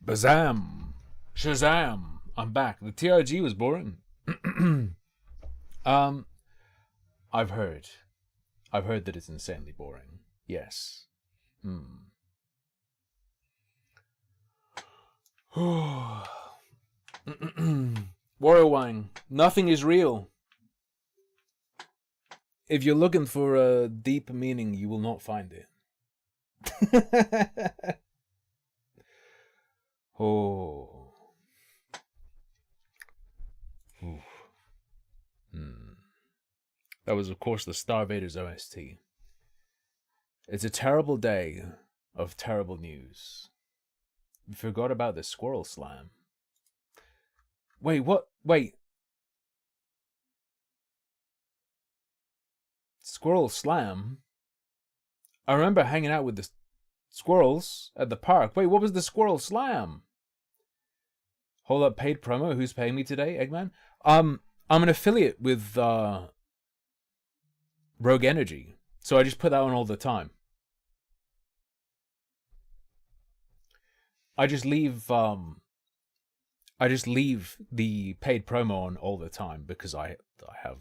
Bazam! Shazam! I'm back. The TRG was boring. um, I've heard. I've heard that it's insanely boring. Yes. Warrior Wang, nothing is real. If you're looking for a deep meaning, you will not find it. Oh. That was, of course, the Star Vaders OST. It's a terrible day of terrible news. We forgot about the Squirrel Slam. Wait, what? Wait. Squirrel Slam? I remember hanging out with the squirrels at the park. Wait, what was the Squirrel Slam? Hold up, paid promo. Who's paying me today, Eggman? I'm an affiliate with Rogue Energy, so I just put that on all the time. I just leave the paid promo on all the time because I have,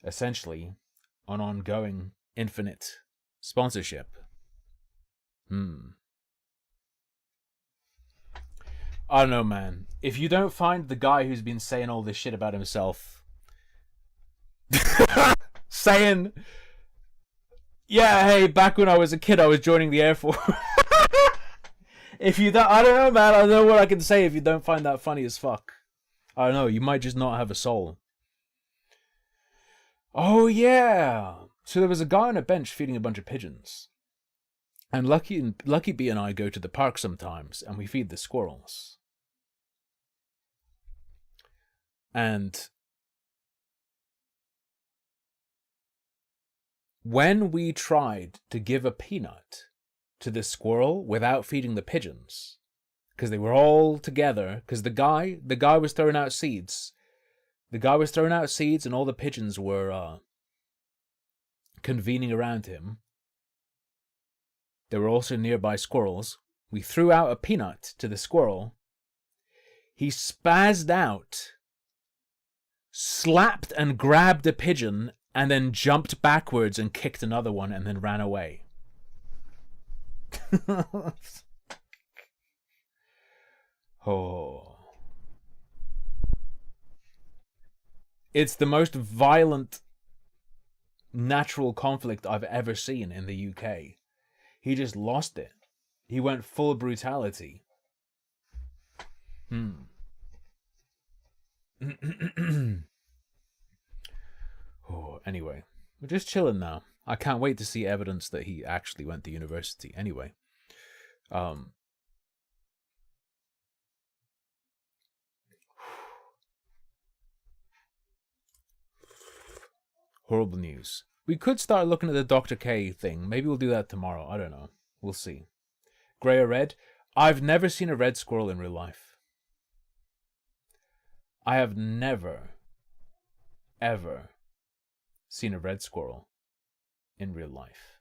essentially an ongoing infinite sponsorship. I don't know, man. If you don't find the guy who's been saying all this shit about himself, saying, yeah, hey, back when I was a kid, I was joining the Air Force. If you don't, I don't know, man. I don't know what I can say if you don't find that funny as fuck. I don't know. You might just not have a soul. Oh, yeah. So there was a guy on a bench feeding a bunch of pigeons. And Lucky Bee and I go to the park sometimes, and we feed the squirrels. And when we tried to give a peanut to the squirrel without feeding the pigeons, because they were all together, because the guy was throwing out seeds. The guy was throwing out seeds, and all the pigeons were convening around him. There were also nearby squirrels. We threw out a peanut to the squirrel. He spazzed out, slapped and grabbed a pigeon, and then jumped backwards and kicked another one and then ran away. Oh. It's the most violent natural conflict I've ever seen in the UK. He just lost it. He went full brutality. Oh, anyway, we're just chilling now. I can't wait to see evidence that he actually went to university. Anyway, horrible news. We could start looking at the Dr. K thing. Maybe we'll do that tomorrow. I don't know. We'll see. Grey or red? I've never seen a red squirrel in real life. I have never, ever seen a red squirrel in real life.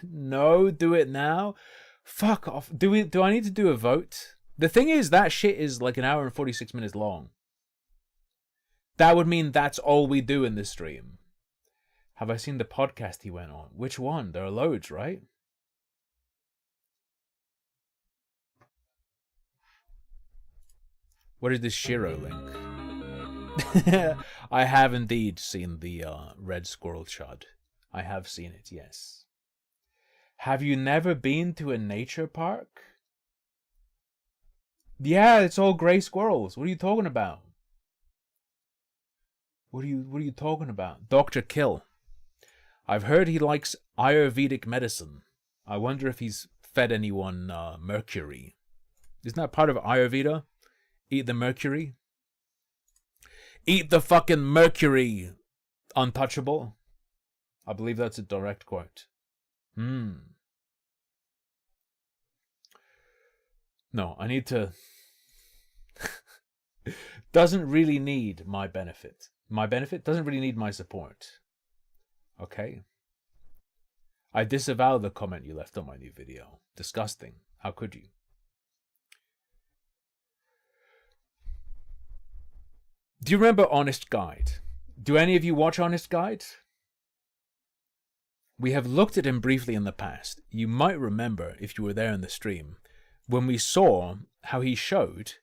No, do it now? Fuck off. Do I need to do a vote? The thing is, that shit is like an hour and 46 minutes long. That would mean that's all we do in this stream. Have I seen the podcast he went on? Which one? There are loads, right? What is this Shiro link? I have indeed seen the red squirrel chud. I have seen it, yes. Have you never been to a nature park? Yeah, it's all grey squirrels. What are you talking about? What are you talking about? Dr. Kill. I've heard he likes Ayurvedic medicine. I wonder if he's fed anyone mercury. Isn't that part of Ayurveda? Eat the mercury? Eat the fucking mercury, untouchable. I believe that's a direct quote. No, I need to... Doesn't really need my benefit. My benefit doesn't really need my support. Okay? I disavow the comment you left on my new video. Disgusting. How could you? Do you remember Honest Guide? Do any of you watch Honest Guide? We have looked at him briefly in the past. You might remember, if you were there in the stream, when we saw how he showed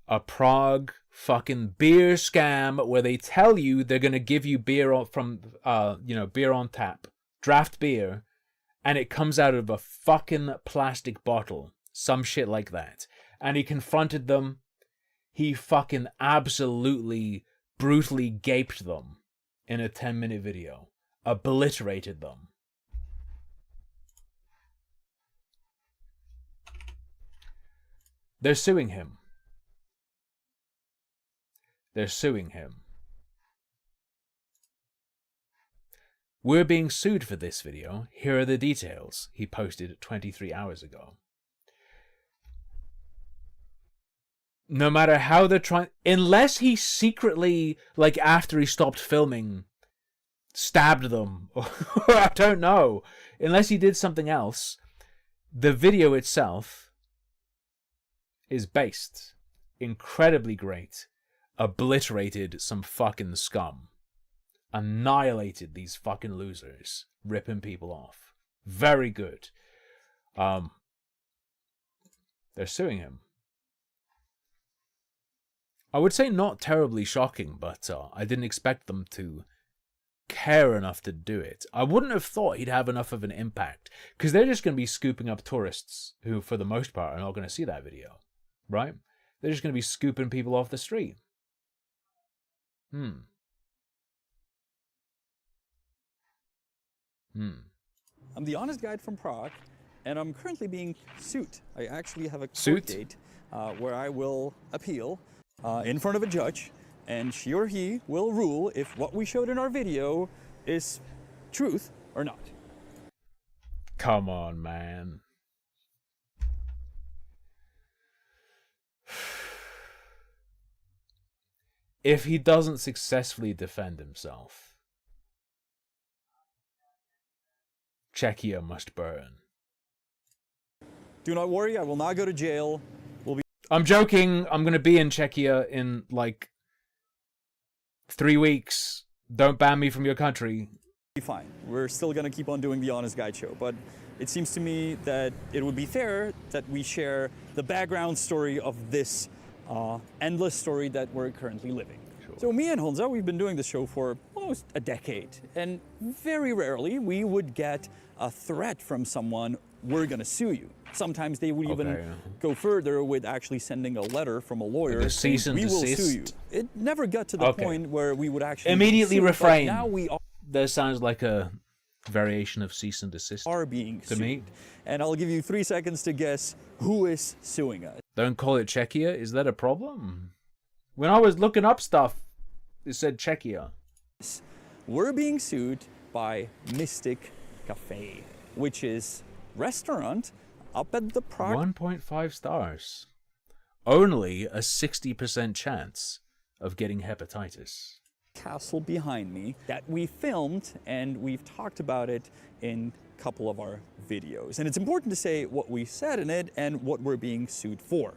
a Prague fucking beer scam where they tell you they're going to give you beer from, beer on tap, draft beer, and it comes out of a fucking plastic bottle. Some shit like that. And he confronted them. He fucking absolutely brutally gaped them in a 10-minute video. Obliterated them. They're suing him. They're suing him. We're being sued for this video. Here are the details. He posted 23 hours ago. No matter how they're trying... Unless he secretly, like after he stopped filming, stabbed them. Or I don't know. Unless he did something else. The video itself is based. Incredibly great. Obliterated some fucking scum. Annihilated these fucking losers. Ripping people off. Very good. They're suing him. I would say not terribly shocking, but I didn't expect them to care enough to do it. I wouldn't have thought he'd have enough of an impact, because they're just going to be scooping up tourists who, for the most part, are not going to see that video, right? They're just going to be scooping people off the street. I'm the Honest Guide from Prague, and I'm currently being sued. I actually have a court date where I will appeal in front of a judge, and she or he will rule if what we showed in our video is truth or not. Come on, man. If he doesn't successfully defend himself, Czechia must burn. Do not worry, I will not go to jail. I'm joking. I'm going to be in Czechia in, like, 3 weeks. Don't ban me from your country. Fine. We're still going to keep on doing the Honest Guide show, but it seems to me that it would be fair that we share the background story of this endless story that we're currently living. Sure. So me and Honza, we've been doing this show for almost a decade, and very rarely we would get a threat from someone, we're going to sue you. Sometimes they would even go further with actually sending a letter from a lawyer saying, we will sue you. It never got to the point where we would actually immediately refrain. Now we are. That sounds like a variation of cease and desist are being to sued. me. And I'll give you 3 seconds to guess who is suing us. Don't call it Czechia. Is that a problem? When I was looking up stuff, it said Czechia. We're being sued by Mystic Cafe, which is restaurant up at the Prague. 1.5 stars. Only a 60% chance of getting hepatitis. Castle behind me that we filmed, and we've talked about it in a couple of our videos. And it's important to say what we said in it and what we're being sued for.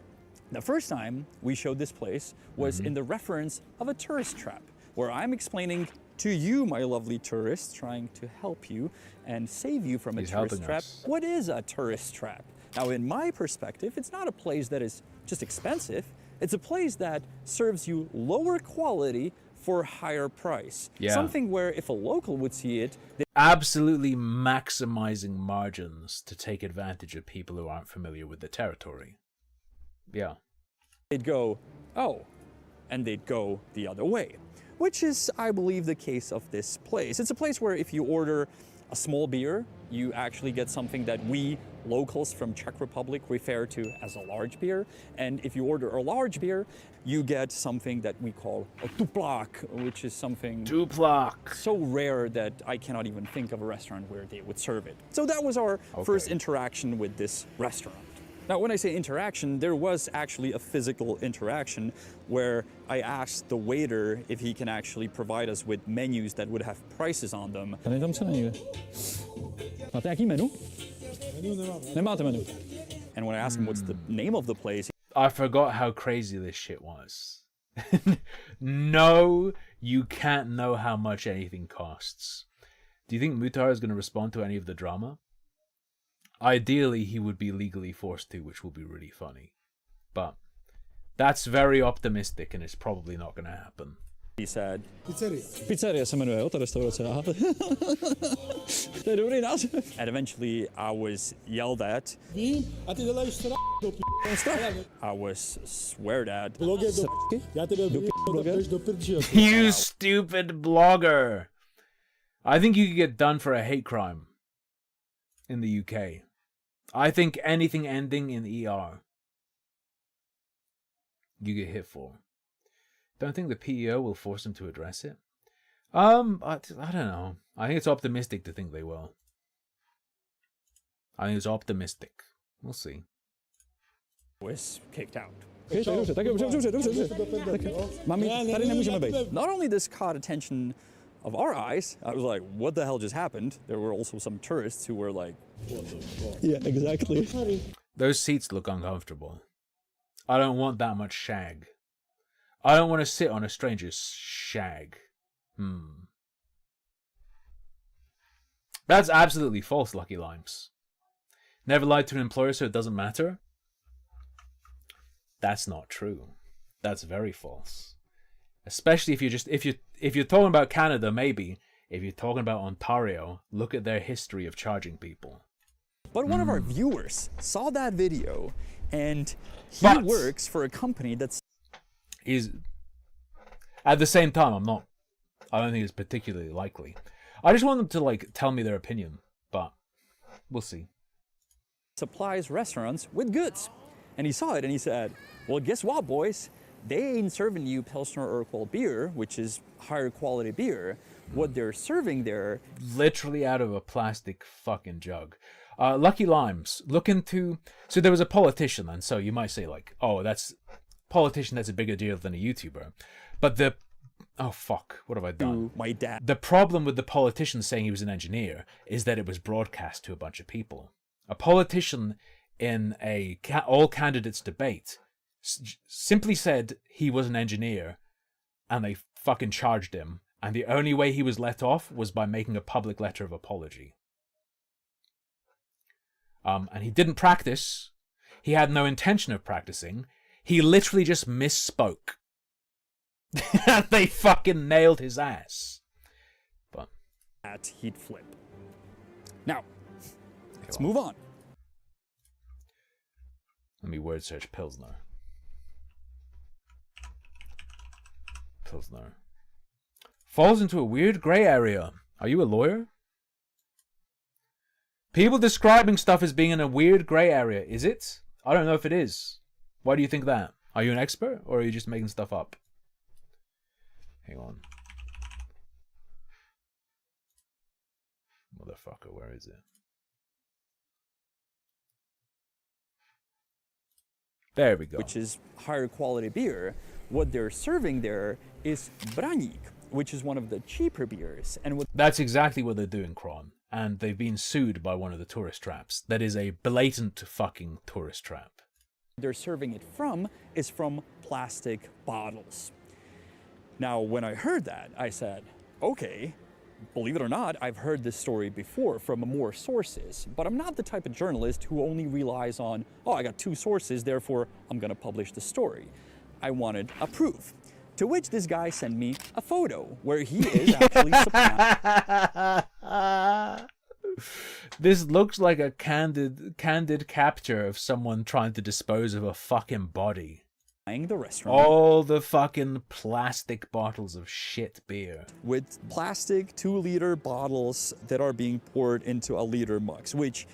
The first time we showed this place was in the reference of a tourist trap, where I'm explaining to you, my lovely tourists, trying to help you and save you from a tourist trap. What is a tourist trap? Now, in my perspective, it's not a place that is just expensive. It's a place that serves you lower quality for a higher price. Yeah. Something where if a local would see it... Absolutely maximizing margins to take advantage of people who aren't familiar with the territory. Yeah. They'd go, oh, and they'd go the other way, which is, I believe, the case of this place. It's a place where if you order a small beer, you actually get something that we locals from Czech Republic refer to as a large beer. And if you order a large beer, you get something that we call a tuplák, which is something so rare that I cannot even think of a restaurant where they would serve it. So that was our first interaction with this restaurant. Now, when I say interaction, there was actually a physical interaction where I asked the waiter if he can actually provide us with menus that would have prices on them. Kan je tam co není? Máte nějaký menu? Nemáte menu. And when I asked him what's the name of the place, I forgot how crazy this shit was. No, you can't know how much anything costs. Do you think Mutar is going to respond to any of the drama? Ideally, he would be legally forced to, which will be really funny. But that's very optimistic and it's probably not going to happen. he said, Pizzeria se jmenuje, jo, ta restaurace. Aha. To je dobrý název. and eventually I was yelled at, Vím, a ty děláš I was sweared at, Bloger do já tebe jdeš do prdže. You stupid blogger! I think you could get done for a hate crime in the UK. I think anything ending in ER, you get hit for. Don't think the PEO will force them to address it. I don't know. I think it's optimistic to think they will. I think it's optimistic. We'll see. was kicked out. Dobře, tak dobře. Mami, tady nemůžeme být. Not only this caught attention of our eyes, I was like, what the hell just happened? There were also some tourists who were like, Yeah, exactly. Those seats look uncomfortable. I don't want that much shag. I don't want to sit on a stranger's shag. That's absolutely false, Lucky Limes. Never lied to an employer so it doesn't matter? That's not true. That's very false. Especially if you're talking about Canada, maybe. If you're talking about Ontario, look at their history of charging people. but one of our viewers saw that video and he But- works for a company that's Is at the same time, I don't think it's particularly likely. I just want them to like tell me their opinion, but we'll see. supplies restaurants with goods. And he saw it and he said, well, guess what, boys? They ain't serving you Pilsner Urquell beer, which is higher quality beer. What they're serving there, Literally out of a plastic fucking jug. Lucky Limes, look into. So there was a politician, and so you might say like, oh, that's politician. That's a bigger deal than a YouTuber. But oh fuck, what have I done? my dad The problem with the politician saying he was an engineer is that it was broadcast to a bunch of people. A politician in a all candidates debate simply said he was an engineer, and they fucking charged him. And the only way he was let off was by making a public letter of apology. And he didn't practice. He had no intention of practicing. He literally just misspoke. And they fucking nailed his ass. But he'd flip. Now, let's move on. let me word search Pilsner. Pilsner. Falls into a weird grey area. Are you a lawyer? People describing stuff as being in a weird grey area. Is it? I don't know if it is. Why do you think that? Are you an expert or are you just making stuff up? Hang on. Motherfucker, where is it? There we go. Which is higher quality beer. What they're serving there is Branik, which is one of the cheaper beers. And what That's exactly what they're doing, Kron. And they've been sued by one of the tourist traps. That is a blatant fucking tourist trap. they're serving it from is from plastic bottles. Now, when I heard that, I said, okay, believe it or not, I've heard this story before from more sources, but I'm not the type of journalist who only relies on, oh, I got 2 sources, therefore I'm gonna publish the story. I wanted a proof. To which this guy sent me a photo where he is actually supplying. This looks like a candid capture of someone trying to dispose of a fucking body. The restaurant All the fucking plastic bottles of shit beer. with plastic 2-liter bottles that are being poured into a liter mugs, which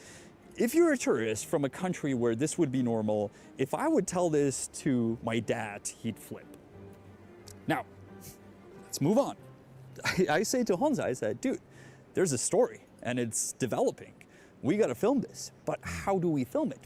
if you're a tourist from a country where this would be normal, if I would tell this to my dad, he'd flip. Now, let's move on. I say to Honza, I said, dude, there's a story and it's developing. We gotta film this, but how do we film it?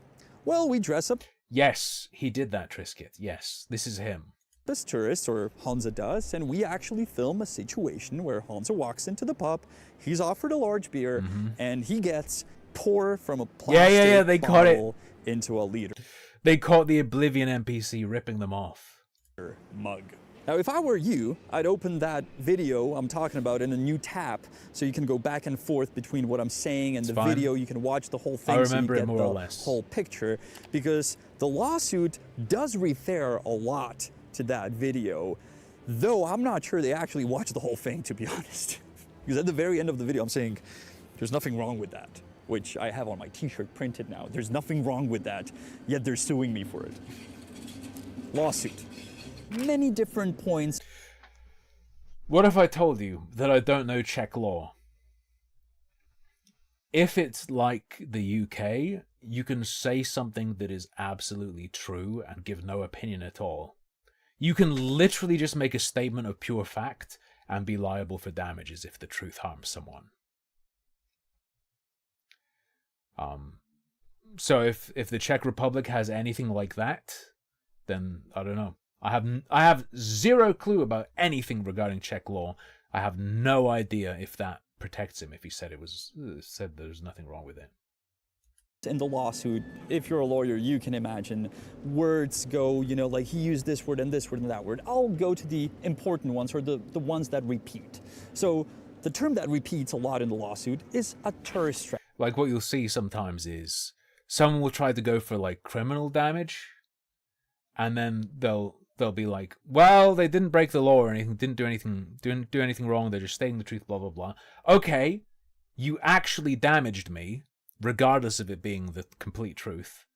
Well, we dress up Yes, he did that, Trisket. Yes, this is him. as tourists, or Hansa does, and we actually film a situation where Hansa walks into the pub, he's offered a large beer, and he gets pour from a plastic they caught it. bottle into a liter They caught the Oblivion NPC ripping them off. mug. Now, if I were you, I'd open that video I'm talking about in a new tab, so you can go back and forth between what I'm saying and the fine. video. You can watch the whole thing, I so you remember it get more the or less. whole picture, because the lawsuit does refer a lot to that video, though I'm not sure they actually watched the whole thing, to be honest. Because at the very end of the video, I'm saying, there's nothing wrong with that, which I have on my t-shirt printed now. There's nothing wrong with that, yet they're suing me for it. Lawsuit. Many different points. What if I told you that I don't know Czech law? If it's like the UK, you can say something that is absolutely true and give no opinion at all. You can literally just make a statement of pure fact and be liable for damages if the truth harms someone. So if the Czech Republic has anything like that, then I don't know. I have zero clue about anything regarding Czech law. I have no idea if that protects him if he said there's nothing wrong with it. In the lawsuit, if you're a lawyer, you can imagine words go, like he used this word and that word. I'll go to the important ones, or the ones that repeat. So the term that repeats a lot in the lawsuit is a tourist trap. Like what you'll see sometimes is someone will try to go for like criminal damage, and then they'll be like, well, they didn't break the law or anything, didn't do anything wrong, they're just stating the truth, blah blah blah. Okay, you actually damaged me, regardless of it being the complete truth.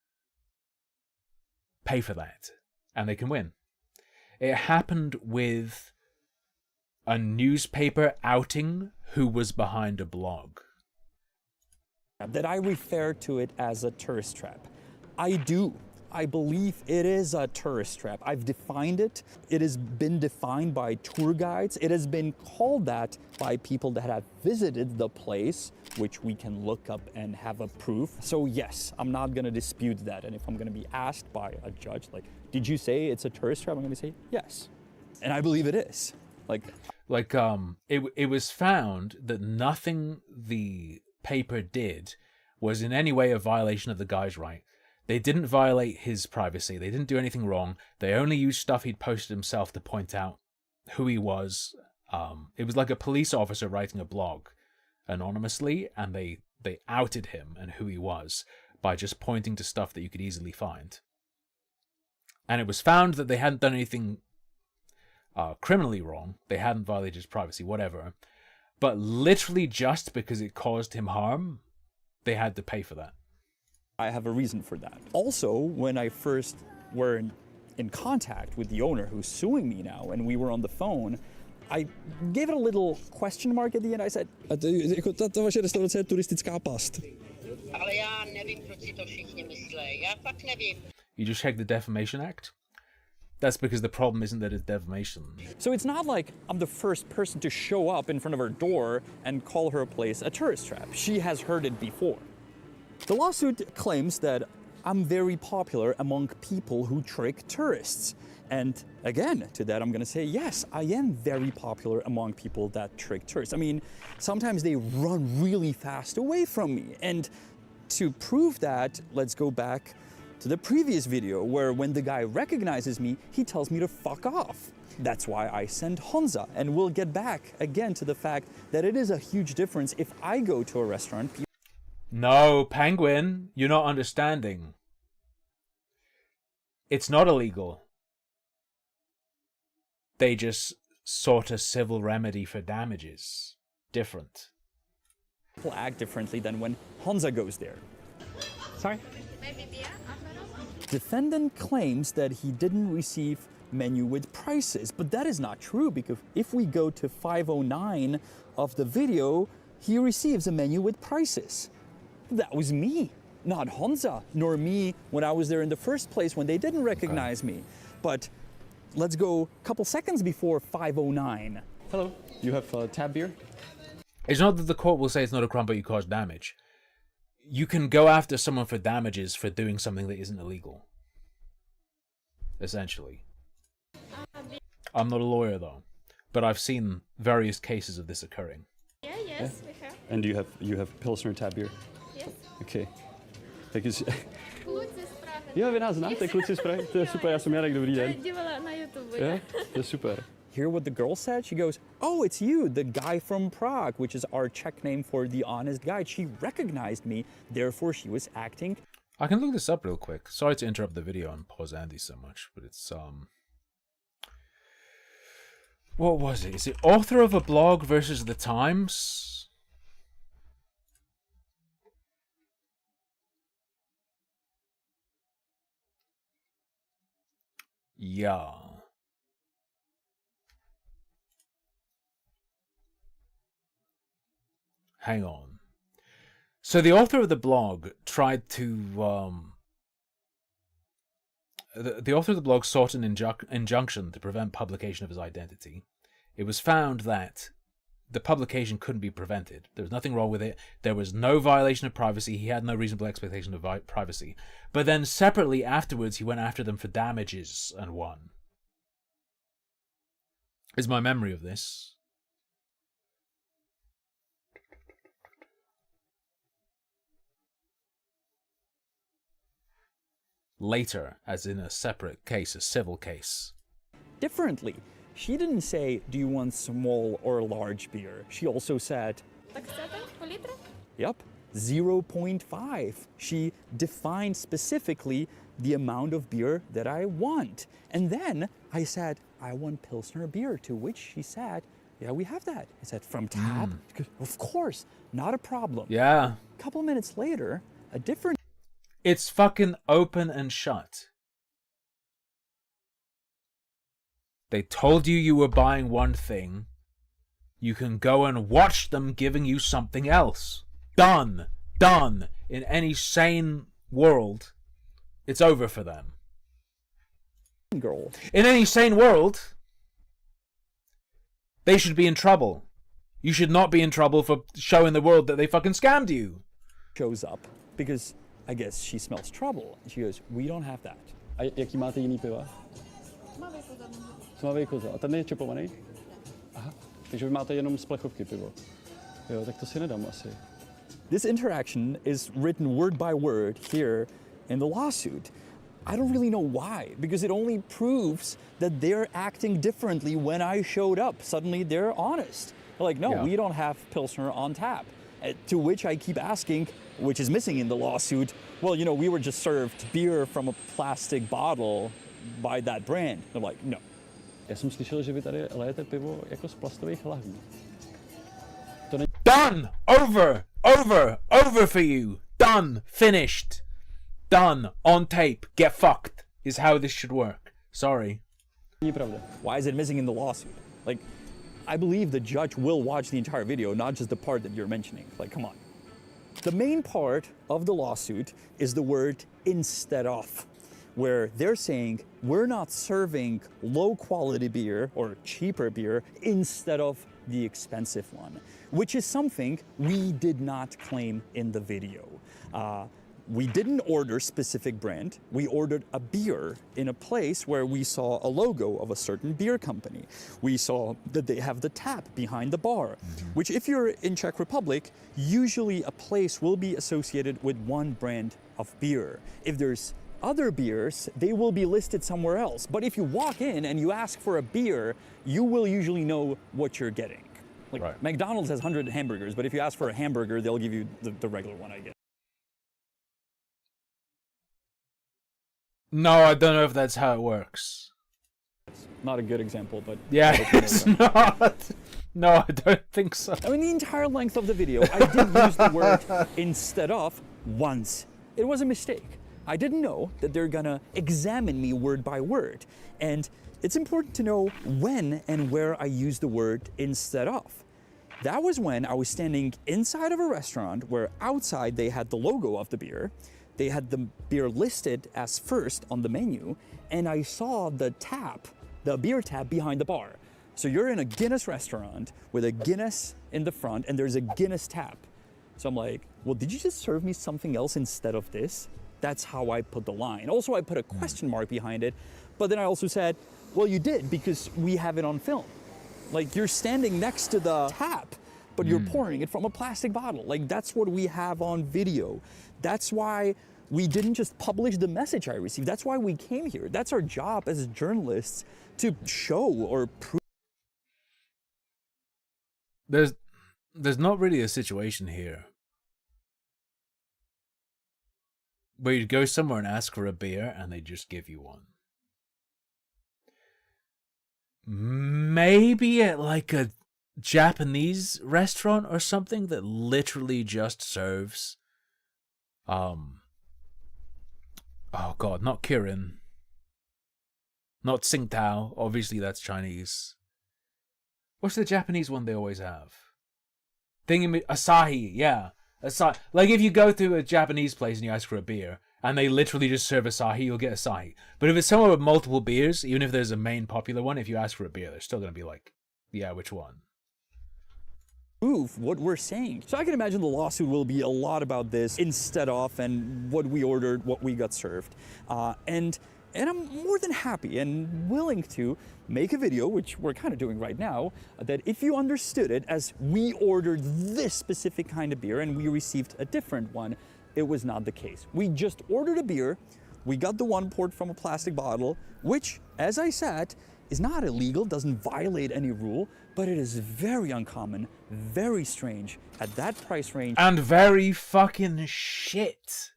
Pay for that, and they can win. It happened with a newspaper outing who was behind a blog. That I refer to it as a tourist trap. I do. I believe it is a tourist trap. I've defined it. It has been defined by tour guides. It has been called that by people that have visited the place, which we can look up and have a proof. So yes, I'm not gonna dispute that. And if I'm gonna be asked by a judge, like, did you say it's a tourist trap? I'm gonna say yes. And I believe it is. It was found that nothing the paper did was in any way a violation of the guy's right. They didn't violate his privacy. They didn't do anything wrong. They only used stuff he'd posted himself to point out who he was. It was like a police officer writing a blog anonymously, and they outed him and who he was by just pointing to stuff that you could easily find. And it was found that they hadn't done anything criminally wrong. They hadn't violated his privacy, whatever. But literally just because it caused him harm, they had to pay for that. I have a reason for that. Also, when I first were in contact with the owner who's suing me now, and we were on the phone, I gave it a little question mark at the end. I said, To vaše restaurace je turistická past. Ale já nevím, proč si to všichni myslí. Já fakt nevím. You just check the Defamation Act? That's because the problem isn't that it's defamation. so it's not like I'm the first person to show up in front of her door and call her place a tourist trap. She has heard it before. The lawsuit claims that I'm very popular among people who trick tourists. And again, to that I'm gonna say, yes, I am very popular among people that trick tourists. I mean, sometimes they run really fast away from me. And to prove that, let's go back to the previous video where when the guy recognizes me, he tells me to fuck off. That's why I send Hansa. And we'll get back again to the fact that it is a huge difference if I go to a restaurant. No, Penguin, you're not understanding. It's not illegal. They just sought a civil remedy for damages. Different. People act differently than when Hansa goes there. Sorry? Defendant claims that he didn't receive menu with prices, but that is not true, because if we go to 509 of the video, he receives a menu with prices. That was me, not Hansa, nor me when I was there in the first place when they didn't recognize me. But let's go a couple seconds before 509. Hello, you have tab beer? It's not that the court will say it's not a crime but you caused damage. you can go after someone for damages for doing something that isn't illegal. Essentially. I'm not a lawyer though, but I've seen various cases of this occurring. Yeah, yes, we have. And you have Pilsner tap beer? Yes. Okay. Takže... Kluci z Prahy. Jo, vy nás znáte, kluci z Prahy? To je super, já jsem Jarek, dobrý den. Dívala na YouTube. Jo, to je super. Hear what the girl said? She goes, "Oh, it's you, the guy from Prague," which is our Czech name for the honest guy. She recognized me, therefore she was acting. I can look this up real quick. Sorry to interrupt the video and pause Andy so much, but it's what was it? Is it author of a blog versus the Times? Yeah. Hang on. So the author of the blog tried to the author of the blog sought an injunction to prevent publication of his identity. It was found that the publication couldn't be prevented. There was nothing wrong with it. There was no violation of privacy. He had no reasonable expectation of privacy. But then separately afterwards, he went after them for damages and won. Is my memory of this. Later, as in a separate case, a civil case. Differently. She didn't say, "Do you want small or large beer?" She also said, Tak chcete? Po litru? yep, 0.5. She defined specifically the amount of beer that I want. And then I said, "I want Pilsner beer," to which she said, "Yeah, we have that." I said, "From tap?" She goes, "Of course, not a problem." Yeah. A couple minutes later, a different It's fucking open and shut. They told you you were buying one thing. You can go and watch them giving you something else. Done. Done. In any sane world, it's over for them. girl In any sane world, they should be in trouble. You should not be in trouble for showing the world that they fucking scammed you. shows up because I guess she smells trouble. And she goes, "We don't have that." A jaký máte jiný piva? Tmavý koza. A ten je čepovaný? Aha. Takže vy máte jenom z plechovky pivo. Jo, tak to si nedám asi. This interaction is written word by word here in the lawsuit. I don't really know why, because it only proves that they're acting differently when I showed up. Suddenly they're honest. They're like, "No, Yeah. we don't have Pilsner on tap." To which I keep asking, which is missing in the lawsuit, "Well, you know, we were just served beer from a plastic bottle by that brand." They're like, "No." Já jsem slyšel, že vy tady lejete pivo jako z plastových lahví. Done! Over! Over! Over for you! Done! Finished! Done! On tape! Get fucked! Is how this should work. Sorry. Není pravda. Why is it missing in the lawsuit? Like, I believe the judge will watch the entire video, not just the part that you're mentioning. Like, come on. The main part of the lawsuit is the word "instead of," where they're saying we're not serving low quality beer or cheaper beer instead of the expensive one, which is something we did not claim in the video. We didn't order specific brand. We ordered a beer in a place where we saw a logo of a certain beer company. We saw that they have the tap behind the bar, which if you're in Czech Republic, usually a place will be associated with one brand of beer. If there's other beers, they will be listed somewhere else. But if you walk in and you ask for a beer, you will usually know what you're getting. Like Right. McDonald's has 100 hamburgers, but if you ask for a hamburger, they'll give you the regular one, I guess. No, I don't know if that's how it works. Not a good example, but Yeah, I hope you know it's that. not. No, I don't think so. I mean, the entire length of the video, I did use the word "instead of" once. It was a mistake. I didn't know that they're gonna examine me word by word. And it's important to know when and where I use the word "instead of." That was when I was standing inside of a restaurant where outside they had the logo of the beer. They had the beer listed as first on the menu, and I saw the tap, the beer tap behind the bar. So you're in a Guinness restaurant with a Guinness in the front, and there's a Guinness tap. So I'm like, well, did you just serve me something else instead of this? That's how I put the line. Also, I put a question mark behind it, but then I also said, well, you did because we have it on film. Like, you're standing next to the tap, but you're pouring it from a plastic bottle. Like, that's what we have on video. That's why we didn't just publish the message I received. That's why we came here. That's our job as journalists, to show or prove. There's not really a situation here where you go somewhere and ask for a beer and they just give you one. Maybe at like a Japanese restaurant or something that literally just serves oh god, not Kirin, not Tsingtao, obviously that's Chinese. What's the Japanese one they always have? Asahi, yeah. Asahi. Like, if you go to a Japanese place and you ask for a beer, and they literally just serve Asahi, you'll get Asahi. But if it's somewhere with multiple beers, even if there's a main popular one, if you ask for a beer, they're still going to be like, yeah, which one? Prove what we're saying. So I can imagine the lawsuit will be a lot about this instead of and what we ordered, what we got served. And I'm more than happy and willing to make a video, which we're kind of doing right now, that if you understood it as we ordered this specific kind of beer and we received a different one, it was not the case. We just ordered a beer, we got the one poured from a plastic bottle, which, as I said, is not illegal, doesn't violate any rule, but it is very uncommon, very strange at that price range. And very fucking shit.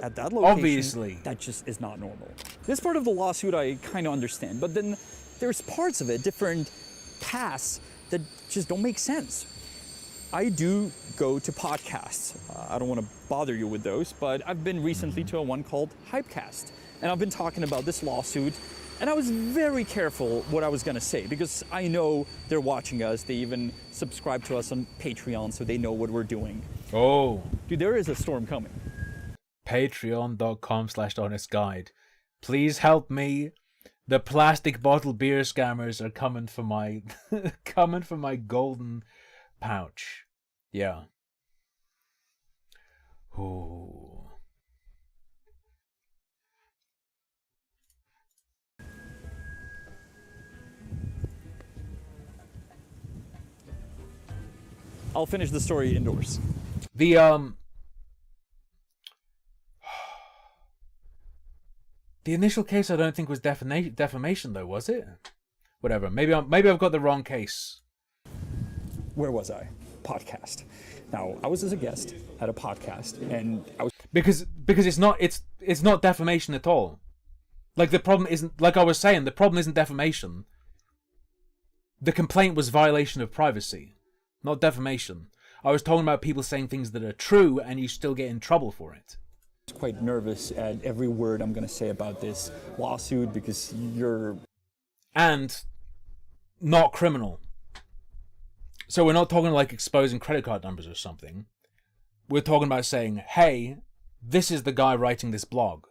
At that location, obviously, that just is not normal. This part of the lawsuit I kind of understand, but then there's parts of it, different paths, that just don't make sense. I do go to podcasts. I don't want to bother you with those, but I've been recently to a one called Hypecast, and I've been talking about this lawsuit, and I was very careful what I was going to say, because I know they're watching us. They even subscribe to us on Patreon, so they know what we're doing. Oh. Dude, there is a storm coming. Patreon.com/honestguide. Please help me. The plastic bottle beer scammers are coming for my coming for my golden pouch. Yeah. Ooh. I'll finish the story indoors. The initial case I don't think was defamation though, was it? Whatever. Maybe I've got the wrong case. Where was I? Podcast. Now, I was as a guest at a podcast, and I was because it's not defamation at all. Like, the problem isn't, like I was saying, the problem isn't defamation. The complaint was violation of privacy, not defamation. I was talking about people saying things that are true and you still get in trouble for it. quite nervous at every word I'm going to say about this lawsuit because you're... And not criminal. So we're not talking like exposing credit card numbers or something. We're talking about saying, hey, this is the guy writing this blog.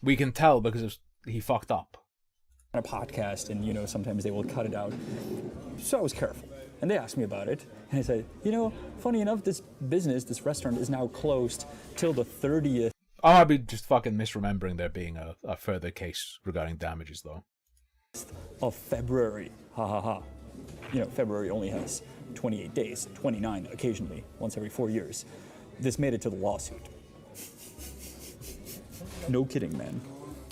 We can tell because he fucked up. On a podcast, and you know, sometimes they will cut it out. So I was careful. And they asked me about it, and I said, you know, funny enough, this business, this restaurant is now closed till the 30th. I'd be just fucking misremembering there being a further case regarding damages, though. Of February. Ha ha ha. You know, February only has 28 days, 29 occasionally, once every 4 years. This made it to the lawsuit. No kidding, man.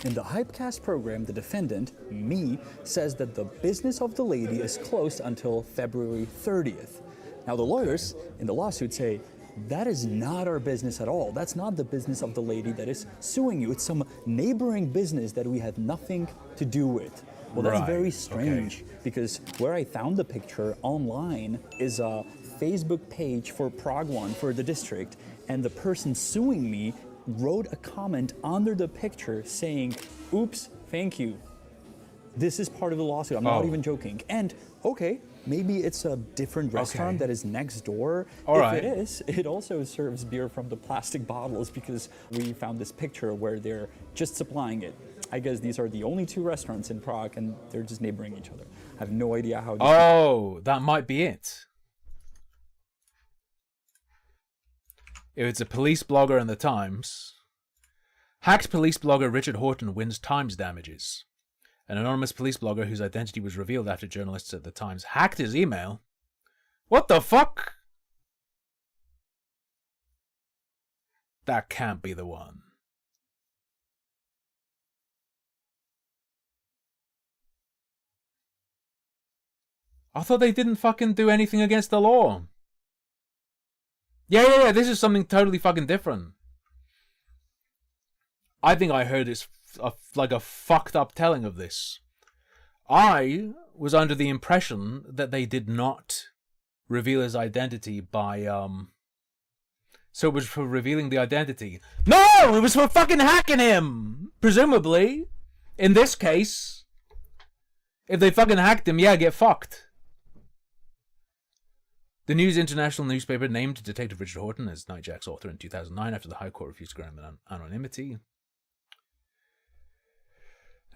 In the Hypecast program, the defendant, me, says that the business of the lady is closed until February 30th. Now, the lawyers in the lawsuit say, that is not our business at all. That's not the business of the lady that is suing you. It's some neighboring business that we have nothing to do with. Well, that's very strange, because where I found the picture online is a Facebook page for Prague One for the district, and the person suing me wrote a comment under the picture saying, oops, thank you. This is part of the lawsuit. I'm not even joking. And, okay, maybe it's a different restaurant that is next door. If it is, it also serves beer from the plastic bottles because we found this picture where they're just supplying it. I guess these are the only two restaurants in Prague and they're just neighboring each other. I have no idea how. Oh, that might be it. If it's a police blogger in the Times, hacked police blogger Richard Horton wins Times damages. An anonymous police blogger whose identity was revealed after journalists at the Times hacked his email. What the fuck? That can't be the one. I thought they didn't fucking do anything against the law. Yeah, this is something totally fucking different. I think I heard it's like a fucked up telling of this. I was under the impression that they did not reveal his identity by, so it was for revealing the identity. No! It was for fucking hacking him! Presumably. In this case. If they fucking hacked him, yeah, get fucked. The News International newspaper named Detective Richard Horton as Nightjack's author in 2009 after the High Court refused to grant him anonymity.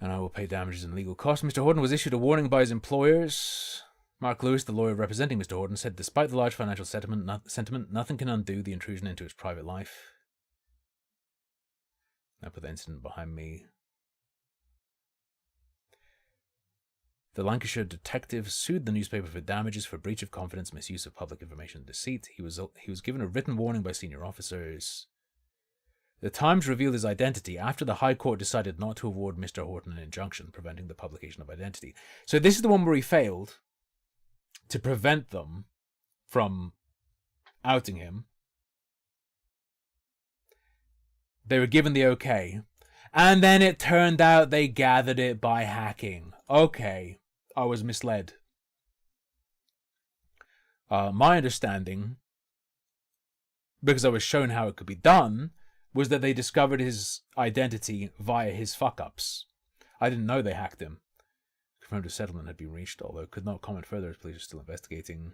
And I will pay damages and legal costs. Mr. Horton was issued a warning by his employers. Mark Lewis, the lawyer representing Mr. Horton, said despite the large financial sentiment, nothing can undo the intrusion into his private life. I put the incident behind me. The Lancashire detective sued the newspaper for damages for breach of confidence, misuse of public information, and deceit. He was given a written warning by senior officers. The Times revealed his identity after the High Court decided not to award Mr. Horton an injunction preventing the publication of identity. So this is the one where he failed to prevent them from outing him. They were given the okay. And then it turned out they gathered it by hacking. Okay. I was misled. My understanding, because I was shown how it could be done, was that they discovered his identity via his fuck-ups. I didn't know they hacked him. Confirmed a settlement had been reached, although could not comment further as police are still investigating.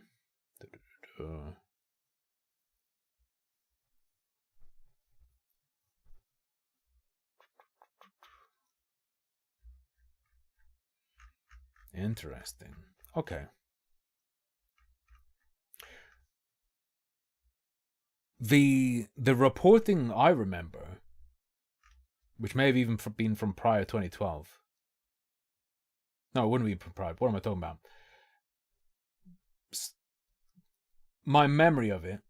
Interesting. Okay. The reporting I remember, which may have even been from prior 2012. No, it wouldn't be from prior. What am I talking about? My memory of it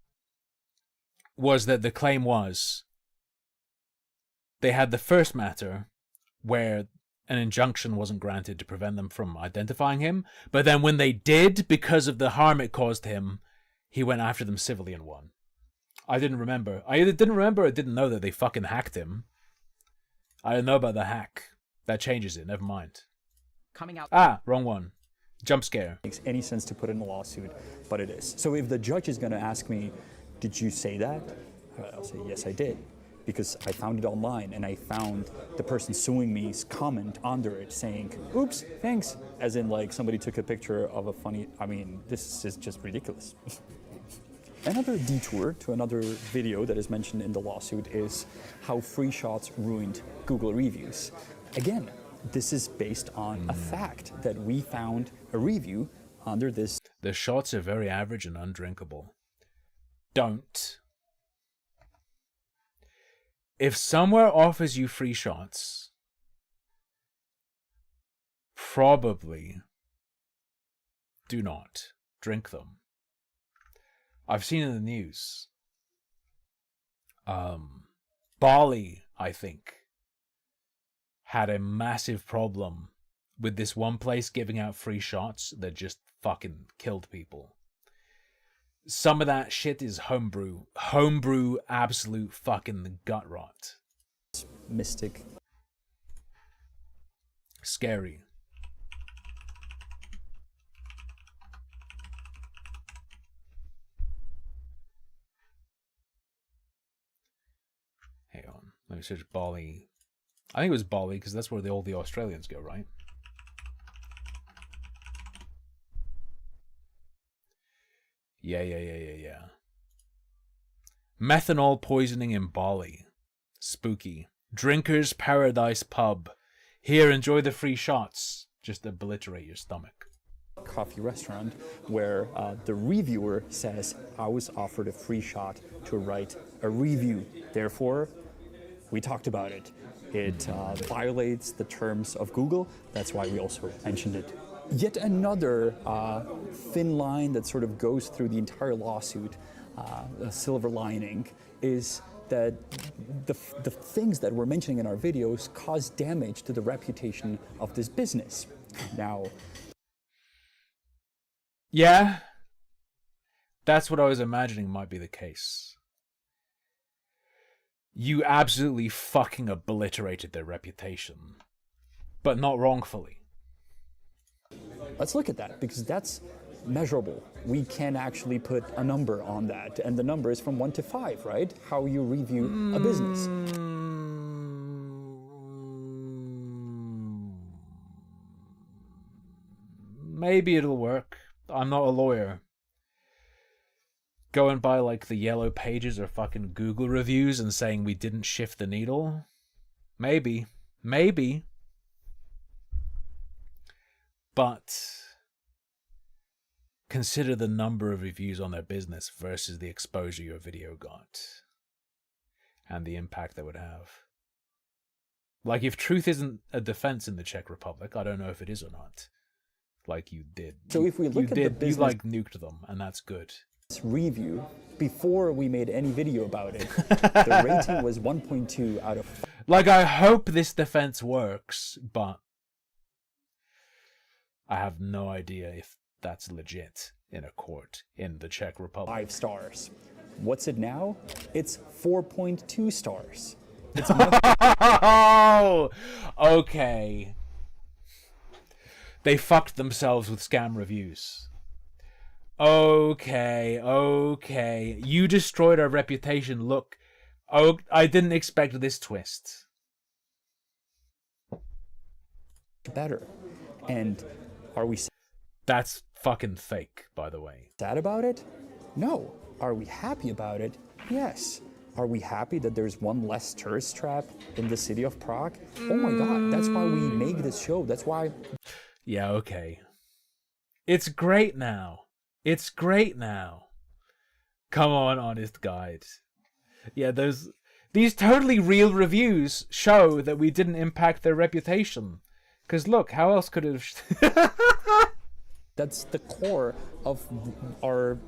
was that the claim was they had the first matter where an injunction wasn't granted to prevent them from identifying him, but then when they did, because of the harm it caused him, he went after them civilly and won. I didn't remember. I either didn't remember or didn't know that they fucking hacked him. I didn't know about the hack. That changes it. Never mind. Coming out. Ah, wrong one. Jump scare. Makes any sense to put in a lawsuit, but it is. So if the judge is going to ask me, did you say that? I'll say, yes, I did. Because I found it online and I found the person suing me's comment under it saying, oops, thanks. As in like somebody took a picture of a funny, I mean, this is just ridiculous. Another detour to another video that is mentioned in the lawsuit is how free shots ruined Google reviews. Again, this is based on a fact that we found a review under this. The shots are very average and undrinkable. Don't. If somewhere offers you free shots, probably do not drink them. I've seen in the news, Bali, I think, had a massive problem with this one place giving out free shots that just fucking killed people. Some of that shit is homebrew. Homebrew, absolute fucking gut rot. Mystic. Scary. Hang on. Let me search Bali. I think it was Bali because that's where all the Australians go, right? Yeah. Methanol poisoning in Bali. Spooky. Drinkers Paradise Pub. Here, enjoy the free shots. Just obliterate your stomach. coffee restaurant where the reviewer says, I was offered a free shot to write a review. Therefore, we talked about it. It violates the terms of Google. That's why we also mentioned it. Yet another thin line that sort of goes through the entire lawsuit, a silver lining, is that the things that we're mentioning in our videos cause damage to the reputation of this business. Now, yeah, that's what I was imagining might be the case. You absolutely fucking obliterated their reputation, but not wrongfully. let's look at that, because that's measurable. We can actually put a number on that, and the number is from 1 to 5, right? How you review a business. Maybe it'll work. I'm not a lawyer. Going by like the yellow pages or fucking Google reviews and saying we didn't shift the needle? Maybe. Maybe. But consider the number of reviews on their business versus the exposure your video got and the impact that would have. Like, if truth isn't a defense in the Czech Republic, I don't know if it is or not. Like you did. So if we look at the business, you like nuked them, and that's good. Review, before we made any video about it, the rating was 1.2 out of 5. Like, I hope this defense works, but I have no idea if that's legit in a court in the Czech Republic. 5 stars. What's it now? It's 4.2 stars. It's Oh, okay. They fucked themselves with scam reviews. Okay. You destroyed our reputation. Look, I didn't expect this twist. better. And are we That's fucking fake, by the way. sad about it? No. Are we happy about it? Yes. Are we happy that there's one less tourist trap in the city of Prague? Oh my god, that's why we make this show. That's why... Yeah, okay. It's great now. It's great now. Come on, honest guide. Yeah, these totally real reviews show that we didn't impact their reputation. Because look, how else could it have... That's the core of our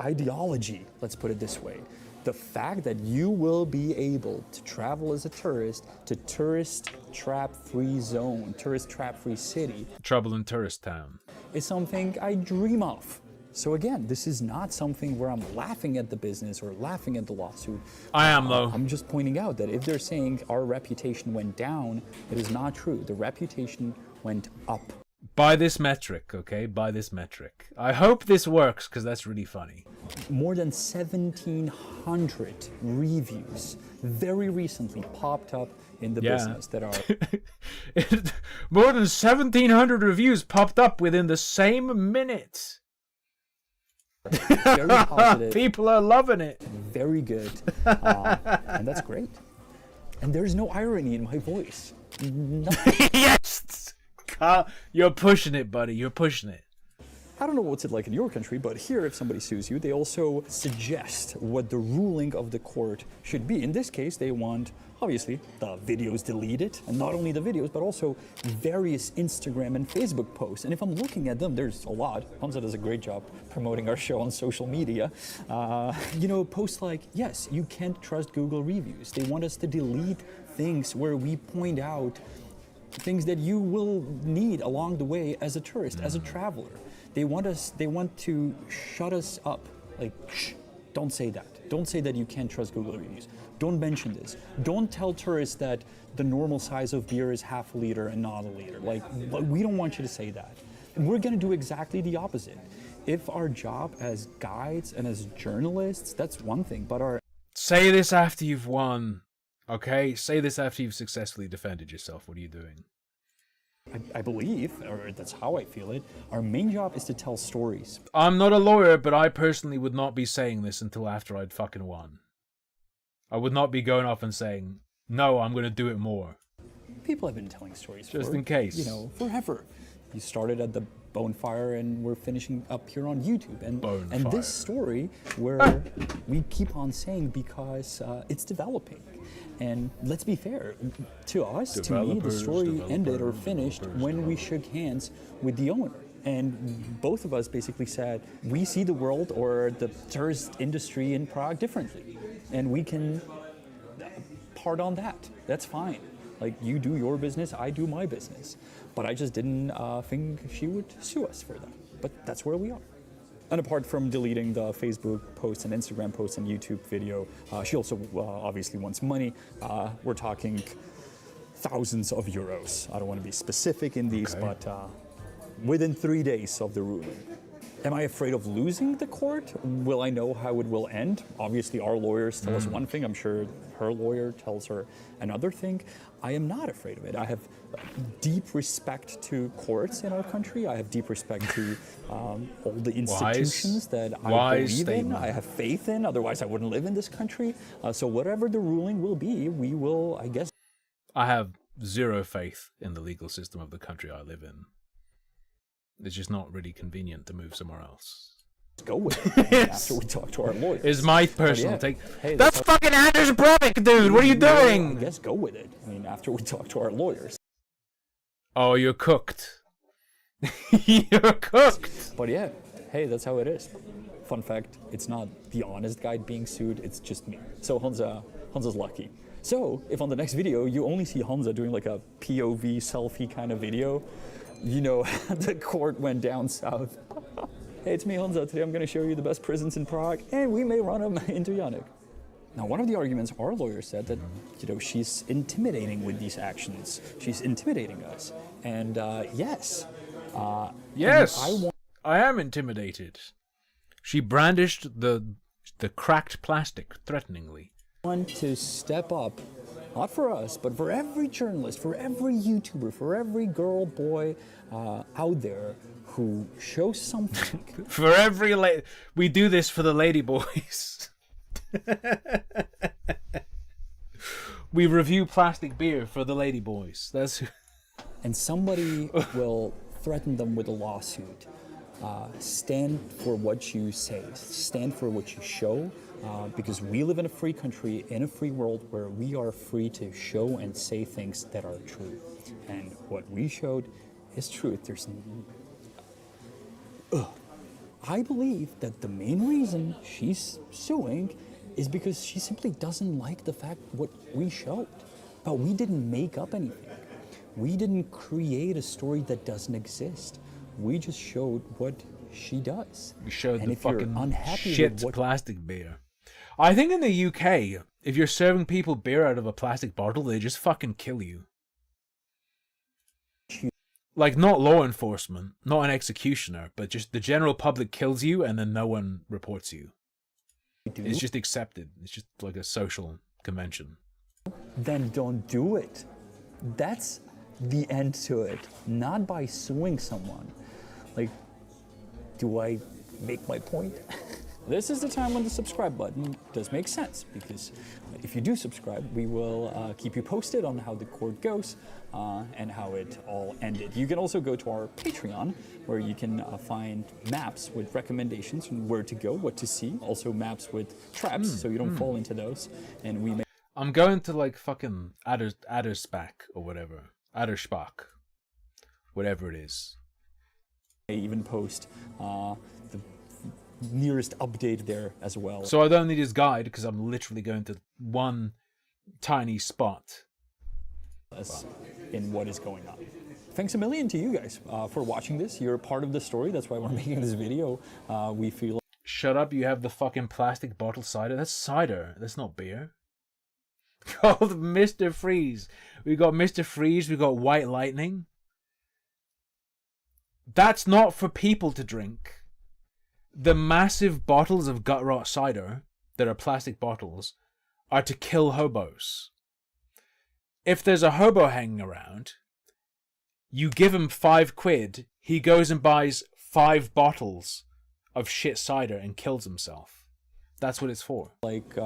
ideology, let's put it this way. The fact that you will be able to travel as a tourist to tourist trap-free zone, tourist trap-free city. Trouble in Tourist Town. Is something I dream of. So again, this is not something where I'm laughing at the business or laughing at the lawsuit. I am, though. I'm just pointing out that if they're saying our reputation went down, it is not true. The reputation went up. By this metric, okay? By this metric. I hope this works, because that's really funny. More than 1,700 reviews very recently popped up in the business that are... More than 1,700 reviews popped up within the same minute. very positive. People are loving it. Very good. And that's great. And there's no irony in my voice. Nothing. Yes! You're pushing it, buddy. You're pushing it. I don't know what's it like in your country, but here if somebody sues you, they also suggest what the ruling of the court should be. In this case, they want, obviously, the videos deleted, and not only the videos, but also various Instagram and Facebook posts. And if I'm looking at them, there's a lot. Hamza does a great job promoting our show on social media. Posts like, yes, you can't trust Google reviews. They want us to delete things where we point out things that you will need along the way as a tourist, as a traveler. They want to shut us up. Like, shh, don't say that. Don't say that you can't trust Google reviews. Don't mention this. Don't tell tourists that the normal size of beer is half a liter and not a liter. Like, we don't want you to say that. And we're gonna do exactly the opposite. If our job as guides and as journalists, that's one thing, but our... Say this after you've won, okay? Say this after you've successfully defended yourself. What are you doing? I believe, or that's how I feel it, our main job is to tell stories. I'm not a lawyer, but I personally would not be saying this until after I'd fucking won. I would not be going off and saying, no, I'm going to do it more. People have been telling stories Just for, in case. forever. You started at the Bonefire, and we're finishing up here on YouTube. And Bonefire. this story, where we keep on saying because it's developing. And let's be fair, to us, to me, the Developers, story ended or developers, finished developers, when we shook hands with the owner. And both of us basically said, we see the world or the tourist industry in Prague differently. And we can part on that. That's fine. Like, you do your business, I do my business. But I just didn't think she would sue us for that. But that's where we are. And apart from deleting the Facebook posts and Instagram posts and YouTube video, she also obviously wants money. We're talking thousands of euros. I don't want to be specific in these, but within 3 days of the ruling. Am I afraid of losing the court? Will I know how it will end? Obviously, our lawyers tell us one thing. I'm sure her lawyer tells her another thing. I am not afraid of it. I have deep respect to courts in our country. I have deep respect to all the institutions that I believe in. I have faith in. Otherwise, I wouldn't live in this country. So whatever the ruling will be, we will, I guess. I have zero faith in the legal system of the country I live in. It's just not really convenient to move somewhere else. Go with it after we talk to our lawyers. Is my personal take. Hey, that's fucking Anders Breivik, dude. What are you doing? I guess go with it. I mean, after we talk to our lawyers. Oh, you're cooked. You're cooked. But yeah, hey, that's how it is. Fun fact: it's not the honest guy being sued. It's just me. So Hansa's lucky. So if on the next video you only see Hansa doing like a POV selfie kind of video, you know the court went down south. Hey, it's me, Hansa. Today I'm going to show you the best prisons in Prague, and we may run them into Yannick. Now, one of the arguments our lawyer said that, you know, she's intimidating with these actions. She's intimidating us. And yes. Yes, I am intimidated. She brandished the cracked plastic threateningly. I want to step up, not for us, but for every journalist, for every YouTuber, for every girl, boy out there who shows something. For every we do this for the lady boys. We review plastic beer for the lady boys. That's who. And somebody will threaten them with a lawsuit. Stand for what you say. Stand for what you show. Because we live in a free country, in a free world where we are free to show and say things that are true. And what we showed is truth. I believe that the main reason she's suing is because she simply doesn't like the fact what we showed. But we didn't make up anything. We didn't create a story that doesn't exist. We just showed what she does. We showed and the if you're fucking unhappy shit with what plastic beer. I think in the UK, if you're serving people beer out of a plastic bottle, they just fucking kill you. Like, not law enforcement, not an executioner, but just the general public kills you and then no one reports you. It's just accepted. It's just like a social convention. then don't do it. That's the end to it. Not by suing someone. Like, do I make my point? This is the time when the subscribe button does make sense, because if you do subscribe, we will keep you posted on how the court goes and how it all ended. You can also go to our Patreon, where you can find maps with recommendations on where to go, what to see. Also maps with traps, so you don't fall into those. And we may... I'm going to like fucking Adderspach or whatever. Adderspach. Whatever it is. even post the nearest update there as well. So I don't need his guide because I'm literally going to one tiny spot. In what is going on. Thanks a million to you guys for watching this. You're a part of the story. That's why we're making this video. We feel... Shut up, you have the fucking plastic bottle cider. That's cider. That's not beer. Called Mr. Freeze. We got Mr. Freeze. We got White Lightning. That's not for people to drink. The massive bottles of gut rot cider that are plastic bottles are to kill hobos. If there's a hobo hanging around, you give him £5, he goes and buys 5 bottles of shit cider and kills himself. That's what it's for. Like,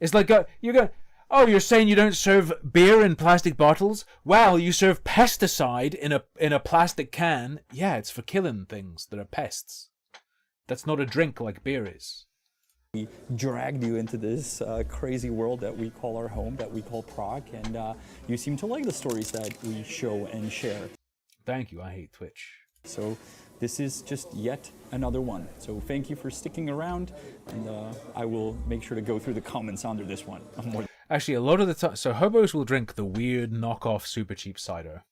it's like you're going, Oh, you're saying you don't serve beer in plastic bottles? Well, you serve pesticide in a plastic can. Yeah, it's for killing things that are pests. That's not a drink like beer is. We dragged you into this crazy world that we call our home, that we call Prague, and you seem to like the stories that we show and share. Thank you, I hate Twitch. So this is just yet another one. So thank you for sticking around, and I will make sure to go through the comments under this one. Actually, a lot of the time, so hobos will drink the weird knockoff super cheap cider.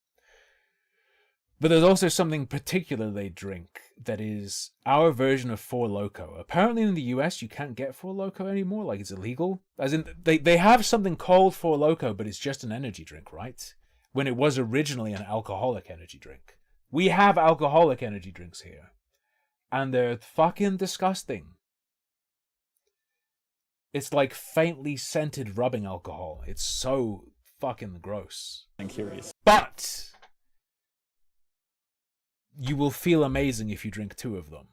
But there's also something particular they drink that is our version of Four Loko. Apparently in the US you can't get Four Loko anymore, like it's illegal. As in, they have something called Four Loko, but it's just an energy drink, right? When it was originally an alcoholic energy drink. We have alcoholic energy drinks here. And they're fucking disgusting. It's like faintly scented rubbing alcohol. It's so fucking gross. I'm curious. But you will feel amazing if you drink 2 of them.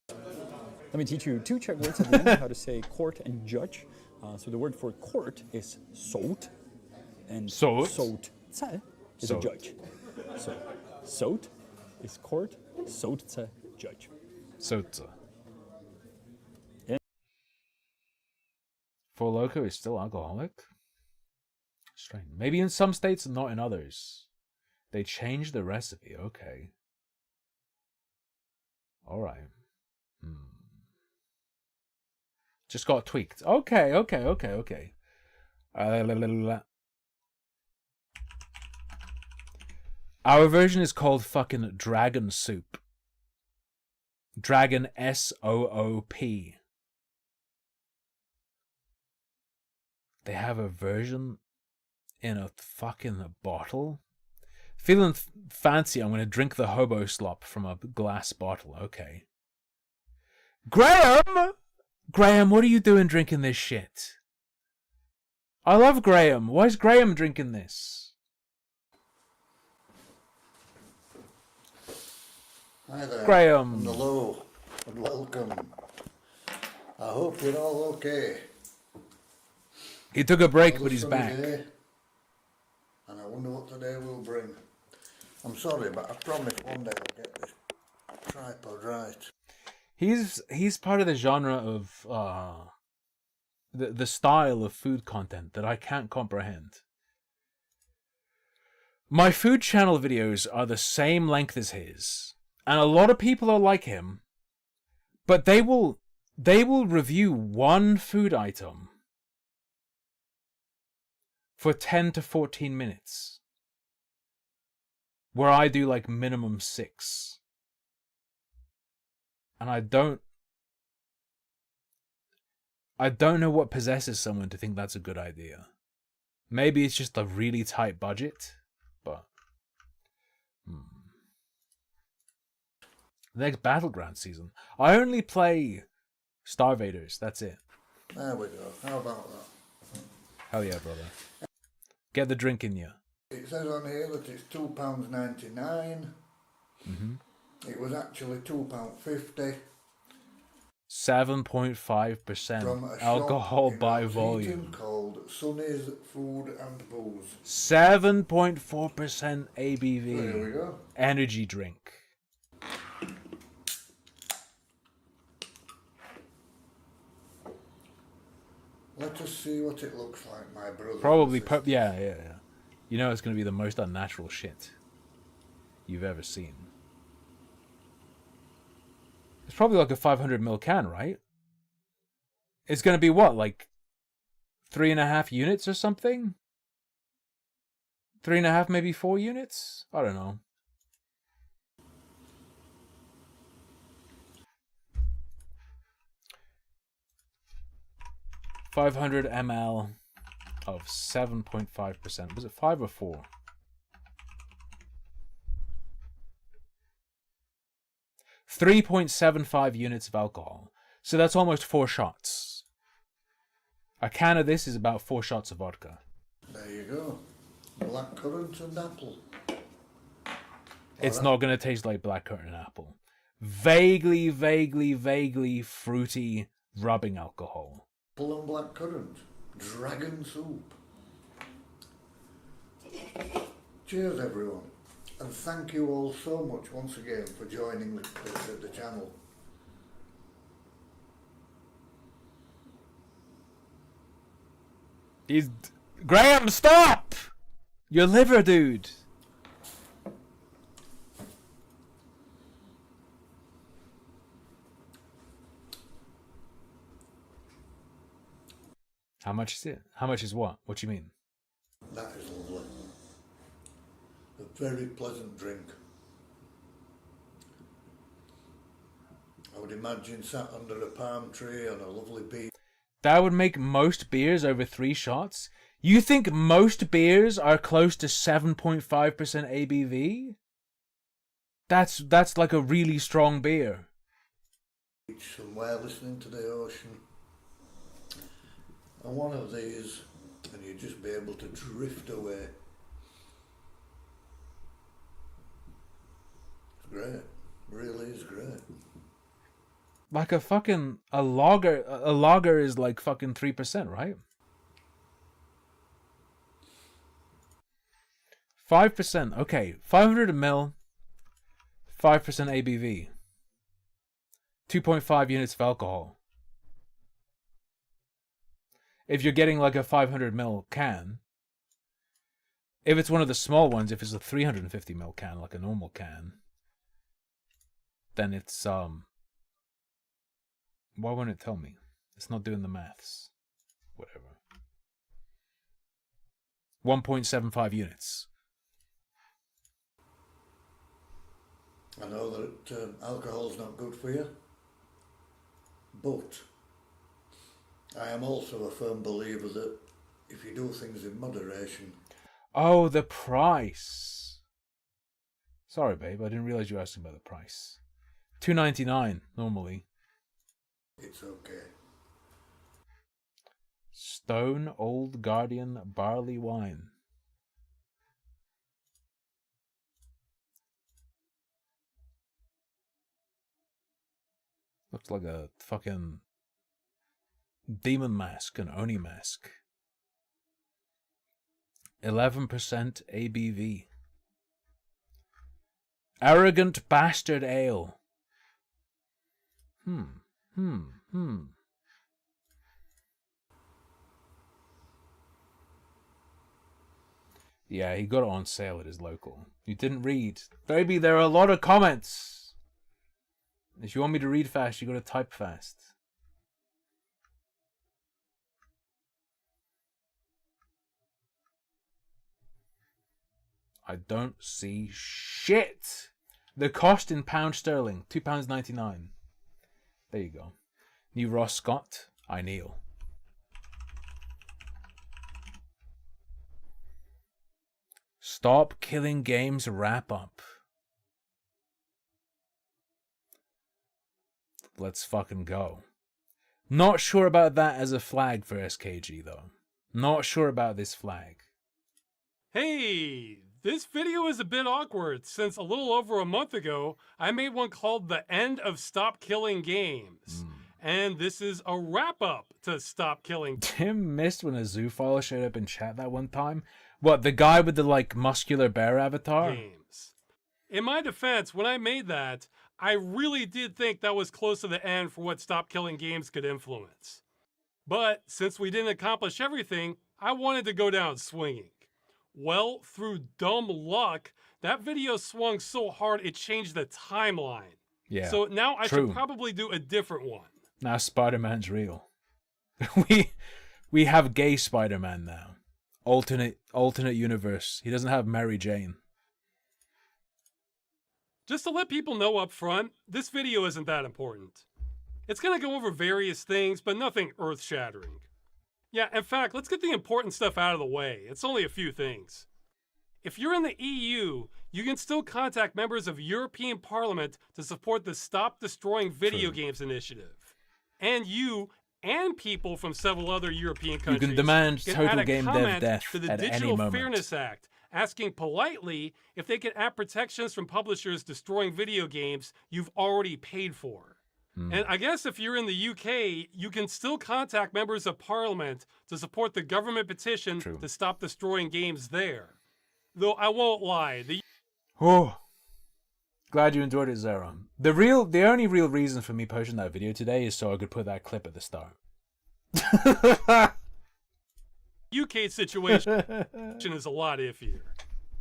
Let me teach you 2 Czech words at the end, how to say court and judge. So the word for court is soud, and Soud? soudce is Soud. a judge. So soud is court, soudce judge. Soudce. Yeah. Four Loko is still alcoholic? Strange. Maybe in some states and not in others. They changed the recipe. Okay. Alright. Just got tweaked. Okay. Our version is called fucking Dragon Soup. Dragon SOOP. They have a version in a fucking bottle? Feeling fancy, I'm going to drink the hobo slop from a glass bottle. Okay. Graham! Graham, what are you doing drinking this shit? I love Graham. Why is Graham drinking this? Hi there. Graham. And hello and welcome. I hope you're all okay. He took a break, Another but he's sunny back. day, and I wonder what today will bring. I'm sorry, but I promise one day I'll get this tripod right. He's part of the genre of the style of food content that I can't comprehend. My food channel videos are the same length as his, and a lot of people are like him, but they will review one food item for 10 to 14 minutes, where I do like minimum 6. And I don't know what possesses someone to think that's a good idea. Maybe it's just a really tight budget, but Next Battleground season, I only play Star Vaders, that's it. There we go. How about that? Hell yeah, brother. Get the drink in you. It says on here that it's £2.99. Mm-hmm. It was actually £2.50. 7.5% From a alcohol shop by in volume. Alton called Sonny's Food and Booze. 7.4% ABV. There we go. Energy drink. Let us see what it looks like, my brother. Probably, yeah. You know it's going to be the most unnatural shit you've ever seen. It's probably like a 500ml can, right? It's going to be what, like 3.5 units or something? 3.5, maybe 4 units? I don't know. $500 ml of 7.5%. Was it 5 or 4? $3.75 units of alcohol. So that's almost 4 shots. A can of this is about 4 shots of vodka. There you go. Blackcurrant and apple. It's not going to taste like blackcurrant and apple. Vaguely fruity rubbing alcohol. Apple and blackcurrant. dragon soup. Cheers everyone, and thank you all so much once again for joining the channel. Graham, stop! Your liver, dude. How much is it? How much is what? What do you mean? That is lovely. A very pleasant drink. I would imagine sat under a palm tree on a lovely beach. That would make most beers over 3 shots? You think most beers are close to 7.5% ABV? That's like a really strong beer. Somewhere listening to the ocean. And one of these, and you'd just be able to drift away. It's great. Really is great. Like a lager is like fucking 3%, right? 5%, okay. 500 ml, 5% ABV. 2.5 units of alcohol. If you're getting like a 500 ml can, if it's one of the small ones, if it's a 350 ml can, like a normal can, then it's why won't it tell me? It's not doing the maths. Whatever. 1.75 units. I know that alcohol's not good for you, but I am also a firm believer that if you do things in moderation... Oh, the price. Sorry, babe, I didn't realize you were asking about the price. $2.99 normally. It's okay. Stone Old Guardian Barley Wine. Looks like a fucking demon mask, an Oni mask. 11% ABV. Arrogant Bastard Ale. Yeah, he got it on sale at his local. You didn't read. Baby, there are a lot of comments. If you want me to read fast, you gotta type fast. I don't see shit. The cost in pound sterling, £2.99. There you go. New Ross Scott, I kneel. Stop Killing Games wrap up. Let's fucking go. Not sure about that as a flag for SKG though. Not sure about this flag. Hey, this video is a bit awkward since a little over a month ago, I made one called The End of Stop Killing Games. And this is a wrap-up to Stop Killing. Tim missed when a zoophile showed up in chat that one time. What, the guy with the, like, muscular bear avatar? Games. In my defense, when I made that, I really did think that was close to the end for what Stop Killing Games could influence. But since we didn't accomplish everything, I wanted to go down swinging. Well, through dumb luck, that video swung so hard it changed the timeline. Yeah. So now I should probably do a different one. Now Spider-Man's real. we have gay Spider-Man now. Alternate universe. He doesn't have Mary Jane. Just to let people know up front, this video isn't that important. It's going to go over various things, but nothing earth-shattering. Yeah, in fact, let's get the important stuff out of the way. It's only a few things. If you're in the EU, you can still contact members of European Parliament to support the Stop Destroying Video Games initiative. And you and people from several other European countries can demand can total add a game dev comment death to the at any Digital moment. Fairness Act, asking politely if they can add protections from publishers destroying video games you've already paid for. And I guess if you're in the UK, you can still contact members of parliament to support the government petition to stop destroying games there. Though I won't lie, Oh, glad you enjoyed it, Zero. The only real reason for me posting that video today is so I could put that clip at the start. UK situation is a lot iffier.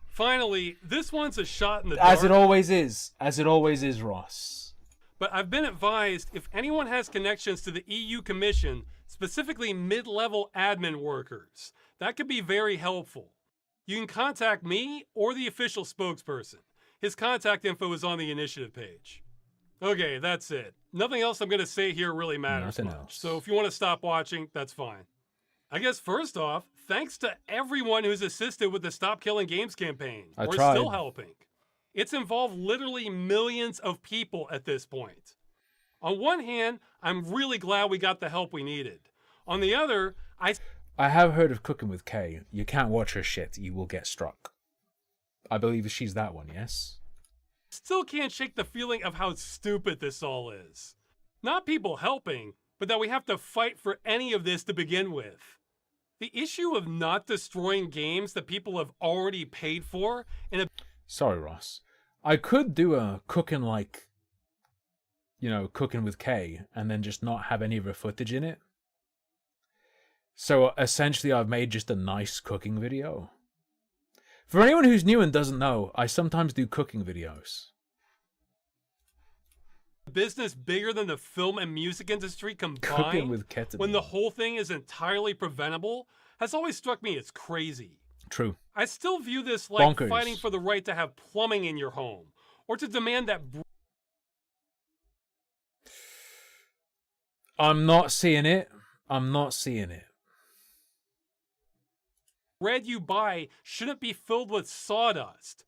Finally, this one's a shot in the dark. As it always is. As it always is, Ross. But I've been advised if anyone has connections to the EU Commission, specifically mid-level admin workers, that could be very helpful. You can contact me or the official spokesperson. His contact info is on the initiative page. Okay, that's it. Nothing else I'm going to say here really matters much. So if you want to stop watching, that's fine. I guess first off, thanks to everyone who's assisted with the Stop Killing Games campaign. We're still helping. It's involved literally millions of people at this point. On one hand, I'm really glad we got the help we needed. On the other, I have heard of Cooking with Kay. You can't watch her shit, you will get struck. I believe she's that one, yes? Still can't shake the feeling of how stupid this all is. Not people helping, but that we have to fight for any of this to begin with. The issue of not destroying games that people have already paid for in a... Sorry, Ross. I could do a cooking Cooking with Kay, and then just not have any of her footage in it. So essentially I've made just a nice cooking video. For anyone who's new and doesn't know, I sometimes do cooking videos. Business bigger than the film and music industry combined, Cooking with ketamine, when the whole thing is entirely preventable, has always struck me as crazy. True. I still view this like Bonkers. Fighting for the right to have plumbing in your home, or to demand that... I'm not seeing it. I'm not seeing it. bread you buy shouldn't be filled with sawdust.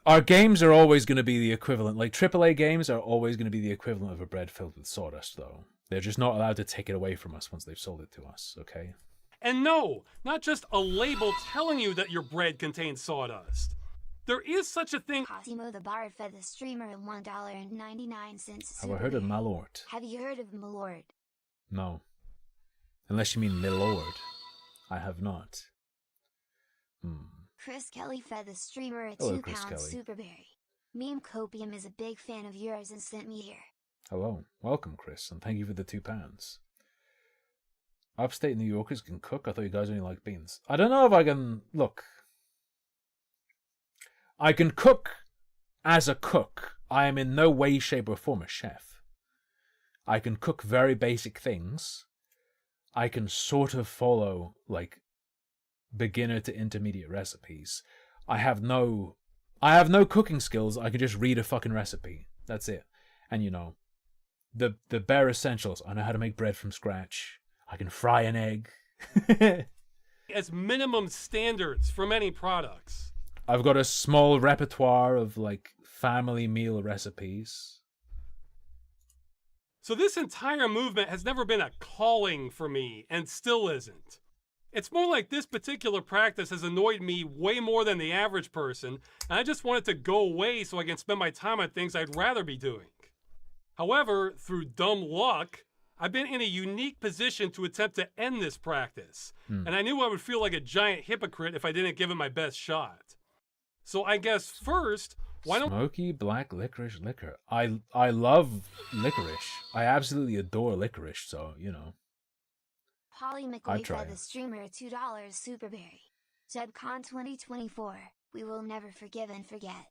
Our games are always going to be the equivalent. Like, AAA games are always going to be the equivalent of a bread filled with sawdust, though. They're just not allowed to take it away from us once they've sold it to us, okay? And no, not just a label telling you that your bread contains sawdust. There is such a thing. Cosimo the Bard fed the streamer $1.99. Have I heard of Malort? Have you heard of Malort? No. Unless you mean Milord. I have not. Chris Kelly fed the streamer a Hello, 2-pound superberry. Meme Copium is a big fan of yours and sent me here. Hello. Welcome, Chris, and thank you for the £2. Upstate New Yorkers can cook? I thought you guys only like beans. I don't know if I can... Look. I can cook as a cook. I am in no way, shape, or form a chef. I can cook very basic things. I can sort of follow, like, beginner to intermediate recipes. I have no cooking skills. I can just read a fucking recipe. That's it. And, you know, the bare essentials. I know how to make bread from scratch. I can fry an egg. As minimum standards for many products. I've got a small repertoire of, like, family meal recipes. So this entire movement has never been a calling for me, and still isn't. It's more like this particular practice has annoyed me way more than the average person, and I just want it to go away so I can spend my time on things I'd rather be doing. However, through dumb luck, I've been in a unique position to attempt to end this practice, and I knew I would feel like a giant hypocrite if I didn't give it my best shot. So I guess first, why don't... Smoky black licorice liquor. I love licorice. I absolutely adore licorice, so, you know. Polly McCoy fed the streamer a $2 superberry. JebCon 2024. We will never forgive and forget.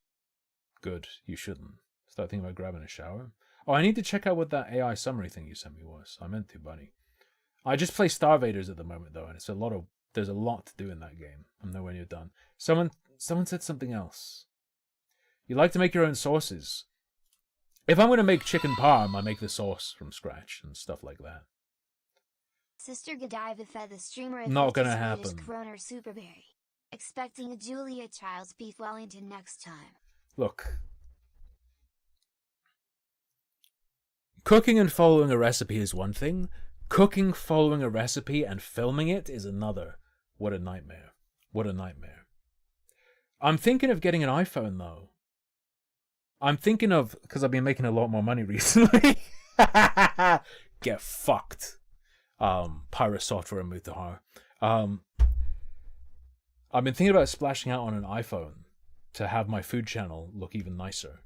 Good. You shouldn't. Start thinking about grabbing a shower. Oh, I need to check out what that AI summary thing you sent me was. I meant to, buddy. I just play Star Vaders at the moment, though, and there's a lot to do in that game. I'm nowhere near done. Someone said something else. You like to make your own sauces. If I'm going to make chicken parm, I make the sauce from scratch and stuff like that. Sister Godiva fed the streamer a Not gonna 50 happen. Swedish kroner superberry. Expecting a Julia Child's beef Wellington next time. Look. Cooking and following a recipe is one thing. Cooking, following a recipe, and filming it is another. What a nightmare. What a nightmare. I'm thinking of getting an iPhone, though. I'm thinking of, because I've been making a lot more money recently. Get fucked. Pirate Software and Mutahar. I've been thinking about splashing out on an iPhone to have my food channel look even nicer.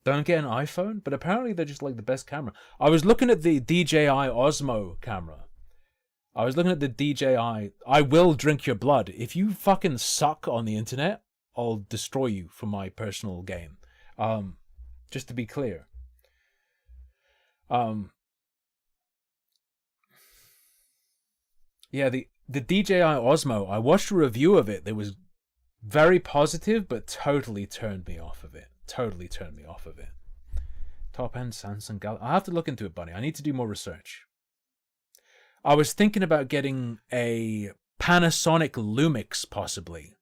Don't get an iPhone, but apparently they're just like the best camera. I was looking at the DJI Osmo camera. I was looking at the DJI. I will drink your blood. If you fucking suck on the internet, I'll destroy you for my personal gain. Just to be clear. Yeah, the DJI Osmo, I watched a review of it that was very positive, but totally turned me off of it. Totally turned me off of it. Top-end Samsung Galaxy. I have to look into it, buddy. I need to do more research. I was thinking about getting a Panasonic Lumix, possibly.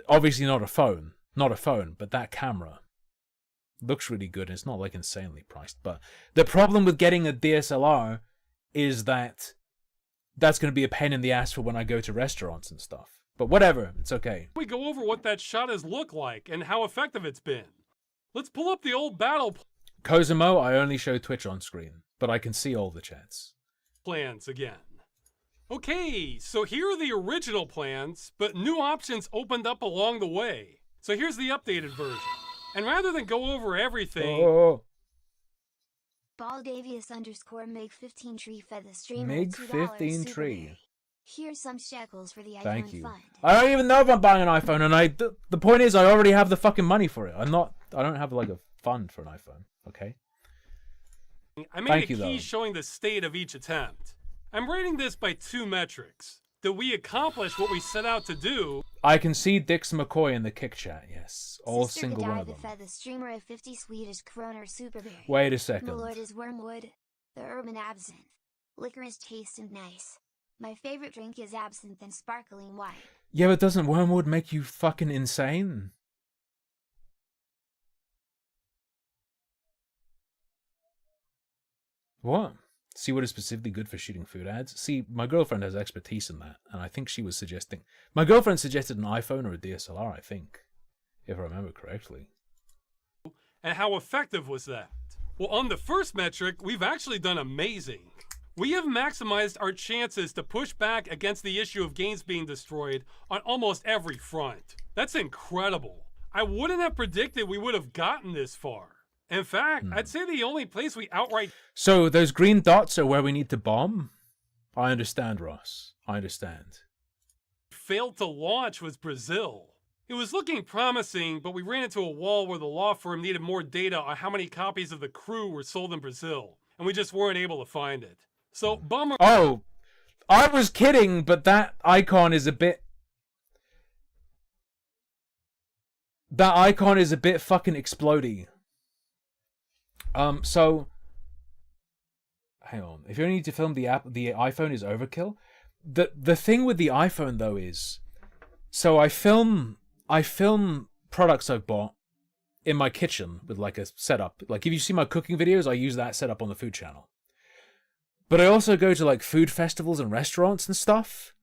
Obviously not a phone. Not a phone, but that camera. Looks really good, and it's not like insanely priced. But the problem with getting a DSLR is that that's going to be a pain in the ass for when I go to restaurants and stuff. But whatever, it's okay. We go over what that shot has looked like and how effective it's been. Let's pull up the old battle Cosimo, I only show Twitch on screen, but I can see all the chats. plans again. Okay, so here are the original plans, but new options opened up along the way. So here's the updated version. And rather than go over everything... Baldavius_Mig15 tree fed the streamer Mig15 $2 tree. Here's some shekels for the iPhone Thank you. fund. I don't even know if I'm buying an iPhone, and the point is I already have the fucking money for it. I don't have like a fund for an iPhone, okay? I made Thank a you, key though. showing the state of each attempt. I'm rating this by 2 metrics. Did we accomplish what we set out to do? I can see Dix McCoy in the kick chat, yes. All Sister single one Godiva of them. fed the streamer a 50 Swedish kroner superberry. Wait a second. My lord is wormwood, the urban absinthe. Licorice tastes and nice. My favorite drink is absinthe and sparkling wine. Yeah, but doesn't wormwood make you fucking insane? What? Seawood is specifically good for shooting food ads? See, my girlfriend has expertise in that, and I think she was suggesting... My girlfriend suggested an iPhone or a DSLR, I think, if I remember correctly. And how effective was that? Well, on the first metric, we've actually done amazing. We have maximized our chances to push back against the issue of games being destroyed on almost every front. That's incredible. I wouldn't have predicted we would have gotten this far. In fact, I'd say the only place we outright... So, those green dots are where we need to bomb? I understand, Ross. I understand. ...failed to launch was Brazil. It was looking promising, but we ran into a wall where the law firm needed more data on how many copies of The Crew were sold in Brazil, and we just weren't able to find it. So, bummer... Oh, I was kidding, but that icon is a bit... That icon is a bit fucking explodey. So... Hang on. If you only need to film the app, the iPhone is overkill. The thing with the iPhone, though, is... So I film products I've bought in my kitchen with, like, a setup. Like, if you see my cooking videos, I use that setup on the food channel. But I also go to, like, food festivals and restaurants and stuff,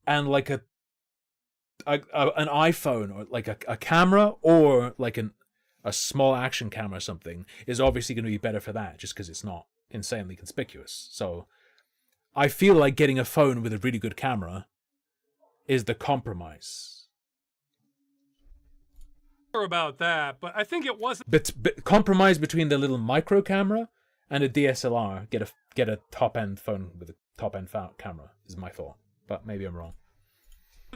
and, like, an iPhone or, like, a camera or, like, a small action camera or something is obviously going to be better for that, just because it's not insanely conspicuous. So I feel like getting a phone with a really good camera is the compromise. about that, but I think it wasn't... But compromise between the little micro camera and a DSLR, get a top-end phone with a top-end camera, is my thought. But maybe I'm wrong.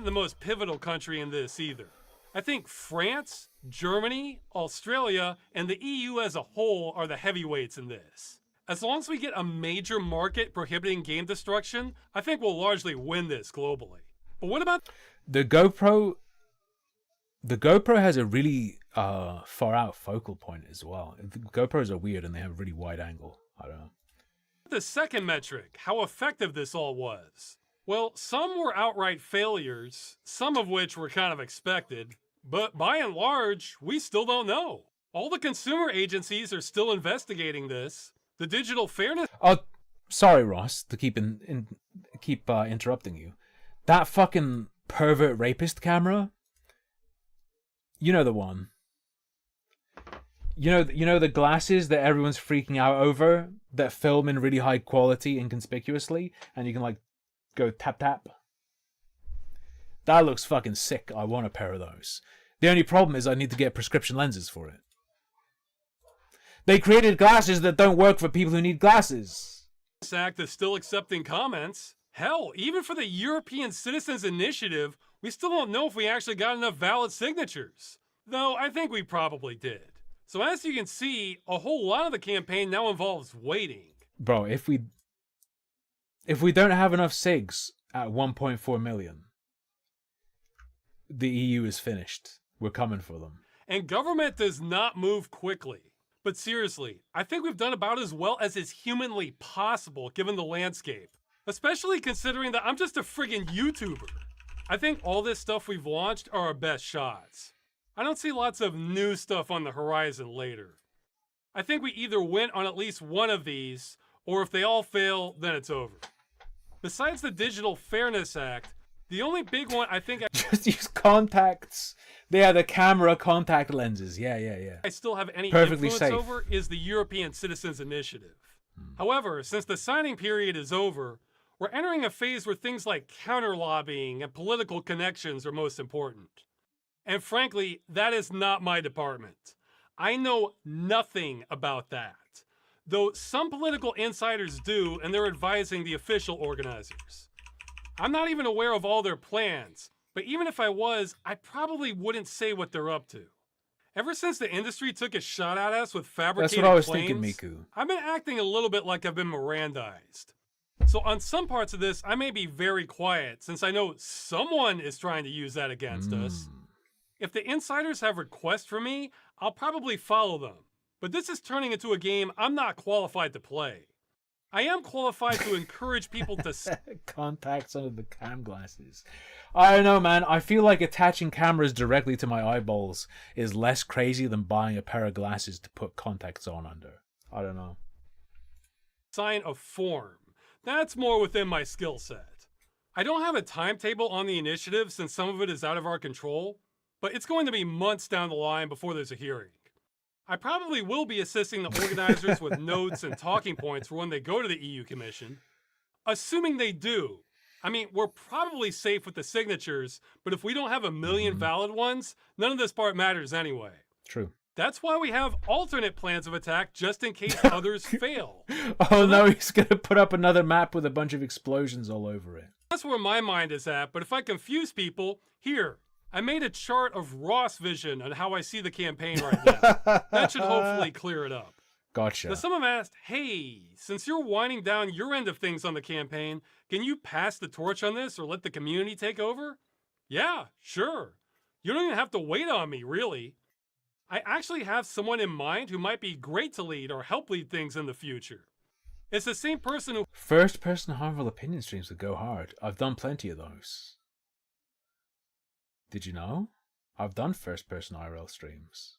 ...the most pivotal country in this either. I think France, Germany, Australia, and the EU as a whole are the heavyweights in this. As long as we get a major market prohibiting game destruction, I think we'll largely win this globally. But what about... The GoPro has a really far out focal point as well. The GoPros are weird and they have a really wide angle. I don't know. The second metric, how effective this all was. Well, some were outright failures, some of which were kind of expected, but by and large, we still don't know. All the consumer agencies are still investigating this. The digital fairness... Oh, sorry, Ross, to keep interrupting you. That fucking pervert rapist camera You know the one. You know the glasses that everyone's freaking out over that film in really high quality inconspicuously, and you can like go tap tap. That looks fucking sick. I want a pair of those. The only problem is I need to get prescription lenses for it. They created glasses that don't work for people who need glasses. This act is still accepting comments. Hell, even for the European Citizens Initiative, we still don't know if we actually got enough valid signatures. Though I think we probably did. So as you can see, a whole lot of the campaign now involves waiting. Bro, if we don't have enough SIGs at 1.4 million, the EU is finished. We're coming for them. And government does not move quickly. But seriously, I think we've done about as well as is humanly possible given the landscape. Especially considering that I'm just a friggin' YouTuber. I think all this stuff we've launched are our best shots. I don't see lots of new stuff on the horizon later. I think we either win on at least one of these, or if they all fail, then it's over. Besides the Digital Fairness Act, the only big one I think just use contacts. Yeah, the camera contact lenses. Yeah. I still have any Perfectly influence safe. over is the European Citizens Initiative. However, since the signing period is over, we're entering a phase where things like counter-lobbying and political connections are most important. And frankly, that is not my department. I know nothing about that. Though some political insiders do, and they're advising the official organizers. I'm not even aware of all their plans, but even if I was, I probably wouldn't say what they're up to. Ever since the industry took a shot at us with fabricated That's what I was claims, thinking, Miku. I've been acting a little bit like I've been Mirandized. So on some parts of this, I may be very quiet, since I know someone is trying to use that against us. If the insiders have requests from me, I'll probably follow them. But this is turning into a game I'm not qualified to play. I am qualified to encourage people to... Contacts under the cam glasses. I don't know, man. I feel like attaching cameras directly to my eyeballs is less crazy than buying a pair of glasses to put contacts on under. I don't know. Sign a form. That's more within my skill set. I don't have a timetable on the initiative since some of it is out of our control, but it's going to be months down the line before there's a hearing. I probably will be assisting the organizers with notes and talking points for when they go to the EU Commission. Assuming they do. I mean, we're probably safe with the signatures, but if we don't have a million valid ones, none of this part matters anyway. True. That's why we have alternate plans of attack just in case others fail. Oh no, he's gonna put up another map with a bunch of explosions all over it. That's where my mind is at, but if I confuse people, here, I made a chart of Ross vision on how I see the campaign right now. That should hopefully clear it up. Gotcha. Now someone asked, hey, since you're winding down your end of things on the campaign, can you pass the torch on this or let the community take over? Yeah, sure. You don't even have to wait on me, really. I actually have someone in mind who might be great to lead or help lead things in the future. It's the same person who... First-person harmful opinion streams that go hard. I've done plenty of those. Did you know? I've done first-person IRL streams.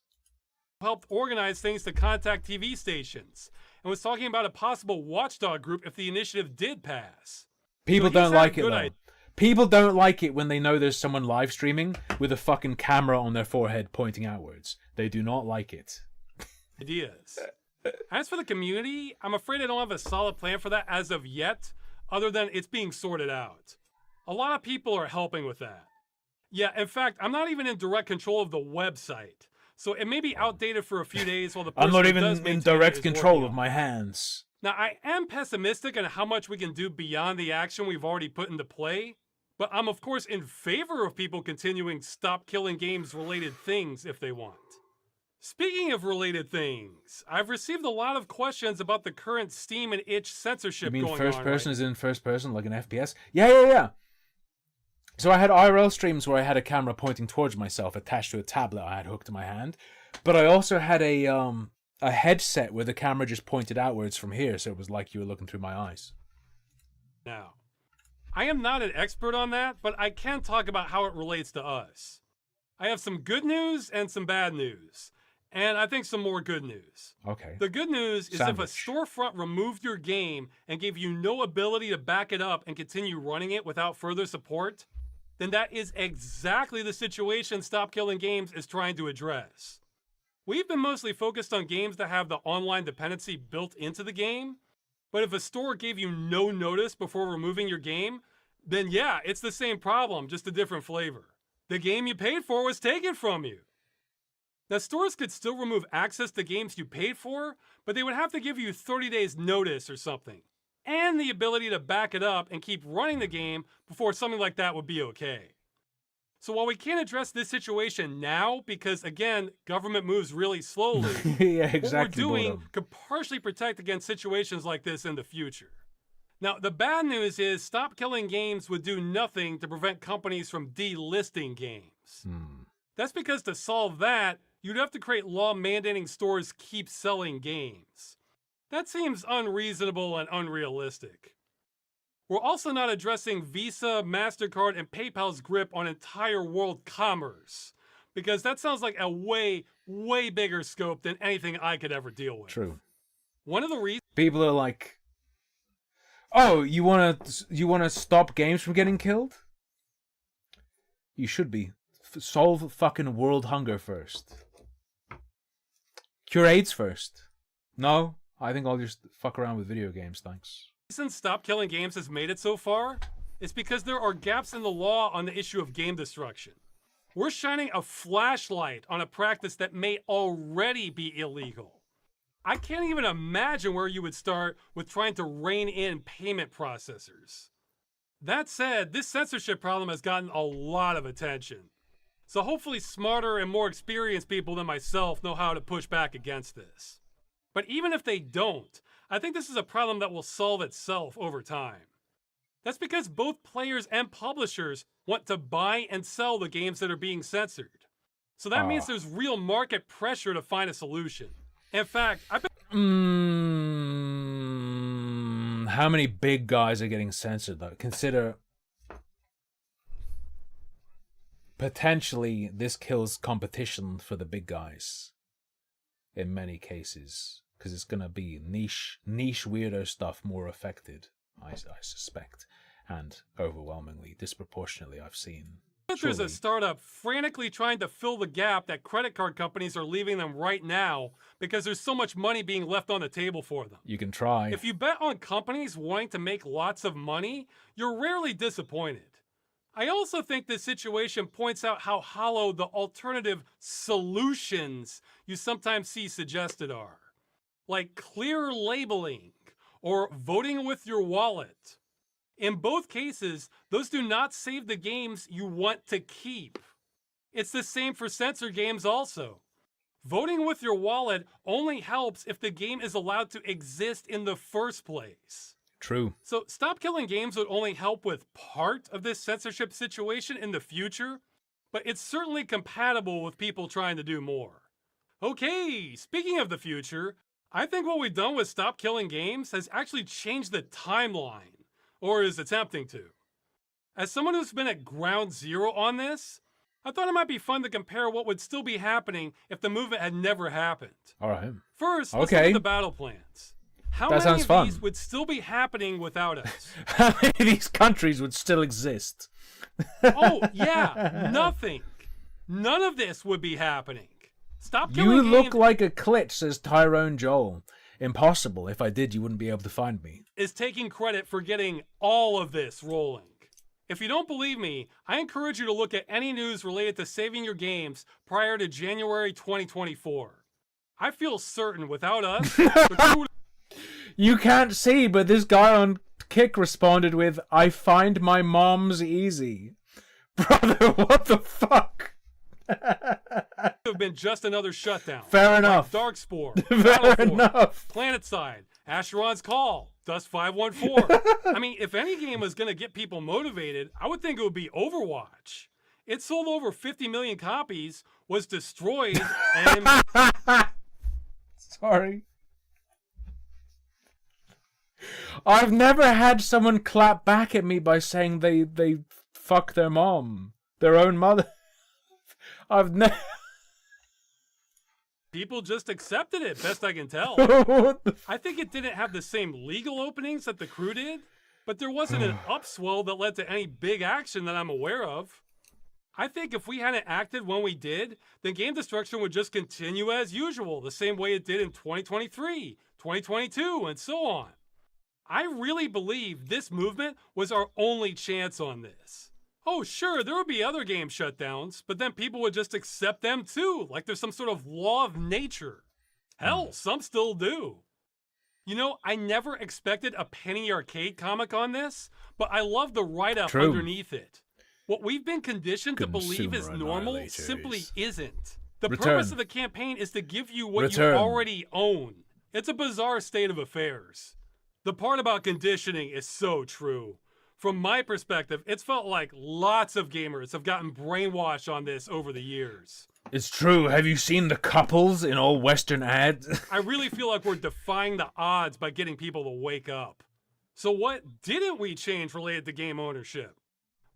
Helped organize things to contact TV stations and was talking about a possible watchdog group if the initiative did pass. People So he's don't had like a it, good though. idea. People don't like it when they know there's someone live streaming with a fucking camera on their forehead pointing outwards. They do not like it. Ideas. As for the community, I'm afraid I don't have a solid plan for that as of yet, other than it's being sorted out. A lot of people are helping with that. Yeah, in fact, I'm not even in direct control of the website, so it may be outdated for a few days while the person I'm not who even does in maintain it direct is control working of on my it. hands. Now, I am pessimistic on how much we can do beyond the action we've already put into play, but I'm of course in favor of people continuing stop killing games related things if they want. Speaking of related things, I've received a lot of questions about the current Steam and itch censorship You mean going first on person right is in first person, like an FPS? Yeah. So I had IRL streams where I had a camera pointing towards myself attached to a tablet I had hooked to my hand. But I also had a headset where the camera just pointed outwards from here, so it was like you were looking through my eyes. now. I am not an expert on that, but I can talk about how it relates to us. I have some good news and some bad news, and I think some more good news. Okay. The good news is Sandwich. if a storefront removed your game and gave you no ability to back it up and continue running it without further support, then that is exactly the situation Stop Killing Games is trying to address. We've been mostly focused on games that have the online dependency built into the game, but if a store gave you no notice before removing your game, then yeah, it's the same problem, just a different flavor. The game you paid for was taken from you. Now, stores could still remove access to games you paid for, but they would have to give you 30 days notice or something, and the ability to back it up and keep running the game before something like that would be okay. So while we can't address this situation now, because again, government moves really slowly, yeah, exactly, what we're doing could partially protect against situations like this in the future. Now, the bad news is Stop Killing Games would do nothing to prevent companies from delisting games. That's because to solve that, you'd have to create law mandating stores keep selling games. That seems unreasonable and unrealistic. We're also not addressing Visa, MasterCard, and PayPal's grip on entire world commerce, because that sounds like a way, way bigger scope than anything I could ever deal with. True. One of the reasons people are like, "Oh, you wanna stop games from getting killed? You should be. Solve fucking world hunger first. Cure AIDS first. No, I think I'll just fuck around with video games, thanks." The reason Stop Killing Games has made it so far is because there are gaps in the law on the issue of game destruction. We're shining a flashlight on a practice that may already be illegal. I can't even imagine where you would start with trying to rein in payment processors. That said, this censorship problem has gotten a lot of attention. So hopefully smarter and more experienced people than myself know how to push back against this. But even if they don't, I think this is a problem that will solve itself over time. That's because both players and publishers want to buy and sell the games that are being censored. So that means there's real market pressure to find a solution. In fact, I've been... How many big guys are getting censored though? Consider potentially this kills competition for the big guys in many cases, because it's gonna be niche weirdo stuff more affected, I suspect, and overwhelmingly, disproportionately, I've seen. There's a startup frantically trying to fill the gap that credit card companies are leaving them right now because there's so much money being left on the table for them. You can try. If you bet on companies wanting to make lots of money, you're rarely disappointed. I also think this situation points out how hollow the alternative solutions you sometimes see suggested are, like clear labeling or voting with your wallet. In both cases, those do not save the games you want to keep. It's the same for censor games also. Voting with your wallet only helps if the game is allowed to exist in the first place. True. So Stop Killing Games would only help with part of this censorship situation in the future, but it's certainly compatible with people trying to do more. Okay, speaking of the future, I think what we've done with Stop Killing Games has actually changed the timeline, or is attempting to. As someone who's been at ground zero on this, I thought it might be fun to compare what would still be happening if the movement had never happened. All right. First, let's look at the battle plans. How many of these would still be happening without us? How many of these countries would still exist? Oh, yeah, nothing. None of this would be happening. Stop Killing You Games look like a clit, says Tyrone Joel. Impossible. If I did, you wouldn't be able to find me. Is taking credit for getting all of this rolling. If you don't believe me, I encourage you to look at any news related to saving your games prior to January 2024. I feel certain without us... You can't see, but this guy on Kick responded with, "I find my mom's easy." Brother, what the fuck? have been just another shutdown. Fair enough. Like Darkspore, Fair enough. PlanetSide, Asheron's Call, Dust 514. I mean, if any game was going to get people motivated, I would think it would be Overwatch. It sold over 50 million copies, was destroyed, and... Sorry. I've never had someone clap back at me by saying they fuck their mom, their own mother. I've never... People just accepted it, best I can tell. I think it didn't have the same legal openings that The Crew did, but there wasn't an upswell that led to any big action that I'm aware of. I think if we hadn't acted when we did, then game destruction would just continue as usual, the same way it did in 2023, 2022, and so on. I really believe this movement was our only chance on this. Oh, sure, there would be other game shutdowns, but then people would just accept them too, like there's some sort of law of nature. Hell, some still do. You know, I never expected a penny arcade comic on this, but I love the write-up underneath it. What we've been conditioned to believe is normal simply isn't. The purpose of the campaign is to give you what you already own. It's a bizarre state of affairs. The part about conditioning is so true. From my perspective, it's felt like lots of gamers have gotten brainwashed on this over the years. It's true. Have you seen the couples in all Western ads? I really feel like we're defying the odds by getting people to wake up. So what didn't we change related to game ownership?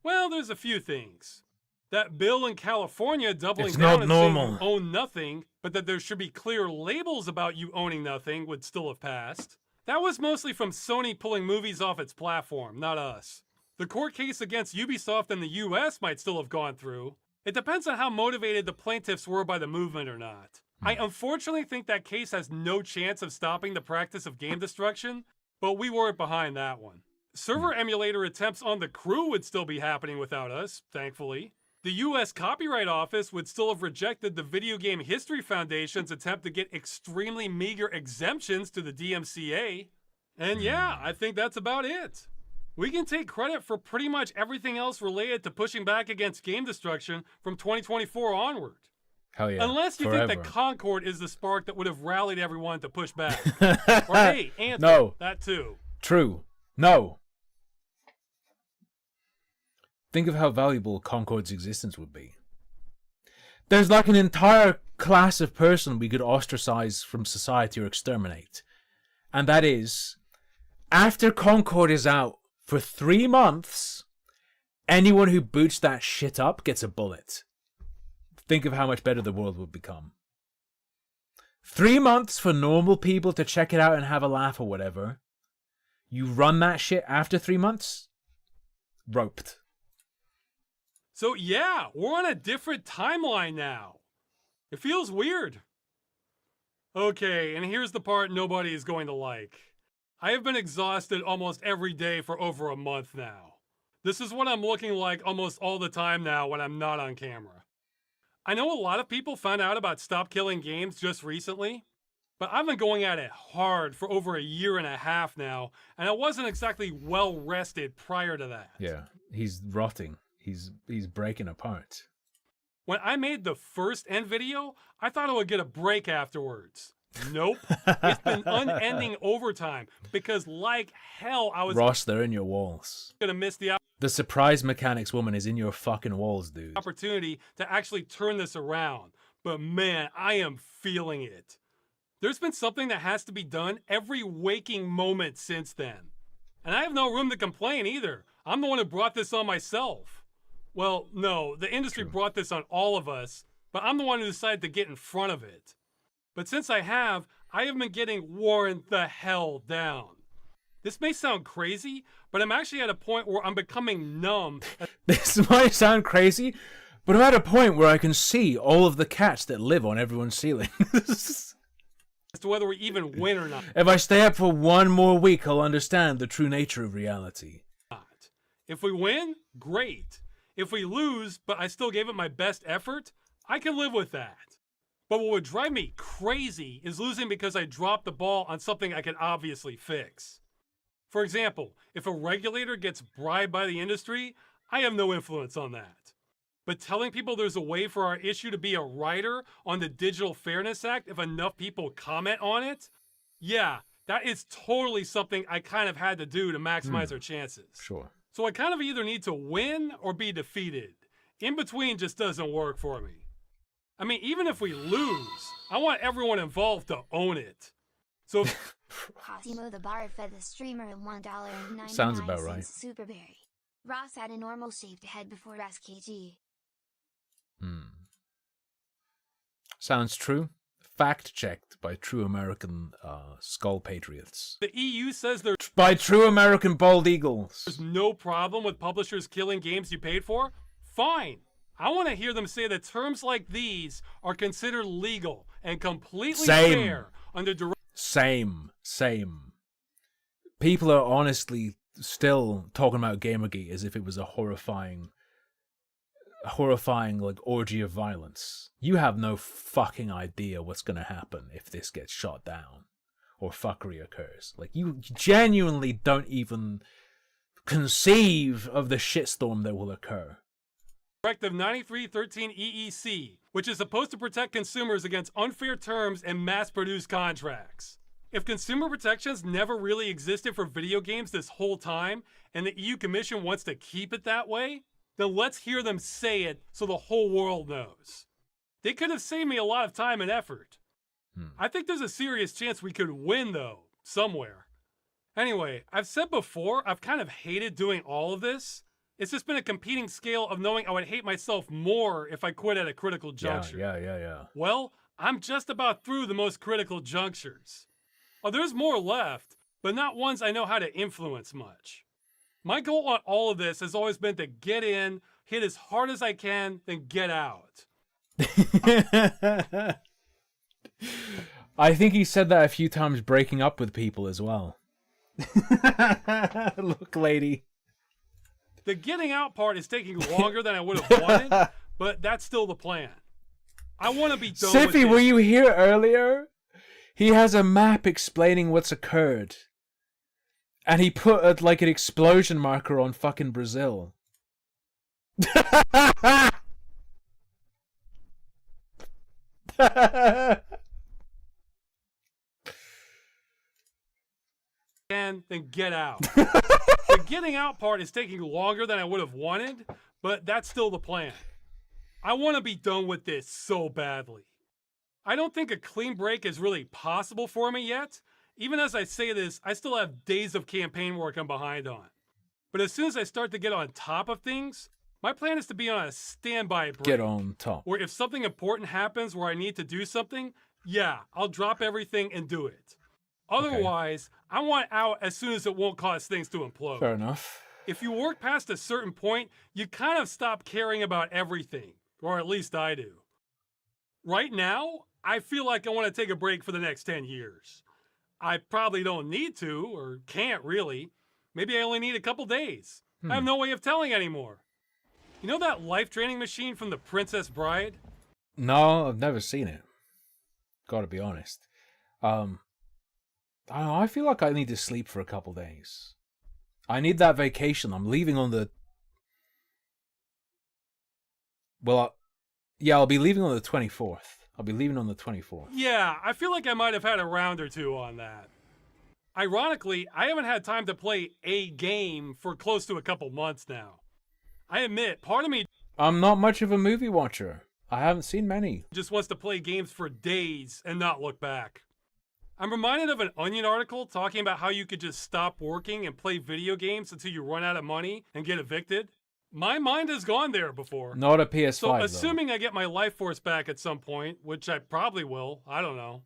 Well, there's a few things. That bill in California doubling down and saying you own nothing, but that there should be clear labels about you owning nothing would still have passed. That was mostly from Sony pulling movies off its platform, not us. The court case against Ubisoft in the US might still have gone through. It depends on how motivated the plaintiffs were by the movement or not. I unfortunately think that case has no chance of stopping the practice of game destruction, but we weren't behind that one. Server emulator attempts on The Crew would still be happening without us, thankfully. The US Copyright Office would still have rejected the Video Game History Foundation's attempt to get extremely meager exemptions to the DMCA. And yeah, I think that's about it. We can take credit for pretty much everything else related to pushing back against game destruction from 2024 onward. Hell yeah. Unless you forever. think that Concord is the spark that would have rallied everyone to push back. Or hey, Anthem, no. That too. True. No. Think of how valuable Concord's existence would be. There's like an entire class of person we could ostracize from society or exterminate. And that is, after Concord is out for 3 months, anyone who boots that shit up gets a bullet. Think of how much better the world would become. 3 months for normal people to check it out and have a laugh or whatever. You run that shit after 3 months? Roped. So yeah, we're on a different timeline now. It feels weird. Okay, and here's the part nobody is going to like. I have been exhausted almost every day for over a month now. This is what I'm looking like almost all the time now when I'm not on camera. I know a lot of people found out about Stop Killing Games just recently, but I've been going at it hard for over 1.5 years now, and I wasn't exactly well rested prior to that. Yeah, he's rotting. He's breaking apart. When I made the first end video, I thought I would get a break afterwards. Nope. It's been unending overtime because like hell I was... Ross, they're in your walls. ...gonna miss the surprise mechanics woman is in your fucking walls, dude. ...opportunity to actually turn this around. But man, I am feeling it. There's been something that has to be done every waking moment since then. And I have no room to complain either. I'm the one who brought this on myself. Well, no, the industry brought this on all of us, but I'm the one who decided to get in front of it. But since I have been getting worn the hell down. This may sound crazy, but I'm actually at a point where I'm becoming numb. This might sound crazy, but I'm at a point where I can see all of the cats that live on everyone's ceiling. As to whether we even win or not. If I stay up for 1 more week, I'll understand the true nature of reality. If we win, great. If we lose, but I still gave it my best effort, I can live with that. But what would drive me crazy is losing because I dropped the ball on something I could obviously fix. For example, if a regulator gets bribed by the industry, I have no influence on that. But telling people there's a way for our issue to be a rider on the Digital Fairness Act if enough people comment on it, yeah, that is totally something I kind of had to do to maximize our chances. Sure. So I kind of either need to win or be defeated. In between just doesn't work for me. I mean, even if we lose, I want everyone involved to own it. So Cosimo the bar fed the streamer $1.99. Sounds about right. Superberry. Ross had a normal shaved head before SKG. Sounds true. Fact checked by true American skull patriots. the EU says they're by true American bald eagles. There's no problem with publishers killing games you paid for? Fine. I want to hear them say that terms like these are considered legal and completely fair under direct. Same. People are honestly still talking about Gamergate as if it was a horrifying like orgy of violence. You have no fucking idea what's gonna happen if this gets shot down or fuckery occurs. Like, you genuinely don't even conceive of the shitstorm that will occur. Directive 9313 EEC, which is supposed to protect consumers against unfair terms and mass-produced contracts. If consumer protections never really existed for video games this whole time, and the EU Commission wants to keep it that way, then let's hear them say it so the whole world knows. They could have saved me a lot of time and effort. I think there's a serious chance we could win, though, somewhere. Anyway, I've said before, I've kind of hated doing all of this. It's just been a competing scale of knowing I would hate myself more if I quit at a critical juncture. Yeah. Well, I'm just about through the most critical junctures. Oh, there's more left, but not ones I know how to influence much. My goal on all of this has always been to get in, hit as hard as I can, then get out. I think he said that a few times breaking up with people as well. Look, lady. The getting out part is taking longer than I would have wanted, but that's still the plan. I want to be done with Siffy, it. were you here earlier? He has a map explaining what's occurred. And he put like an explosion marker on fucking Brazil. And then get out. The getting out part is taking longer than I would have wanted, but that's still the plan. I want to be done with this so badly. I don't think a clean break is really possible for me yet. Even as I say this, I still have days of campaign work I'm behind on. But as soon as I start to get on top of things, my plan is to be on a standby break. Get on top. Where if something important happens where I need to do something, yeah, I'll drop everything and do it. Otherwise, I want out as soon as it won't cause things to implode. Fair enough. If you work past a certain point, you kind of stop caring about everything. Or at least I do. Right now, I feel like I want to take a break for the next 10 years. I probably don't need to, or can't really. Maybe I only need a couple days. I have no way of telling anymore. You know that life-draining machine from The Princess Bride? No, I've never seen it. Gotta be honest. I don't know, I feel like I need to sleep for a couple days. I need that vacation. I'm leaving on the... Well, yeah, I'll be leaving on the 24th. I'll be leaving on the 24th. Yeah, I feel like I might have had a round or two on that. Ironically, I haven't had time to play a game for close to a couple months now. I admit, part of me I'm not much of a movie watcher. I haven't seen many. just wants to play games for days and not look back. I'm reminded of an Onion article talking about how you could just stop working and play video games until you run out of money and get evicted. My mind has gone there before. Not a PS5, So though. assuming I get my life force back at some point, which I probably will, I don't know.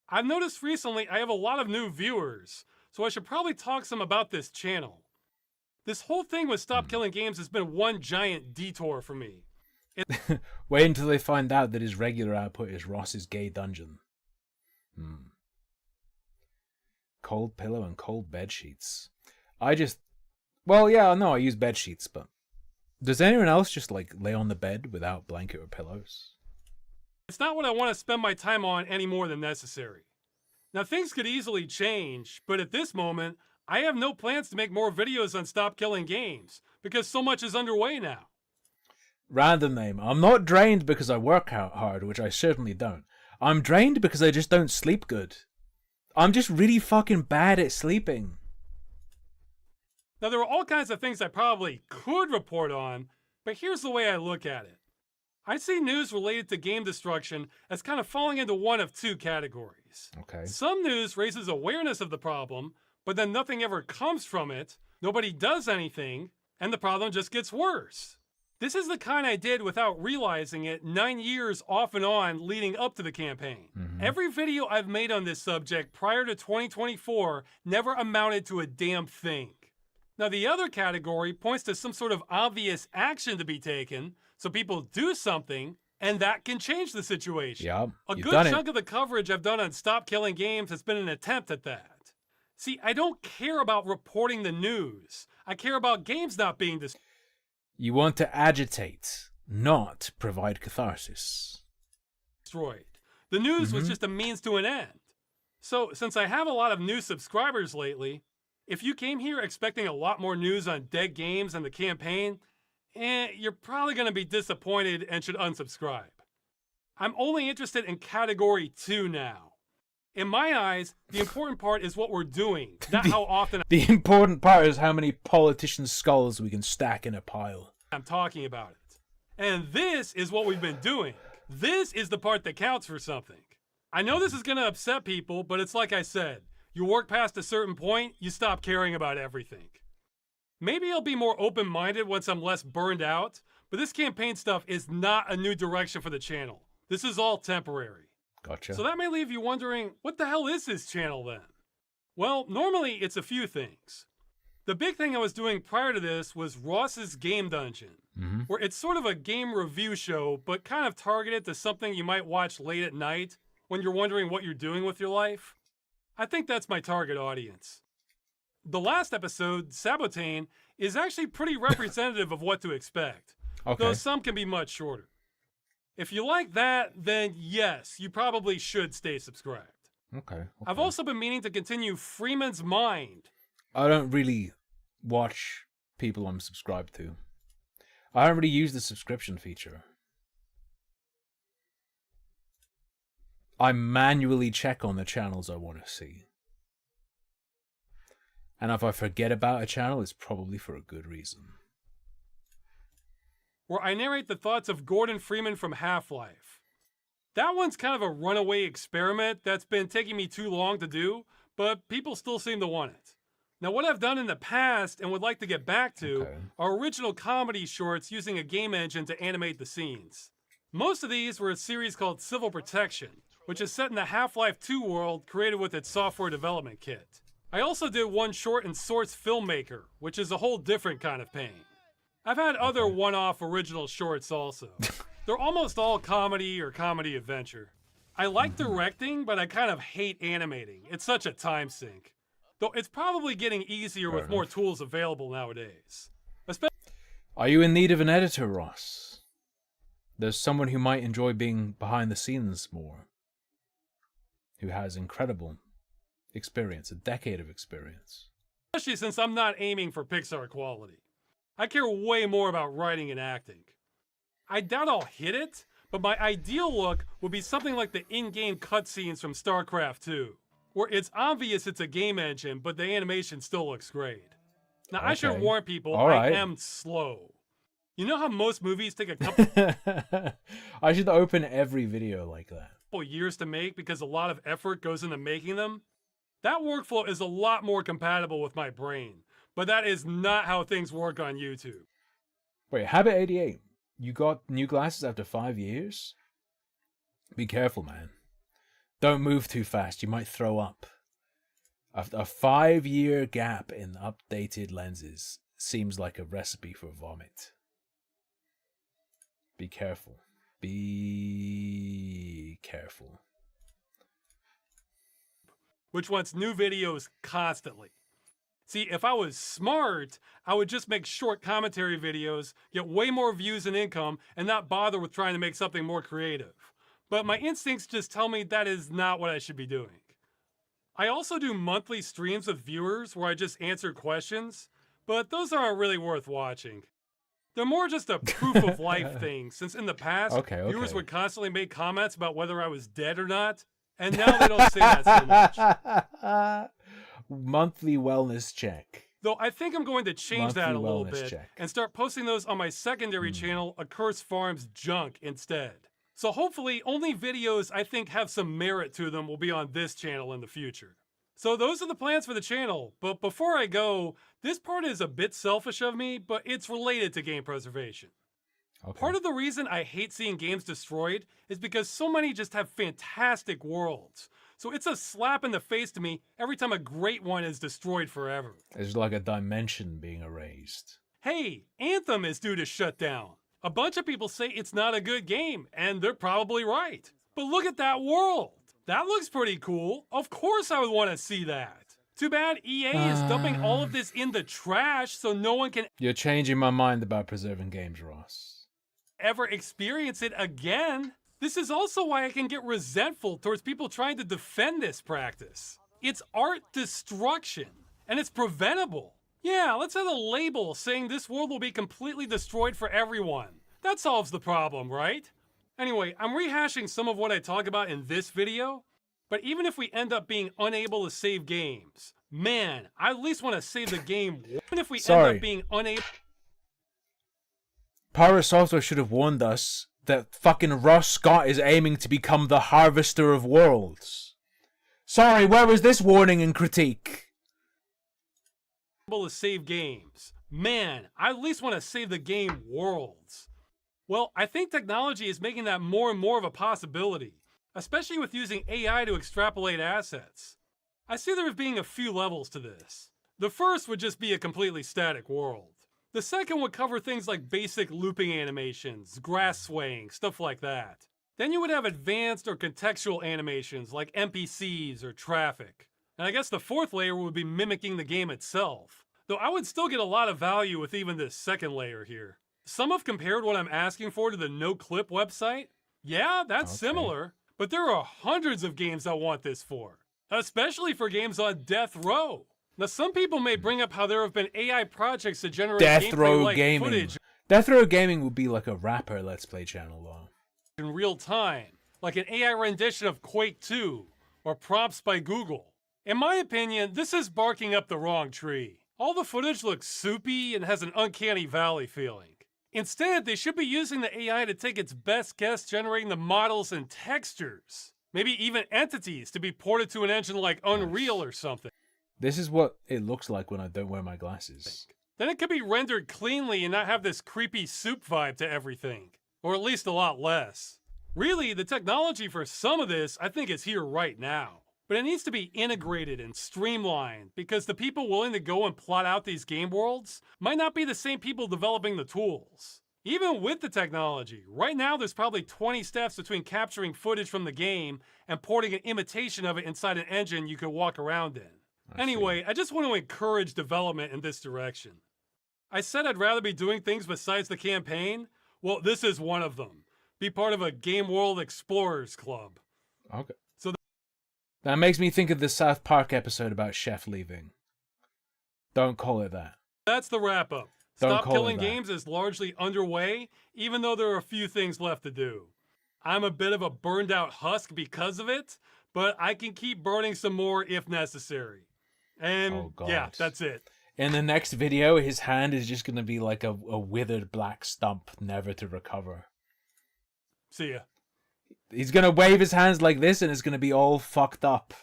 I've noticed recently I have a lot of new viewers, so I should probably talk some about this channel. This whole thing with Stop Killing Games has been one giant detour for me. Wait until they find out that his regular output is Ross's gay dungeon. Cold pillow and cold bed sheets. Well, yeah, no, I use bed sheets, but does anyone else just like lay on the bed without blanket or pillows? It's not what I want to spend my time on any more than necessary. Now, things could easily change, but at this moment, I have no plans to make more videos on Stop Killing Games, because so much is underway now. Random name. I'm not drained because I work out hard, which I certainly don't. I'm drained because I just don't sleep good. I'm just really fucking bad at sleeping. Now, there are all kinds of things I probably could report on, but here's the way I look at it. I see news related to game destruction as kind of falling into one of two categories. Okay. Some news raises awareness of the problem, but then nothing ever comes from it, nobody does anything, and the problem just gets worse. This is the kind I did without realizing it 9 years off and on leading up to the campaign. Every video I've made on this subject prior to 2024 never amounted to a damn thing. Now the other category points to some sort of obvious action to be taken, so people do something, and that can change the situation. Yeah, a you've good done chunk it. of the coverage I've done on Stop Killing Games has been an attempt at that. See, I don't care about reporting the news. I care about games not being destroyed. You want to agitate, not provide catharsis. The news was just a means to an end. So, since I have a lot of new subscribers lately, if you came here expecting a lot more news on dead games and the campaign, you're probably going to be disappointed and should unsubscribe. I'm only interested in category 2 now. In my eyes, the important part is what we're doing, not how often The important part is how many politicians' skulls we can stack in a pile. I'm talking about it. And this is what we've been doing. This is the part that counts for something. I know this is going to upset people, but it's like I said. You work past a certain point, you stop caring about everything. Maybe I'll be more open-minded once I'm less burned out, but this campaign stuff is not a new direction for the channel. This is all temporary. Gotcha. So that may leave you wondering, what the hell is this channel then? Well, normally it's a few things. The big thing I was doing prior to this was Ross's Game Dungeon, where it's sort of a game review show, but kind of targeted to something you might watch late at night when you're wondering what you're doing with your life. I think that's my target audience. The last episode, Sabotane, is actually pretty representative of what to expect, though some can be much shorter. If you like that, then yes, you probably should stay subscribed. Okay. I've also been meaning to continue Freeman's Mind. I don't really watch people I'm subscribed to. I don't really use the subscription feature. I manually check on the channels I want to see. And if I forget about a channel, it's probably for a good reason. Where I narrate the thoughts of Gordon Freeman from Half-Life. That one's kind of a runaway experiment that's been taking me too long to do, but people still seem to want it. Now, what I've done in the past and would like to get back to are original comedy shorts using a game engine to animate the scenes. Most of these were a series called Civil Protection, which is set in the Half-Life 2 world created with its software development kit. I also did one short in Source Filmmaker, which is a whole different kind of pain. I've had other one-off original shorts also. They're almost all comedy or comedy adventure. I like directing, but I kind of hate animating. It's such a time sink. Though it's probably getting easier with more tools available nowadays. Are you in need of an editor, Ross? There's someone who might enjoy being behind the scenes more. Who has incredible experience, a decade of experience. Especially since I'm not aiming for Pixar quality. I care way more about writing and acting. I doubt I'll hit it, but my ideal look would be something like the in-game cutscenes from StarCraft 2, where it's obvious it's a game engine, but the animation still looks great. Now, I should warn people, I am slow. You know how most movies take a couple I should open every video like that. Years to make because a lot of effort goes into making them? That workflow is a lot more compatible with my brain, but that is not how things work on YouTube. Wait, Habit 88, you got new glasses after 5 years? Be careful, man. Don't move too fast, you might throw up. A 5-year gap in updated lenses seems like a recipe for vomit. Be careful. Be careful. Which wants new videos constantly. See, if I was smart, I would just make short commentary videos, get way more views and income, and not bother with trying to make something more creative. But my instincts just tell me that is not what I should be doing. I also do monthly streams with viewers where I just answer questions, but those aren't really worth watching. They're more just a proof of life thing, since in the past, viewers would constantly make comments about whether I was dead or not, and now they don't say that so much. Monthly wellness check. Though I think I'm going to change that a little bit and start posting those on my secondary channel, A Curse Farms Junk, instead. So hopefully only videos I think have some merit to them will be on this channel in the future. So those are the plans for the channel, but before I go, this part is a bit selfish of me, but it's related to game preservation. Okay. Part of the reason I hate seeing games destroyed is because so many just have fantastic worlds. So it's a slap in the face to me every time a great one is destroyed forever. It's like a dimension being erased. Hey, Anthem is due to shut down. A bunch of people say it's not a good game, and they're probably right. But look at that world. That looks pretty cool. Of course I would want to see that. Too bad EA is dumping all of this in the trash so no one can You're changing my mind about preserving games, Ross. ever experience it again. This is also why I can get resentful towards people trying to defend this practice. It's art destruction, and it's preventable. Yeah, let's add a label saying this world will be completely destroyed for everyone. That solves the problem, right? Anyway, I'm rehashing some of what I talk about in this video, but even if we end up being unable to save games, man, I at least want to save the game. Even if we end up being unable... Pyro Software should have warned us that fucking Ross Scott is aiming to become the harvester of worlds. Sorry, where was this warning and critique? To save games. Man, I at least want to save the game worlds. Well, I think technology is making that more and more of a possibility, especially with using AI to extrapolate assets. I see there as being a few levels to this. The first would just be a completely static world. The second would cover things like basic looping animations, grass swaying, stuff like that. Then you would have advanced or contextual animations like NPCs or traffic. And I guess the fourth layer would be mimicking the game itself. Though I would still get a lot of value with even this second layer here. Some have compared what I'm asking for to the NoClip website. Yeah, that's similar, but there are hundreds of games I want this for, especially for games on death row. Now, some people may bring up how there have been AI projects to generate Death Row gameplay-like Gaming. footage Death Row Gaming would be like a rapper Let's Play channel, though. in real time, like an AI rendition of Quake 2 or prompts by Google. In my opinion, this is barking up the wrong tree. All the footage looks soupy and has an uncanny valley feeling. Instead, they should be using the AI to take its best guess generating the models and textures. Maybe even entities to be ported to an engine like Unreal or something. This is what it looks like when I don't wear my glasses. Then it could be rendered cleanly and not have this creepy soup vibe to everything. Or at least a lot less. Really, the technology for some of this I think is here right now. But it needs to be integrated and streamlined because the people willing to go and plot out these game worlds might not be the same people developing the tools. Even with the technology, right now there's probably 20 steps between capturing footage from the game and porting an imitation of it inside an engine you could walk around in. Anyway, I just want to encourage development in this direction. I said I'd rather be doing things besides the campaign. Well, this is one of them. Be part of a Game World Explorers Club. Okay. So that makes me think of the South Park episode about Chef leaving. Don't call it that. That's the wrap up. Stop Killing Games is largely underway, even though there are a few things left to do. I'm a bit of a burned out husk because of it, but I can keep burning some more if necessary. And yeah, that's it. In the next video, his hand is just going to be like a withered black stump, never to recover. See ya. He's going to wave his hands like this and it's going to be all fucked up.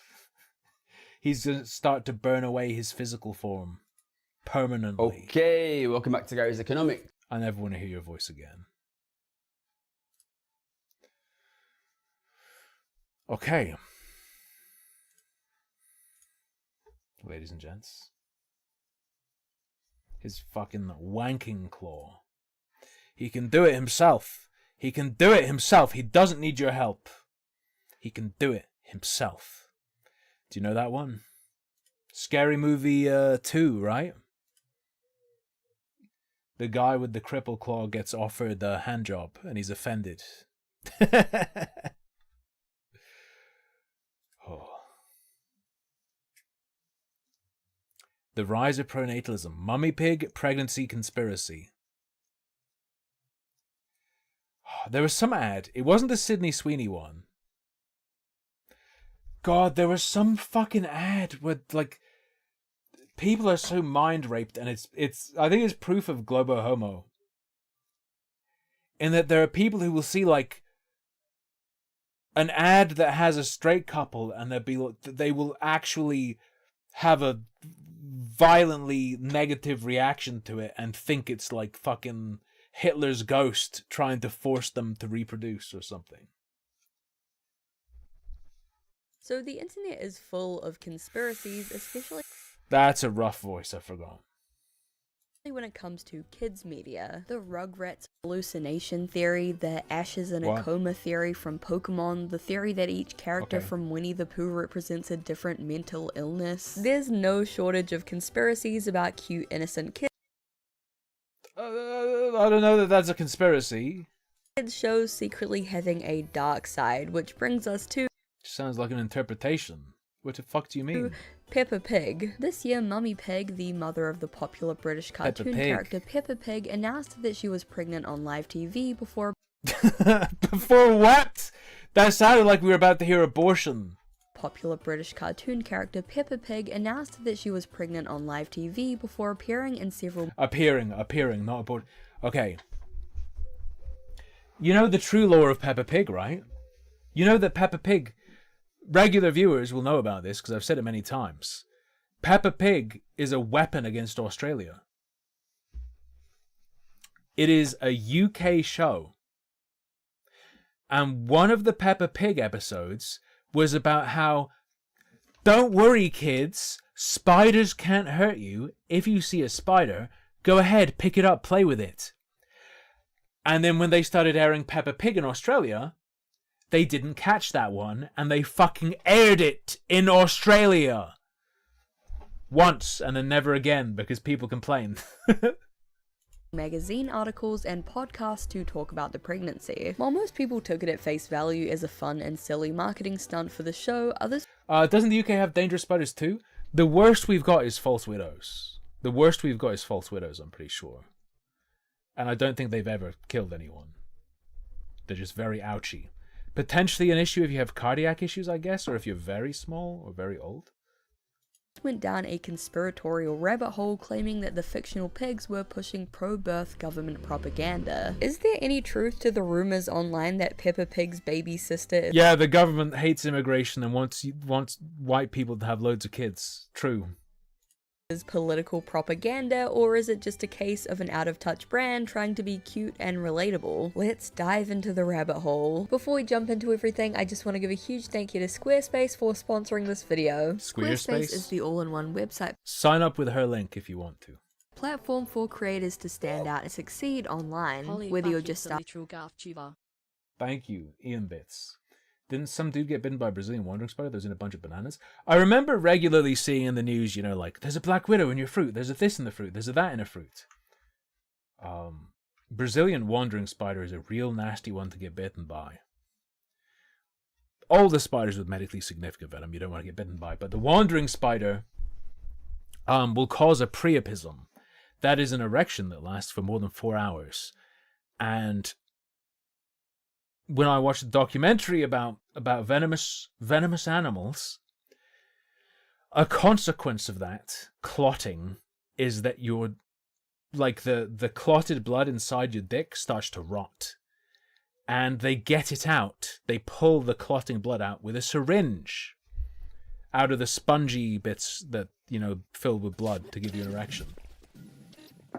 He's going to start to burn away his physical form. Permanently. Okay, welcome back to Gary's Economics. I never want to hear your voice again. Okay. Ladies and gents. His fucking wanking claw. He can do it himself. He can do it himself. He doesn't need your help. He can do it himself. Do you know that one? Scary Movie 2, right? The guy with the cripple claw gets offered a hand job and he's offended. Oh. The Rise of Pronatalism. Mummy Pig Pregnancy Conspiracy. Oh, there was some ad. It wasn't the Sydney Sweeney one. God, there was some fucking ad where, like, people are so mind raped, and it's I think it's proof of globo homo. In that there are people who will see like an ad that has a straight couple, and they will actually have a violently negative reaction to it and think it's like fucking Hitler's ghost trying to force them to reproduce or something. So the internet is full of conspiracies, especially That's a rough voice, I forgot. when it comes to kids media. The Rugrats hallucination theory, the ashes in a What? coma theory from Pokemon, the theory that each character Okay. from Winnie the Pooh represents a different mental illness. There's no shortage of conspiracies about cute innocent kids. I don't know that that's a conspiracy. Kids shows secretly having a dark side, which brings us to Sounds like an interpretation. What the fuck do you mean? Peppa Pig. This year, Mummy Pig, the mother of the popular British cartoon Pig. character Peppa Pig, announced that she was pregnant on live TV before Before what? That sounded like we were about to hear abortion. popular British cartoon character Peppa Pig announced that she was pregnant on live TV before appearing in several Appearing, not abort. Okay. You know the true lore of Peppa Pig, right? You know that Peppa Pig, regular viewers will know about this because I've said it many times. Peppa Pig is a weapon against Australia. It is a UK show. And one of the Peppa Pig episodes was about how, don't worry kids, spiders can't hurt you. If you see a spider, go ahead, pick it up, play with it. And then when they started airing Peppa Pig in Australia, they didn't catch that one, and they fucking aired it in Australia. Once, and then never again, because people complained. magazine articles and podcasts to talk about the pregnancy. While most people took it at face value as a fun and silly marketing stunt for the show, others Doesn't the UK have dangerous spiders too? The worst we've got is false widows. The worst we've got is false widows, I'm pretty sure. And I don't think they've ever killed anyone. They're just very ouchy. Potentially an issue if you have cardiac issues, I guess, or if you're very small or very old. went down a conspiratorial rabbit hole claiming that the fictional pigs were pushing pro-birth government propaganda. Is there any truth to the rumors online that Peppa Pig's baby sister is Yeah, the government hates immigration and wants white people to have loads of kids. True. political propaganda, or is it just a case of an out-of-touch brand trying to be cute and relatable? Let's dive into the rabbit hole. Before we jump into everything, I just want to give a huge thank you to Squarespace for sponsoring this video. Squarespace is the all-in-one website Sign up with her link if you want to. platform for creators to stand out and succeed online, whether you're just Thank you, Ian Bits. Didn't some dude get bitten by a Brazilian wandering spider that was in a bunch of bananas? I remember regularly seeing in the news, you know, like, there's a black widow in your fruit, there's a this in the fruit, there's a that in a fruit. Brazilian wandering spider is a real nasty one to get bitten by. All the spiders with medically significant venom you don't want to get bitten by, but the wandering spider will cause a priapism. That is an erection that lasts for more than 4 hours. And when I watched a documentary about venomous animals, a consequence of that clotting is that your the clotted blood inside your dick starts to rot, and they get it out. They pull the clotting blood out with a syringe out of the spongy bits that, you know, filled with blood to give you an erection.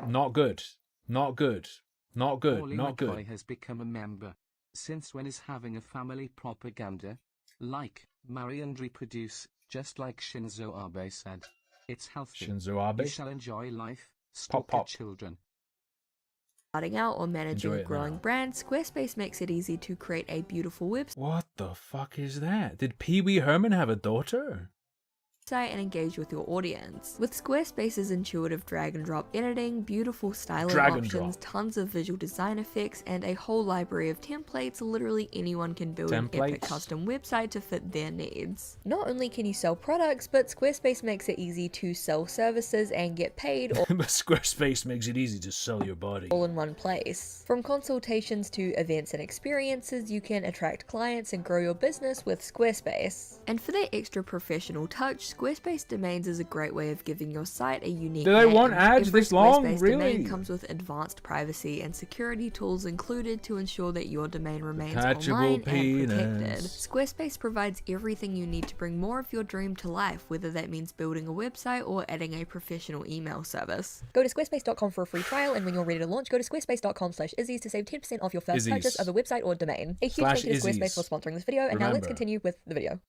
Not good. Not good. Not good. Paulie Not McCoy good. has become a member. Since when is having a family propaganda? Like, marry and reproduce, just like Shinzo Abe said. It's healthy. Shinzo Abe? You shall enjoy life. Stop pop. your children. starting out or managing Enjoy a it growing now. brand, Squarespace makes it easy to create a beautiful website What the fuck is that? Did Pee Wee Herman have a daughter? and engage with your audience. With Squarespace's intuitive drag and drop editing, beautiful styling Drag and options, drop. tons of visual design effects, and a whole library of templates, literally anyone can build an epic Templates? custom website to fit their needs. Not only can you sell products, but Squarespace makes it easy to sell services and get paid But Squarespace makes it easy to sell your body. all in one place. From consultations to events and experiences, you can attract clients and grow your business with Squarespace. And for that extra professional touch, Squarespace domains is a great way of giving your site a unique Do they name. want ads Every this long? Squarespace Really? domain comes with advanced privacy and security tools included to ensure that your domain remains Catchable online and penis. protected. Squarespace provides everything you need to bring more of your dream to life, whether that means building a website or adding a professional email service. Go to squarespace.com for a free trial, and when you're ready to launch, go to squarespace.com/Izzies to save 10% off your first purchase of a website or domain. A huge thank you to Squarespace for sponsoring this video, and now let's continue with the video.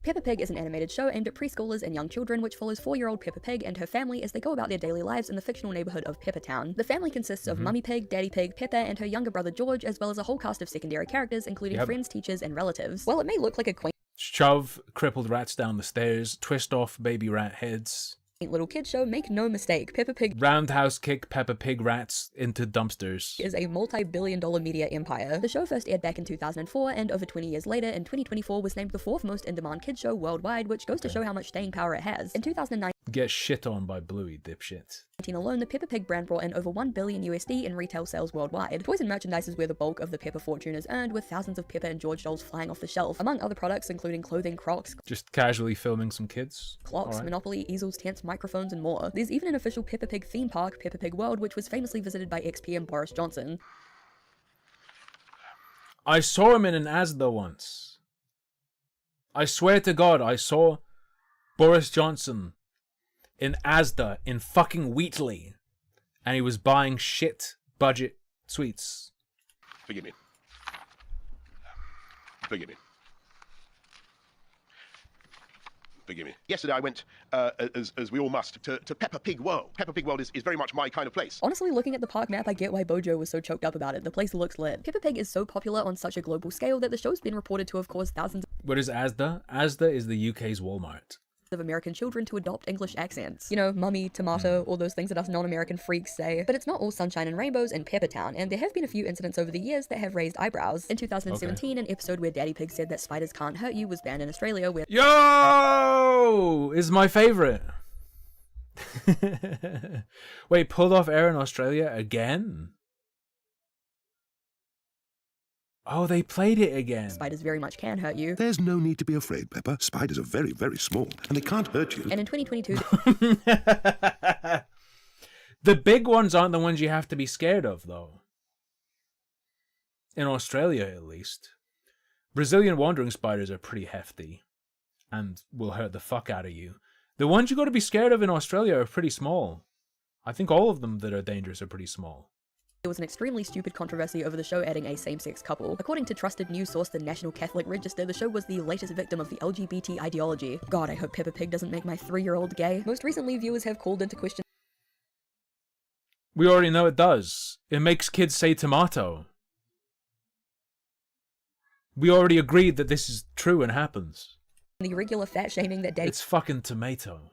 Peppa Pig is an animated show aimed at preschoolers and young children, which follows 4-year-old Peppa Pig and her family as they go about their daily lives in the fictional neighborhood of Peppa Town. The family consists of Mummy Pig, Daddy Pig, Peppa, and her younger brother George, as well as a whole cast of secondary characters, including friends, teachers, and relatives. While it may look like a quaint Shove crippled rats down the stairs, twist off baby rat heads. little kid show, make no mistake, Peppa Pig Roundhouse kick Peppa Pig rats into dumpsters. is a multi-billion-dollar media empire. The show first aired back in 2004, and over 20 years later, in 2024, was named the 4th most in-demand kids show worldwide, which goes to show how much staying power it has. In 2009, Get shit on by Bluey, dipshit. alone, the Peppa Pig brand brought in over $1 billion USD in retail sales worldwide. Toys and merchandise is where the bulk of the Peppa fortune is earned, with thousands of Peppa and George dolls flying off the shelf, among other products including clothing, Crocs, Just casually filming some kids. clocks, Alright. Monopoly, easels, tents, microphones, and more. There's even an official Peppa Pig theme park, Peppa Pig World, which was famously visited by ex-PM Boris Johnson. I saw him in an Asda once. I swear to God, I saw Boris Johnson in Asda in fucking Wheatley, and he was buying shit budget sweets. Forgive me. Forgive me. Forgive me. Yesterday I went, as we all must, to Peppa Pig World. Peppa Pig World is very much my kind of place. Honestly, looking at the park map, I get why Bojo was so choked up about it. The place looks lit. Peppa Pig is so popular on such a global scale that the show's been reported to have caused thousands What is Asda? Asda is the UK's Walmart. of American children to adopt English accents. You know, mummy, tomato, all those things that us non-American freaks say. But it's not all sunshine and rainbows in Peppa Town, and there have been a few incidents over the years that have raised eyebrows. In 2017, an episode where Daddy Pig said that spiders can't hurt you was banned in Australia, where Yo! Is my favorite. Wait, pulled off air in Australia again? Oh, they played it again. spiders very much can hurt you. There's no need to be afraid, Peppa. Spiders are very, very small, and they can't hurt you. And in 2022, The big ones aren't the ones you have to be scared of, though. In Australia, at least. Brazilian wandering spiders are pretty hefty and will hurt the fuck out of you. The ones you got to be scared of in Australia are pretty small. I think all of them that are dangerous are pretty small. there was an extremely stupid controversy over the show adding a same-sex couple. According to trusted news source the National Catholic Register, the show was the latest victim of the LGBT ideology. God, I hope Peppa Pig doesn't make my 3-year-old gay. Most recently, viewers have called into question We already know it does. It makes kids say tomato. We already agreed that this is true and happens. the regular fat-shaming that Daddy It's fucking tomato.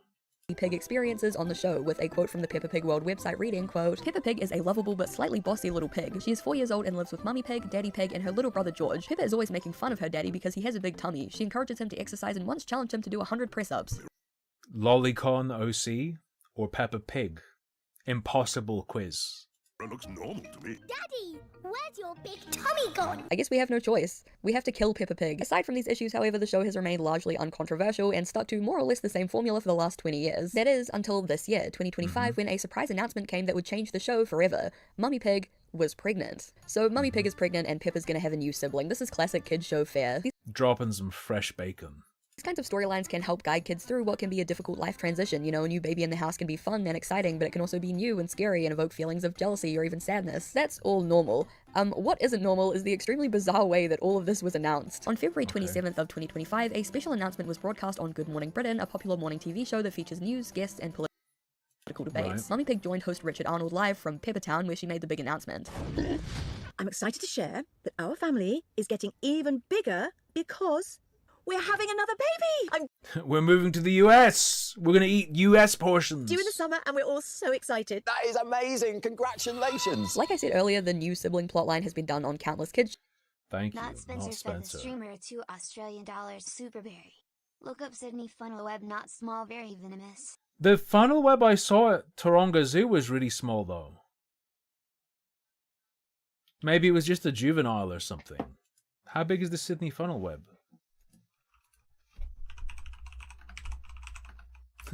Pig experiences on the show, with a quote from the Peppa Pig World website reading, quote, Peppa Pig is a lovable but slightly bossy little pig. She is 4 years old and lives with Mummy Pig, Daddy Pig, and her little brother George. Peppa is always making fun of her daddy because he has a big tummy. She encourages him to exercise and once challenged him to do 100 press-ups. Lolicon OC or Peppa Pig? Impossible quiz. That looks normal to me. Daddy, where's your big tummy gone? I guess we have no choice. We have to kill Peppa Pig. Aside from these issues, however, the show has remained largely uncontroversial and stuck to more or less the same formula for the last 20 years. That is, until this year, 2025, when a surprise announcement came that would change the show forever. Mummy Pig was pregnant. So Mummy Pig is pregnant and Peppa's gonna have a new sibling. This is classic kids show fare. Dropping some fresh bacon. These kinds of storylines can help guide kids through what can be a difficult life transition. You know, a new baby in the house can be fun and exciting, but it can also be new and scary and evoke feelings of jealousy or even sadness. That's all normal. What isn't normal is the extremely bizarre way that all of this was announced. On February 27th of 2025, a special announcement was broadcast on Good Morning Britain, a popular morning TV show that features news, guests, and political debates. Mummy Pig joined host Richard Arnold live from Peppa Town, where she made the big announcement. I'm excited to share that our family is getting even bigger because we're having another baby! I'm We're moving to the US. We're gonna eat US portions. due in the summer and we're all so excited. That is amazing! Congratulations! Like I said earlier, the new sibling plotline has been done on countless kids. Thank you. Not Spencer Not fed the Spencer. streamer $2 Australian Superberry. Look up Sydney Funnel Web, not small, very venomous. The funnel web I saw at Taronga Zoo was really small, though. Maybe it was just a juvenile or something. How big is the Sydney funnel web?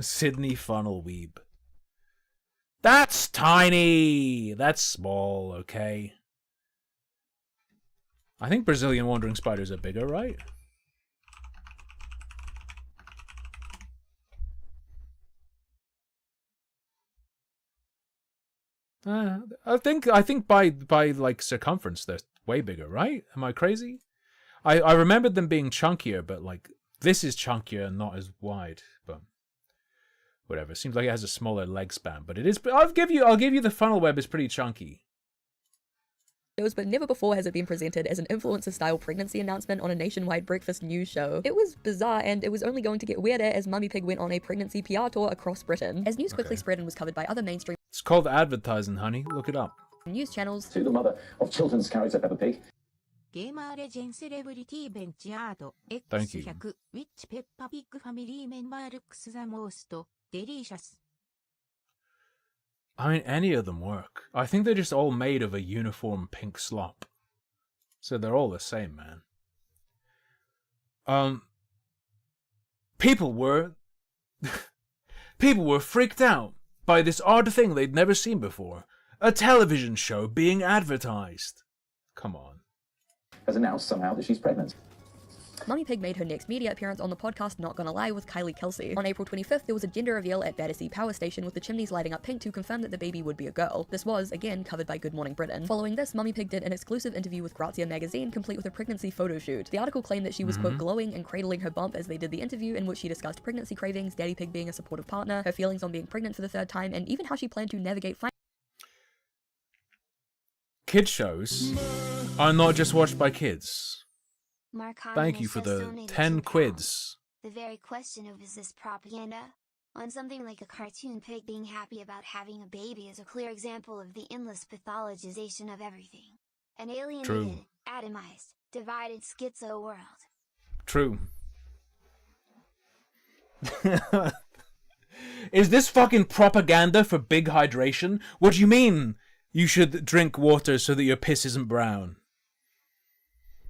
Sydney Funnel Weeb. That's tiny! That's small, okay. I think Brazilian wandering spiders are bigger, right? I think by like circumference they're way bigger, right? Am I crazy? I remembered them being chunkier, but like this is chunkier and not as wide, but whatever. Seems like it has a smaller leg span, but it is. I'll give you the funnel web is pretty chunky. But never before has it been presented as an influencer-style pregnancy announcement on a nationwide breakfast news show. It was bizarre, and it was only going to get weirder as Mummy Pig went on a pregnancy PR tour across Britain. As news quickly spread and was covered by other mainstream It's called advertising, honey. Look it up. news channels. To the mother of children's character Peppa Pig. Thank you. Which Peppa Pig family member looks the most delicious? I mean, any of them work. I think they're just all made of a uniform pink slop. So they're all the same, man. People were freaked out by this odd thing they'd never seen before. A television show being advertised. Come on. Has announced somehow that she's pregnant. Mummy Pig made her next media appearance on the podcast Not Gonna Lie with Kylie Kelsey. On April 25th, there was a gender reveal at Battersea Power Station with the chimneys lighting up pink to confirm that the baby would be a girl. This was, again, covered by Good Morning Britain. Following this, Mummy Pig did an exclusive interview with Grazia magazine, complete with a pregnancy photo shoot. The article claimed that she was, quote, glowing and cradling her bump as they did the interview, in which she discussed pregnancy cravings, Daddy Pig being a supportive partner, her feelings on being pregnant for the third time, and even how she planned to navigate Kid shows are not just watched by kids. Thank you for the 10 quids. The very question of is this propaganda? On something like a cartoon pig being happy about having a baby is a clear example of the endless pathologization of everything. An alienated, atomized, divided schizo world. True. Is this fucking propaganda for big hydration? What do you mean you should drink water so that your piss isn't brown?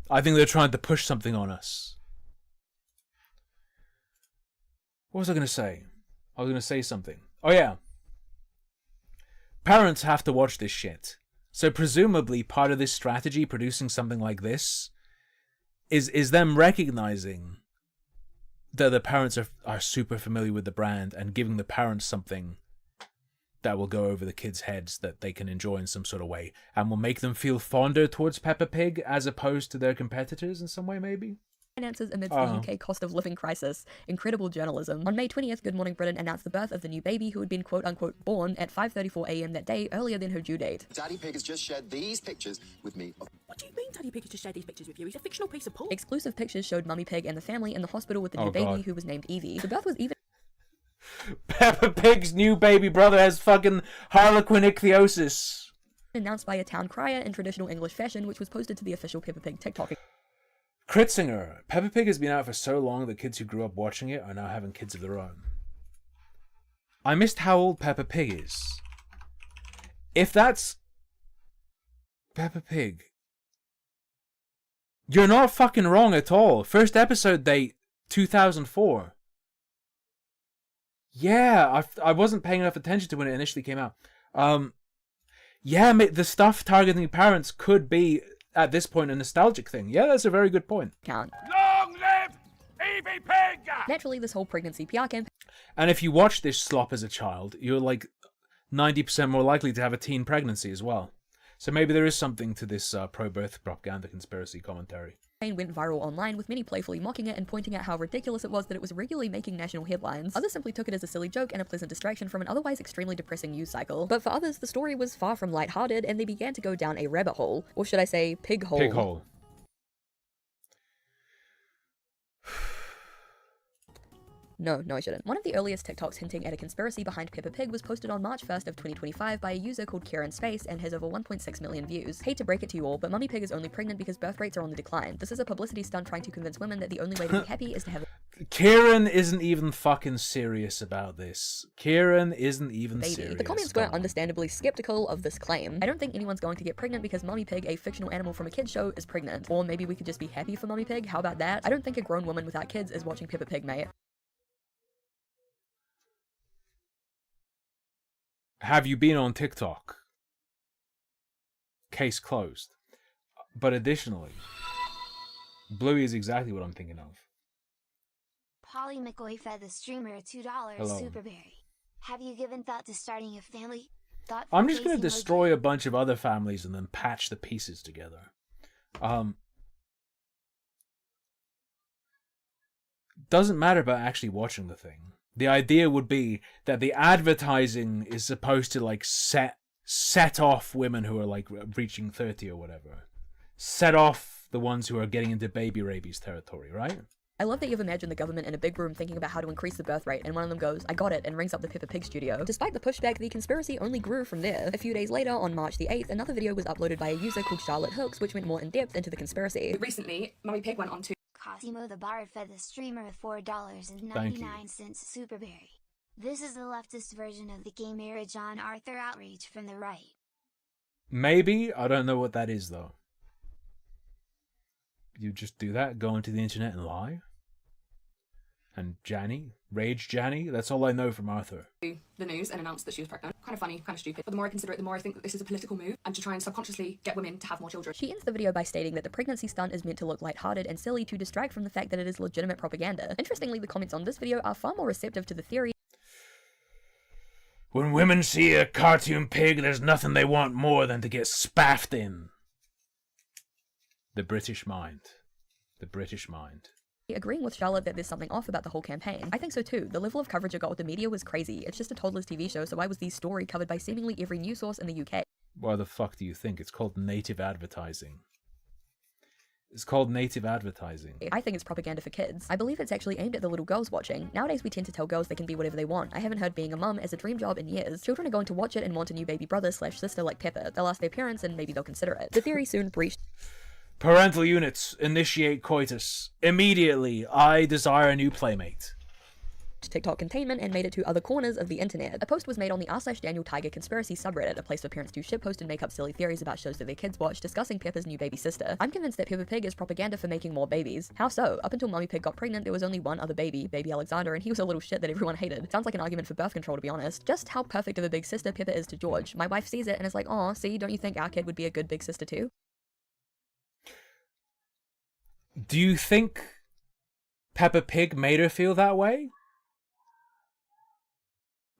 I think they're trying to push something on us. What was I going to say? I was going to say something. Oh yeah. Parents have to watch this shit. So presumably part of this strategy, producing something like this, is them recognizing that the parents are super familiar with the brand and giving the parents something that will go over the kids' heads that they can enjoy in some sort of way and will make them feel fonder towards Peppa Pig as opposed to their competitors in some way, maybe? Finances amidst the UK cost of living crisis. Incredible journalism. On May 20th, Good Morning Britain announced the birth of the new baby who had been quote-unquote born at 5:34 AM that day, earlier than her due date. Daddy Pig has just shared these pictures with me. What do you mean Daddy Pig has just shared these pictures with you? He's a fictional piece of porn. Exclusive pictures showed Mummy Pig and the family in the hospital with the new baby who was named Evie. The birth was even... Peppa Pig's new baby brother has fucking harlequin ichthyosis. Announced by a town crier in traditional English fashion, which was posted to the official Peppa Pig TikTok. Kritzinger. Peppa Pig has been out for so long that kids who grew up watching it are now having kids of their own. I missed how old Peppa Pig is. If that's Peppa Pig, you're not fucking wrong at all. First episode date 2004. Yeah, I wasn't paying enough attention to when it initially came out. Yeah, the stuff targeting parents could be, at this point, a nostalgic thing. Yeah, that's a very good point. Count. Long live Evie Pig! Naturally, this whole pregnancy PR campaign... And if you watch this slop as a child, you're like 90% more likely to have a teen pregnancy as well. So maybe there is something to this pro-birth propaganda conspiracy commentary. Went viral online, with many playfully mocking it and pointing out how ridiculous it was that it was regularly making national headlines. Others simply took it as a silly joke and a pleasant distraction from an otherwise extremely depressing news cycle. But for others, the story was far from lighthearted, and they began to go down a rabbit hole. Or should I say, pig hole. Pig hole. No, I shouldn't. One of the earliest TikToks hinting at a conspiracy behind Peppa Pig was posted on March 1st of 2025 by a user called Karen Space and has over 1.6 million views. Hate to break it to you all, but Mummy Pig is only pregnant because birth rates are on the decline. This is a publicity stunt trying to convince women that the only way to be happy is to have a Kieran isn't even fucking serious about this. Kieran isn't even serious. The comments were understandably skeptical of this claim. I don't think anyone's going to get pregnant because Mummy Pig, a fictional animal from a kid's show, is pregnant. Or maybe we could just be happy for Mummy Pig. How about that? I don't think a grown woman without kids is watching Peppa Pig, mate. have you been on TikTok? Case closed. But additionally, Bluey is exactly what I'm thinking of. Polly McCoy fed the streamer a $2 Hello. superberry. Have you given thought to starting a family? I'm just going to destroy a bunch of other families and then patch the pieces together. Doesn't matter about actually watching the thing. The idea would be that the advertising is supposed to like set off women who are like reaching 30 or whatever. Set off the ones who are getting into baby rabies territory, right? I love that you've imagined the government in a big room thinking about how to increase the birth rate, and one of them goes, "I got it," and rings up the Peppa Pig studio. Despite the pushback, the conspiracy only grew from there. A few days later, on March the 8th, another video was uploaded by a user called Charlotte Hooks, which went more in depth into the conspiracy. Recently, Mummy Pig went on to Cosimo the Bard fed the streamer a $4.99 superberry. This is the leftist version of the gay marriage on Arthur outrage from the right. Maybe. I don't know what that is, though. You just do that? Go onto the internet and lie? And Janny? Rage Janny? That's all I know from Arthur. the news and announced that she was pregnant. Kind of funny, kind of stupid. But the more I consider it, the more I think that this is a political move and to try and subconsciously get women to have more children. She ends the video by stating that the pregnancy stunt is meant to look lighthearted and silly to distract from the fact that it is legitimate propaganda. Interestingly, the comments on this video are far more receptive to the theory. When women see a cartoon pig, there's nothing they want more than to get spaffed in. The British mind. The British mind. Agreeing with Charlotte that there's something off about the whole campaign. I think so too. The level of coverage it got with the media was crazy. It's just a toddler's TV show, so why was the story covered by seemingly every news source in the UK? Why the fuck do you think? It's called native advertising. It's called native advertising. I think it's propaganda for kids. I believe it's actually aimed at the little girls watching. Nowadays we tend to tell girls they can be whatever they want. I haven't heard being a mum as a dream job in years. Children are going to watch it and want a new baby brother/sister like Peppa. They'll ask their parents and maybe they'll consider it. The theory soon breached. Parental units, initiate coitus. Immediately, I desire a new playmate. TikTok containment and made it to other corners of the internet. A post was made on the r/Daniel Tiger conspiracy subreddit, a place for parents to shitpost and make up silly theories about shows that their kids watch, discussing Peppa's new baby sister. I'm convinced that Peppa Pig is propaganda for making more babies. How so? Up until Mummy Pig got pregnant, there was only one other baby, baby Alexander, and he was a little shit that everyone hated. Sounds like an argument for birth control, to be honest. Just how perfect of a big sister Peppa is to George. My wife sees it and is like, "Aw, see, don't you think our kid would be a good big sister too?" Do you think Peppa Pig made her feel that way?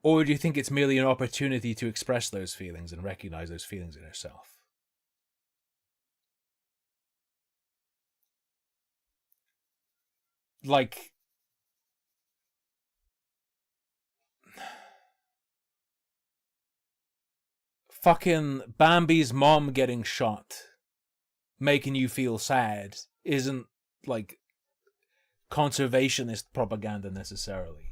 Or do you think it's merely an opportunity to express those feelings and recognize those feelings in herself? Like, fucking Bambi's mom getting shot, making you feel sad, isn't like conservationist propaganda necessarily.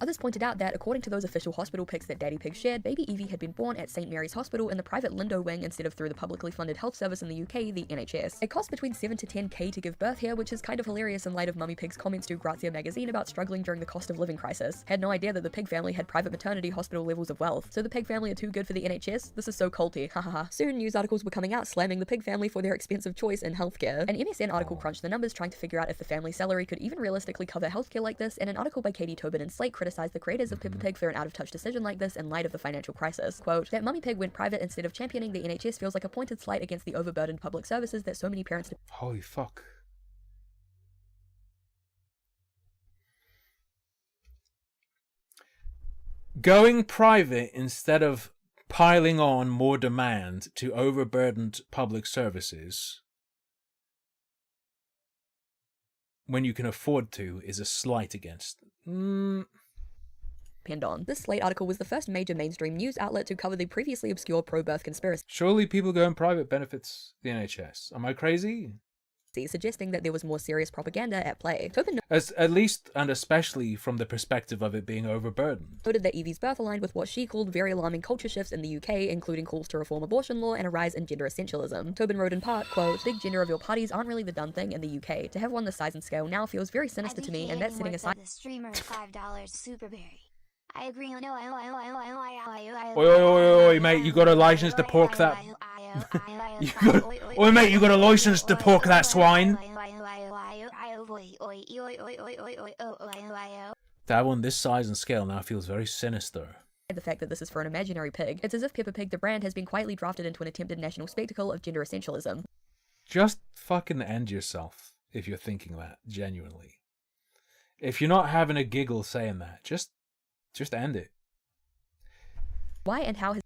Others pointed out that, according to those official hospital pics that Daddy Pig shared, baby Evie had been born at St Mary's Hospital in the private Lindo wing instead of through the publicly funded health service in the UK, the NHS. It costs between 7 to 10k to give birth here, which is kind of hilarious in light of Mummy Pig's comments to Grazia magazine about struggling during the cost of living crisis. Had no idea that the Pig family had private maternity hospital levels of wealth. So the Pig family are too good for the NHS? This is so culty, hahaha. Soon news articles were coming out slamming the Pig family for their expensive choice in healthcare. An MSN article crunched the numbers trying to figure out if the family salary could even realistically cover healthcare like this, and an article by Katie Tobin and Slate criticized the creators of Peppa Pig for an out-of-touch decision like this in light of the financial crisis. Quote, that Mummy Pig went private instead of championing the NHS feels like a pointed slight against the overburdened public services that so many parents... Holy fuck. Going private instead of piling on more demand to overburdened public services when you can afford to is a slight against... on. This Slate article was the first major mainstream news outlet to cover the previously obscure pro-birth conspiracy. Surely people going private benefits the NHS. Am I crazy? Suggesting that there was more serious propaganda at play. Tobin at least and especially from the perspective of it being overburdened. Noted that Evie's birth aligned with what she called very alarming culture shifts in the UK, including calls to reform abortion law and a rise in gender essentialism. Tobin wrote in part, quote, big gender reveal parties aren't really the done thing in the UK. To have one the size and scale now feels very sinister to me, and that's setting aside... The streamer $5 superberry. I agree. Oi, mate, you got a license to pork that... Oi, mate, you got a license to pork that swine? That one this size and scale now feels very sinister. the fact that this is for an imaginary pig. It's as if Peppa Pig the brand has been quietly drafted into an attempted national spectacle of gender essentialism. Just fucking end yourself if you're thinking that, genuinely. If you're not having a giggle saying that, just end it. Why and how has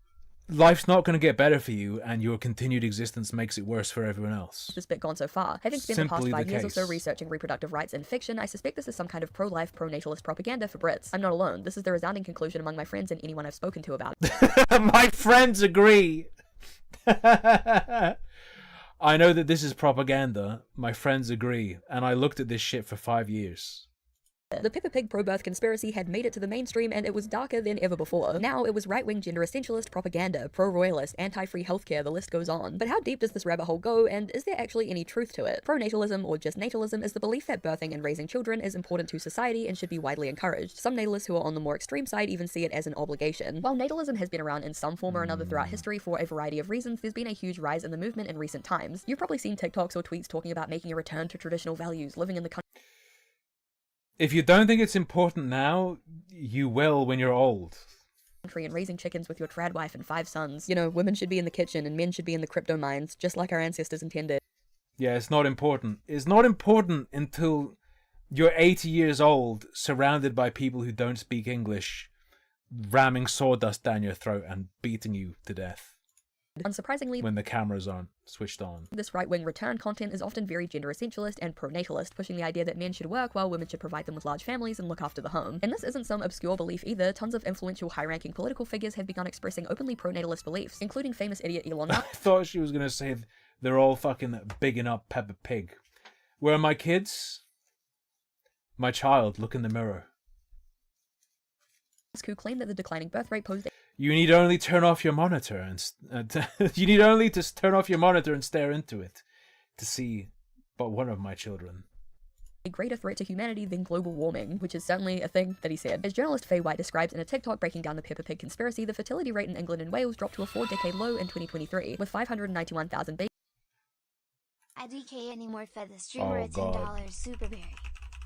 Life's not going to get better for you, and your continued existence makes it worse for everyone else. this bit gone so far? Having spent the past Simply 5 the years or so case. researching reproductive rights in fiction, I suspect this is some kind of pro-life, pro-natalist propaganda for Brits. I'm not alone. This is the resounding conclusion among my friends and anyone I've spoken to about it. My friends agree. I know that this is propaganda. My friends agree. And I looked at this shit for 5 years. The Peppa Pig pro-birth conspiracy had made it to the mainstream and it was darker than ever before. Now it was right-wing gender essentialist propaganda, pro-royalist, anti-free healthcare, the list goes on. But how deep does this rabbit hole go, and is there actually any truth to it? Pro-natalism, or just natalism, is the belief that birthing and raising children is important to society and should be widely encouraged. Some natalists who are on the more extreme side even see it as an obligation. While natalism has been around in some form or another throughout history for a variety of reasons, there's been a huge rise in the movement in recent times. You've probably seen TikToks or tweets talking about making a return to traditional values, living in the country. If you don't think it's important now, you will when you're old. And raising chickens with your trad wife and 5 sons. You know, women should be in the kitchen and men should be in the crypto mines, just like our ancestors intended. Yeah, it's not important. It's not important until you're 80 years old, surrounded by people who don't speak English, ramming sawdust down your throat and beating you to death. Unsurprisingly, when the cameras aren't switched on. This right-wing return content is often very gender essentialist and pro-natalist, pushing the idea that men should work while women should provide them with large families and look after the home. And this isn't some obscure belief either. Tons of influential high-ranking political figures have begun expressing openly pro-natalist beliefs, including famous idiot Elon Musk. I thought she was going to say they're all fucking bigging up Peppa Pig. Where are my kids? My child, look in the mirror. Who claimed that the declining birth rate posed You need only turn off your monitor and you need only to turn off your monitor and stare into it to see but one of my children. A greater threat to humanity than global warming, which is certainly a thing that he said. As journalist Faye White describes in a TikTok breaking down the Peppa Pig conspiracy, the fertility rate in England and Wales dropped to a 4-decade low in 2023, with 591,000 babies. I DK anymore for the streamer at $10 Superberry.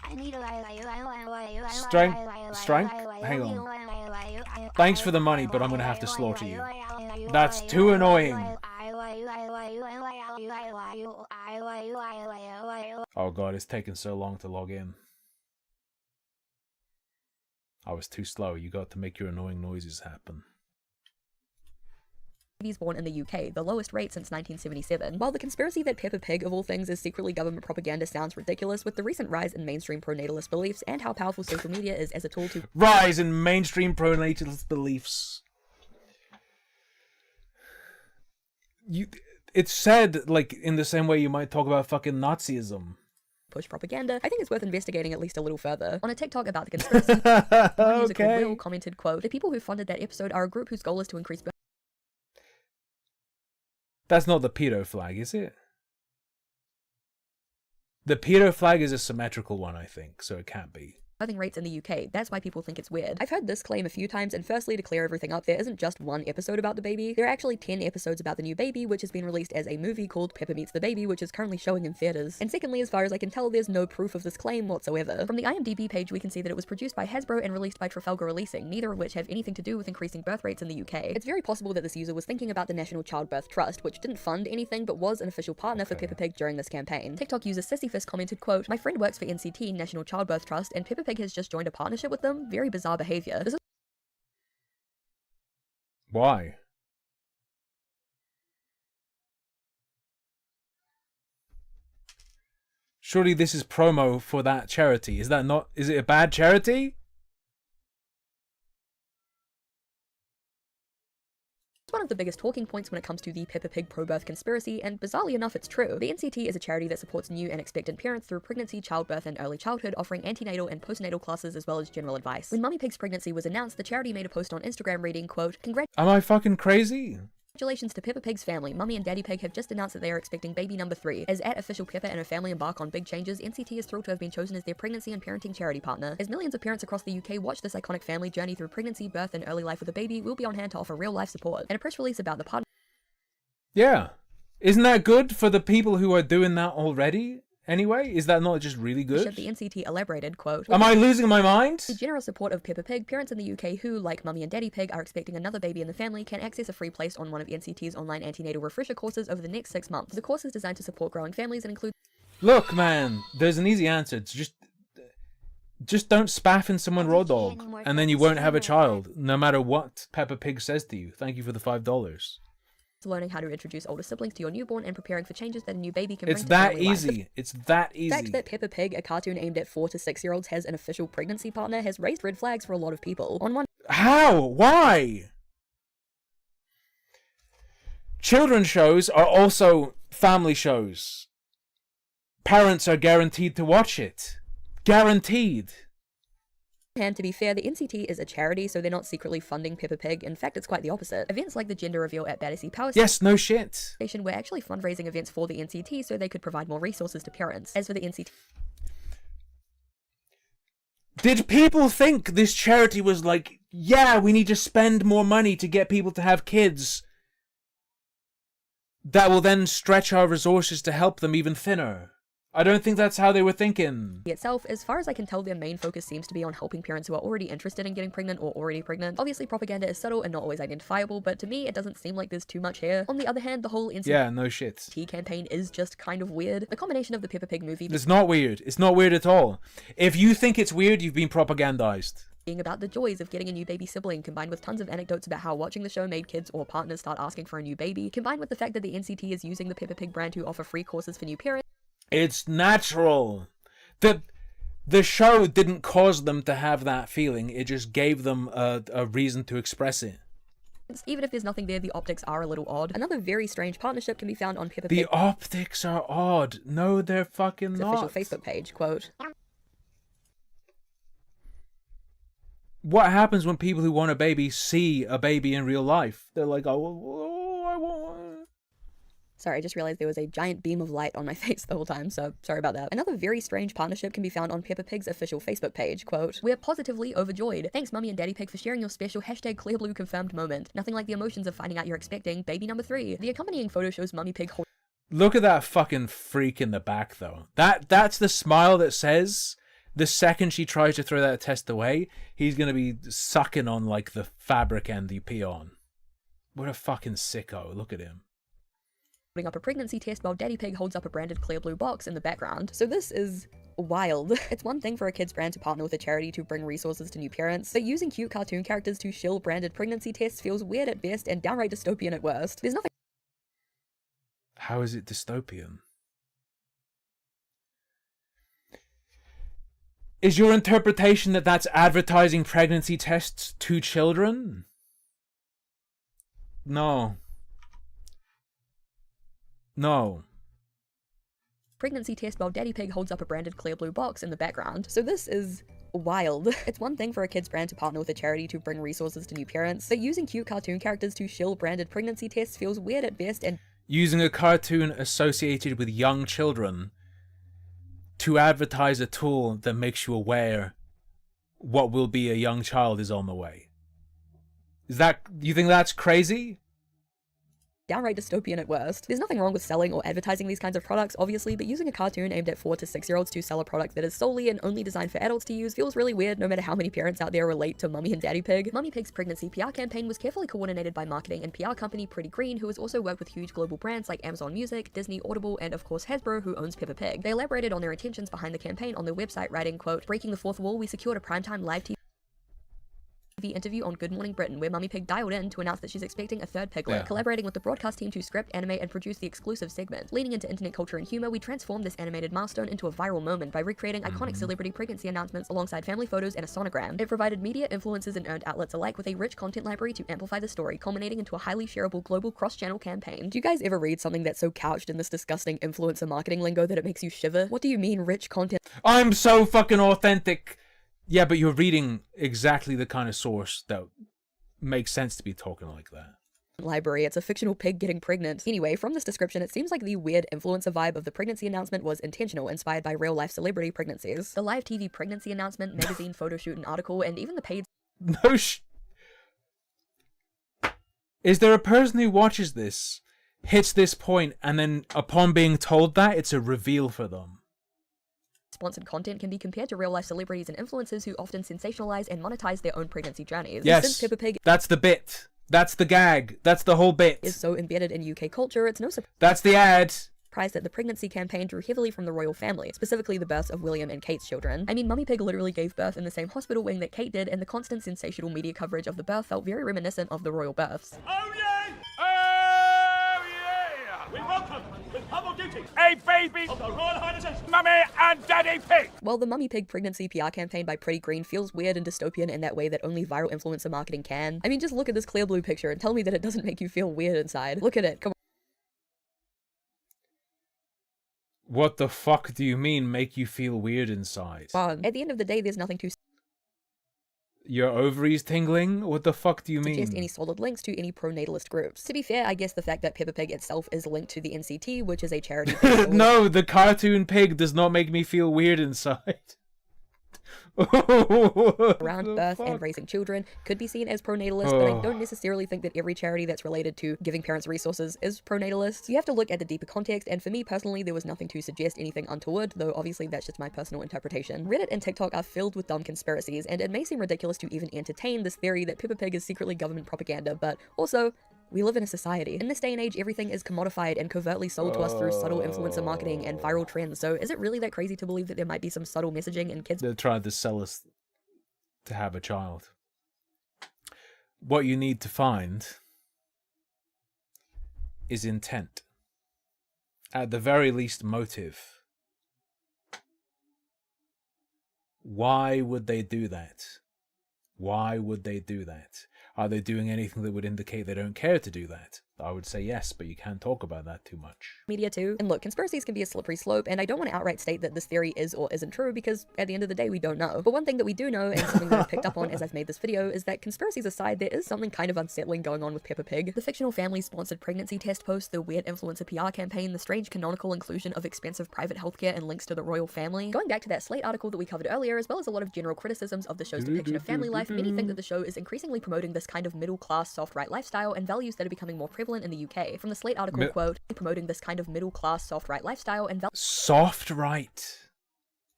I need a Strength? Hang on. Thanks for the money, but I'm going to have to slaughter you. That's too annoying. Oh god, it's taken so long to log in. I was too slow. You got to make your annoying noises happen. Babies born in the UK, the lowest rate since 1977. While the conspiracy that Peppa Pig, of all things, is secretly government propaganda sounds ridiculous, with the recent rise in mainstream pro-natalist beliefs and how powerful social media is as a tool to rise in mainstream pro-natalist beliefs. It's said, like, in the same way you might talk about fucking Nazism. Push propaganda, I think it's worth investigating at least a little further. On a TikTok about the conspiracy, one user called Will commented, quote, "The people who funded that episode are a group whose goal is to increase..." That's not the pedo flag, is it? The pedo flag is a symmetrical one, I think, so it can't be. Birthing rates in the UK, that's why people think it's weird. I've heard this claim a few times, and firstly, to clear everything up, there isn't just one episode about the baby. There are actually 10 episodes about the new baby, which has been released as a movie called Peppa Meets the Baby, which is currently showing in theaters. And secondly, as far as I can tell, there's no proof of this claim whatsoever. From the IMDb page, we can see that it was produced by Hasbro and released by Trafalgar Releasing, neither of which have anything to do with increasing birth rates in the UK. It's very possible that this user was thinking about the National Childbirth Trust, which didn't fund anything but was an official partner for Peppa Pig during this campaign. TikTok user Sissyfist commented, quote, "My friend works for NCT, National Childbirth Trust, and Peppa Pig has just joined a partnership with them. Very bizarre behavior. This is..." Why? Surely this is promo for that charity. Is that not? Is it a bad charity? It's one of the biggest talking points when it comes to the Peppa Pig pro-birth conspiracy, and bizarrely enough, it's true. The NCT is a charity that supports new and expectant parents through pregnancy, childbirth, and early childhood, offering antenatal and postnatal classes as well as general advice. When Mummy Pig's pregnancy was announced, the charity made a post on Instagram reading, quote, Am I fucking crazy? "Congratulations to Peppa Pig's family. Mummy and Daddy Pig have just announced that they are expecting baby number 3. As at official Peppa and her family embark on big changes, NCT is thrilled to have been chosen as their pregnancy and parenting charity partner. As millions of parents across the UK watch this iconic family journey through pregnancy, birth, and early life with a baby, we'll be on hand to offer real-life support." And a press release about the partner. Yeah. Isn't that good for the people who are doing that already? anyway? Is that not just really good? The NCT elaborated, quote, Am I losing my mind? The generous support of Peppa Pig, parents in the UK who, like Mummy and Daddy Pig, are expecting another baby in the family can access a free place on one of NCT's online antenatal refresher courses over the next 6 months. The course is designed to support growing families and include... Look, man, there's an easy answer. It's just don't spaff in someone raw dog, and then you won't have a child, no matter what Peppa Pig says to you. Thank you for the $5. Learning how to introduce older siblings to your newborn and preparing for changes that a new baby can bring It's to that family life. easy. It's that easy. The fact that Peppa Pig, a cartoon aimed at 4 to 6 year olds, has an official pregnancy partner has raised red flags for a lot of people. On one... How? Why? Children's shows are also family shows. Parents are guaranteed to watch it. Guaranteed. And to be fair, the NCT is a charity, so they're not secretly funding Peppa Pig. In fact, it's quite the opposite. Events like the gender reveal at Battersea Power Yes, no shit. Station were actually fundraising events for the NCT so they could provide more resources to parents. As for the NCT... Did people think this charity was like, yeah, we need to spend more money to get people to have kids that will then stretch our resources to help them even thinner? I don't think that's how they were thinking. Itself, as far as I can tell, their main focus seems to be on helping parents who are already interested in getting pregnant or already pregnant. Obviously, propaganda is subtle and not always identifiable, but to me, it doesn't seem like there's too much here. On the other hand, the whole Yeah, no shit. campaign is just kind of weird. The combination of the Peppa Pig movie... It's not weird. It's not weird at all. If you think it's weird, you've been propagandized. Being about the joys of getting a new baby sibling, combined with tons of anecdotes about how watching the show made kids or partners start asking for a new baby, combined with the fact that the NCT is using the Peppa Pig brand to offer free courses for new parents... It's natural. The show didn't cause them to have that feeling. It just gave them a reason to express it. Even if there's nothing there, the optics are a little odd. Another very strange partnership can be found on Peppa Pig. The optics are odd. No, they're fucking not. Official Facebook page, quote. What happens when people who want a baby see a baby in real life? They're like, oh, I want one. Sorry, I just realized there was a giant beam of light on my face the whole time, so sorry about that. Another very strange partnership can be found on Peppa Pig's official Facebook page, quote, "We're positively overjoyed. Thanks Mummy and Daddy Pig for sharing your special #ClearBlue confirmed moment. Nothing like the emotions of finding out you're expecting baby number 3. The accompanying photo shows Mummy Pig holding..." Look at that fucking freak in the back, though. That's the smile that says the second she tries to throw that test away, he's gonna be sucking on, like, the fabric end you pee on. What a fucking sicko. Look at him. Up a pregnancy test while Daddy Pig holds up a branded clear blue box in the background. So this is wild. It's one thing for a kid's brand to partner with a charity to bring resources to new parents, but using cute cartoon characters to shill branded pregnancy tests feels weird at best and downright dystopian at worst. There's nothing... How is it dystopian? Is your interpretation that that's advertising pregnancy tests to children? No. No. Pregnancy test while Daddy Pig holds up a branded clear blue box in the background. So this is wild. It's one thing for a kid's brand to partner with a charity to bring resources to new parents, but using cute cartoon characters to shill branded pregnancy tests feels weird at best and... Using a cartoon associated with young children to advertise a tool that makes you aware what will be a young child is on the way. You think that's crazy? Downright dystopian at worst. There's nothing wrong with selling or advertising these kinds of products, obviously, but using a cartoon aimed at 4 to 6 year olds to sell a product that is solely and only designed for adults to use feels really weird, no matter how many parents out there relate to Mummy and Daddy Pig. Mummy Pig's pregnancy PR campaign was carefully coordinated by marketing and PR company Pretty Green, who has also worked with huge global brands like Amazon Music, Disney, Audible, and of course Hasbro, who owns Peppa Pig. They elaborated on their intentions behind the campaign on their website, writing, quote, "Breaking the fourth wall, we secured a primetime live TV interview on Good Morning Britain where Mummy Pig dialed in to announce that she's expecting a third piglet, collaborating with the broadcast team to script, animate, and produce the exclusive segment. Leaning into internet culture and humor, we transformed this animated milestone into a viral moment by recreating iconic celebrity pregnancy announcements alongside family photos and a sonogram. It provided media, influencers, and earned outlets alike with a rich content library to amplify the story, culminating into a highly shareable global cross-channel campaign." Do you guys ever read something that's so couched in this disgusting influencer marketing lingo that it makes you shiver? What do you mean rich content? I'm so fucking authentic. Yeah, but you're reading exactly the kind of source that makes sense to be talking like that. Library, it's a fictional pig getting pregnant. Anyway, from this description, it seems like the weird influencer vibe of the pregnancy announcement was intentional, inspired by real-life celebrity pregnancies. The live TV pregnancy announcement, magazine photo shoot and article, and even the paid... No Is there a person who watches this, hits this point, and then upon being told that, it's a reveal for them? sponsored content can be compared to real-life celebrities and influencers who often sensationalize and monetize their own pregnancy journeys. Yes, since Peppa Pig that's the bit. That's the gag. That's the whole bit. is so embedded in UK culture, it's no surprise That's the ad. that the pregnancy campaign drew heavily from the royal family, specifically the births of William and Kate's children. I mean, Mummy Pig literally gave birth in the same hospital wing that Kate did, and the constant sensational media coverage of the birth felt very reminiscent of the royal births. Oh yeah! Oh yeah! We welcome, with humble duty, a baby of the Royal Highnesses, Mummy and Daddy Pig! While the Mummy Pig pregnancy PR campaign by Pretty Green feels weird and dystopian in that way that only viral influencer marketing can, I mean, just look at this clear blue picture and tell me that it doesn't make you feel weird inside. Look at it, come on. What the fuck do you mean make you feel weird inside? At the end of the day, there's nothing to Your ovaries tingling? What the fuck do you suggest mean? any solid links to any pro-natalist groups. To be fair, I guess the fact that Peppa Pig itself is linked to the NCT, which is a charity No, the cartoon pig does not make me feel weird inside. around birth and raising children could be seen as pro-natalist, but I don't necessarily think that every charity that's related to giving parents resources is pro-natalist. You have to look at the deeper context, and for me personally, there was nothing to suggest anything untoward, though obviously that's just my personal interpretation. Reddit and TikTok are filled with dumb conspiracies, and it may seem ridiculous to even entertain this theory that Peppa Pig is secretly government propaganda, but also, we live in a society. In this day and age, everything is commodified and covertly sold to us through subtle influencer marketing and viral trends, so is it really that crazy to believe that there might be some subtle messaging in kids' They're trying to sell us to have a child. What you need to find is intent. At the very least, motive. Why would they do that? Why would they do that? Are they doing anything that would indicate they don't care to do that? I would say yes, but you can't talk about that too much. Media too. And look, conspiracies can be a slippery slope, and I don't want to outright state that this theory is or isn't true, because at the end of the day, we don't know. But one thing that we do know, and something that I've picked up on as I've made this video, is that conspiracies aside, there is something kind of unsettling going on with Peppa Pig. The fictional family-sponsored pregnancy test post, the weird influencer PR campaign, the strange canonical inclusion of expensive private healthcare and links to the royal family. Going back to that Slate article that we covered earlier, as well as a lot of general criticisms of the show's depiction of family life, many think that the show is increasingly promoting this kind of middle-class, soft-right lifestyle and values that are becoming more prevalent in the UK. From the Slate article, quote, promoting this kind of middle-class, soft-right lifestyle and soft-right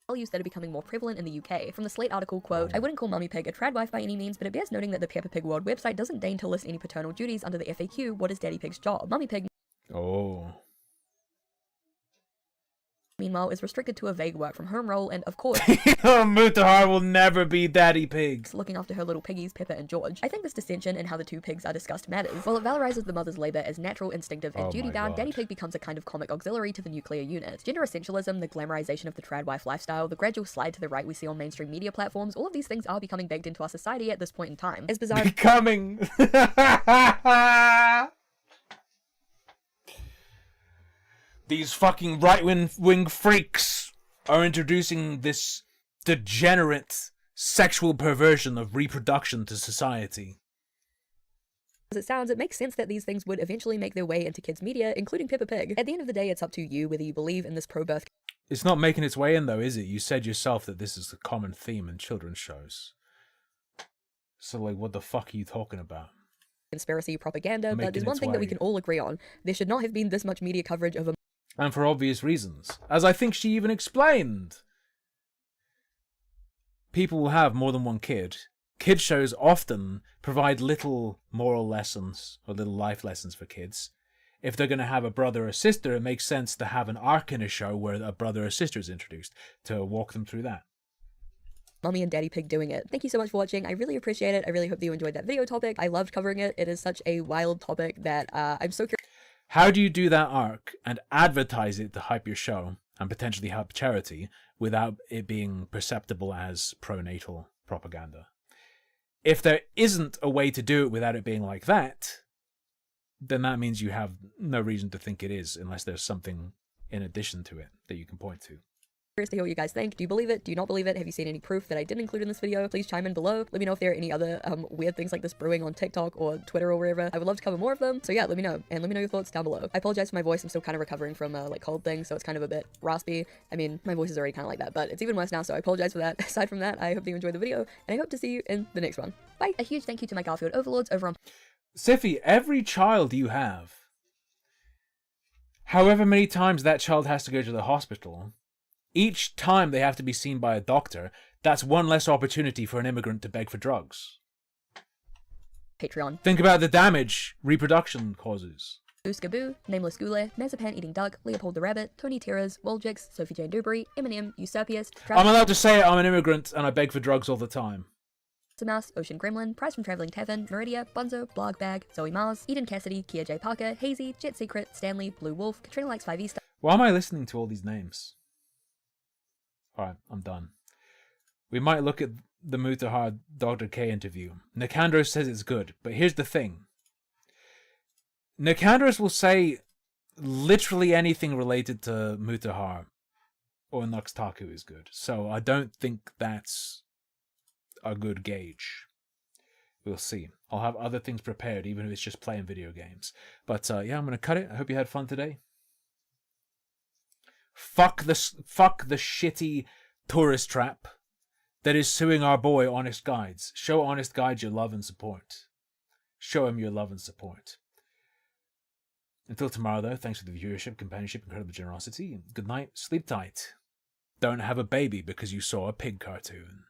values that are becoming more prevalent in the UK. From the Slate article, quote, I wouldn't call Mummy Pig a trad wife by any means, but it bears noting that the Peppa Pig World website doesn't deign to list any paternal duties under the FAQ, what is Daddy Pig's job? Mummy Pig, meanwhile, is restricted to a vague work from home role, and of course, Mutahar will never be Daddy Pig. Looking after her little piggies, Peppa and George. I think this dissension in how the two pigs are discussed matters. While it valorizes the mother's labor as natural, instinctive, and duty-bound, Daddy Pig becomes a kind of comic auxiliary to the nuclear unit. Gender essentialism, the glamorization of the trad wife lifestyle, the gradual slide to the right we see on mainstream media platforms, all of these things are becoming baked into our society at this point in time. As bizarre Becoming. These fucking right-wing freaks are introducing this degenerate sexual perversion of reproduction to society. As it sounds, it makes sense that these things would eventually make their way into kids' media, including Peppa Pig. At the end of the day, it's up to you whether you believe in this pro-birth. It's not making its way in though, is it? You said yourself that this is a common theme in children's shows. So like, what the fuck are you talking about? Conspiracy propaganda, but there's one thing that we can all agree on. There should not have been this much media coverage of a... And for obvious reasons. As I think she even explained. People will have more than one kid. Kids shows often provide little moral lessons or little life lessons for kids. If they're going to have a brother or sister, it makes sense to have an arc in a show where a brother or sister is introduced to walk them through that. Mummy and Daddy Pig doing it. Thank you so much for watching. I really appreciate it. I really hope that you enjoyed that video topic. I loved covering it. It is such a wild topic that I'm so curious. How do you do that arc and advertise it to hype your show and potentially help charity without it being perceptible as pronatal propaganda? If there isn't a way to do it without it being like that, then that means you have no reason to think it is, unless there's something in addition to it that you can point to. To hear what you guys think. Do you believe it? Do you not believe it? Have you seen any proof that I didn't include in this video? Please chime in below. Let me know if there are any other weird things like this brewing on TikTok or Twitter or wherever. I would love to cover more of them. So yeah, let me know. And let me know your thoughts down below. I apologize for my voice. I'm still kind of recovering from like cold thing, so it's kind of a bit raspy. I mean, my voice is already kind of like that, but it's even worse now, so I apologize for that. Aside from that, I hope that you enjoyed the video, and I hope to see you in the next one. Bye! A huge thank you to my Garfield overlords over on... Siffy, every child you have, however many times that child has to go to the hospital, Each time they have to be seen by a doctor, that's one less opportunity for an immigrant to beg for drugs. Patreon. Think about the damage reproduction causes. Ooskaboo, Nameless Goulet, Mazapan Eating Duck, Leopold the Rabbit, Tony Terras, Woljix, Sophie Jane Dewberry, Eminem, Eusebius, I'm allowed to say it, I'm an immigrant and I beg for drugs all the time. Mouse, Ocean Gremlin, Prize from Traveling Tavern, Meridia, Bunzo, Blogbag, Zoe Mars, Eden Cassidy, Kia J. Parker, Hazy, Jet Secret, Stanley, Blue Wolf, Katrina Likes 5e Star. Why am I listening to all these names? Alright, I'm done. We might look at the Mutahar Dr. K interview. Nicandros says it's good, but here's the thing. Nicandros will say literally anything related to Mutahar or Nuxtaku is good. So I don't think that's a good gauge. We'll see. I'll have other things prepared, even if it's just playing video games. But yeah, I'm going to cut it. I hope you had fun today. Fuck the shitty tourist trap that is suing our boy Honest Guides. Show Honest Guides your love and support. Show him your love and support. Until tomorrow, though, thanks for the viewership, companionship, incredible generosity. Good night, sleep tight. Don't have a baby because you saw a pig cartoon.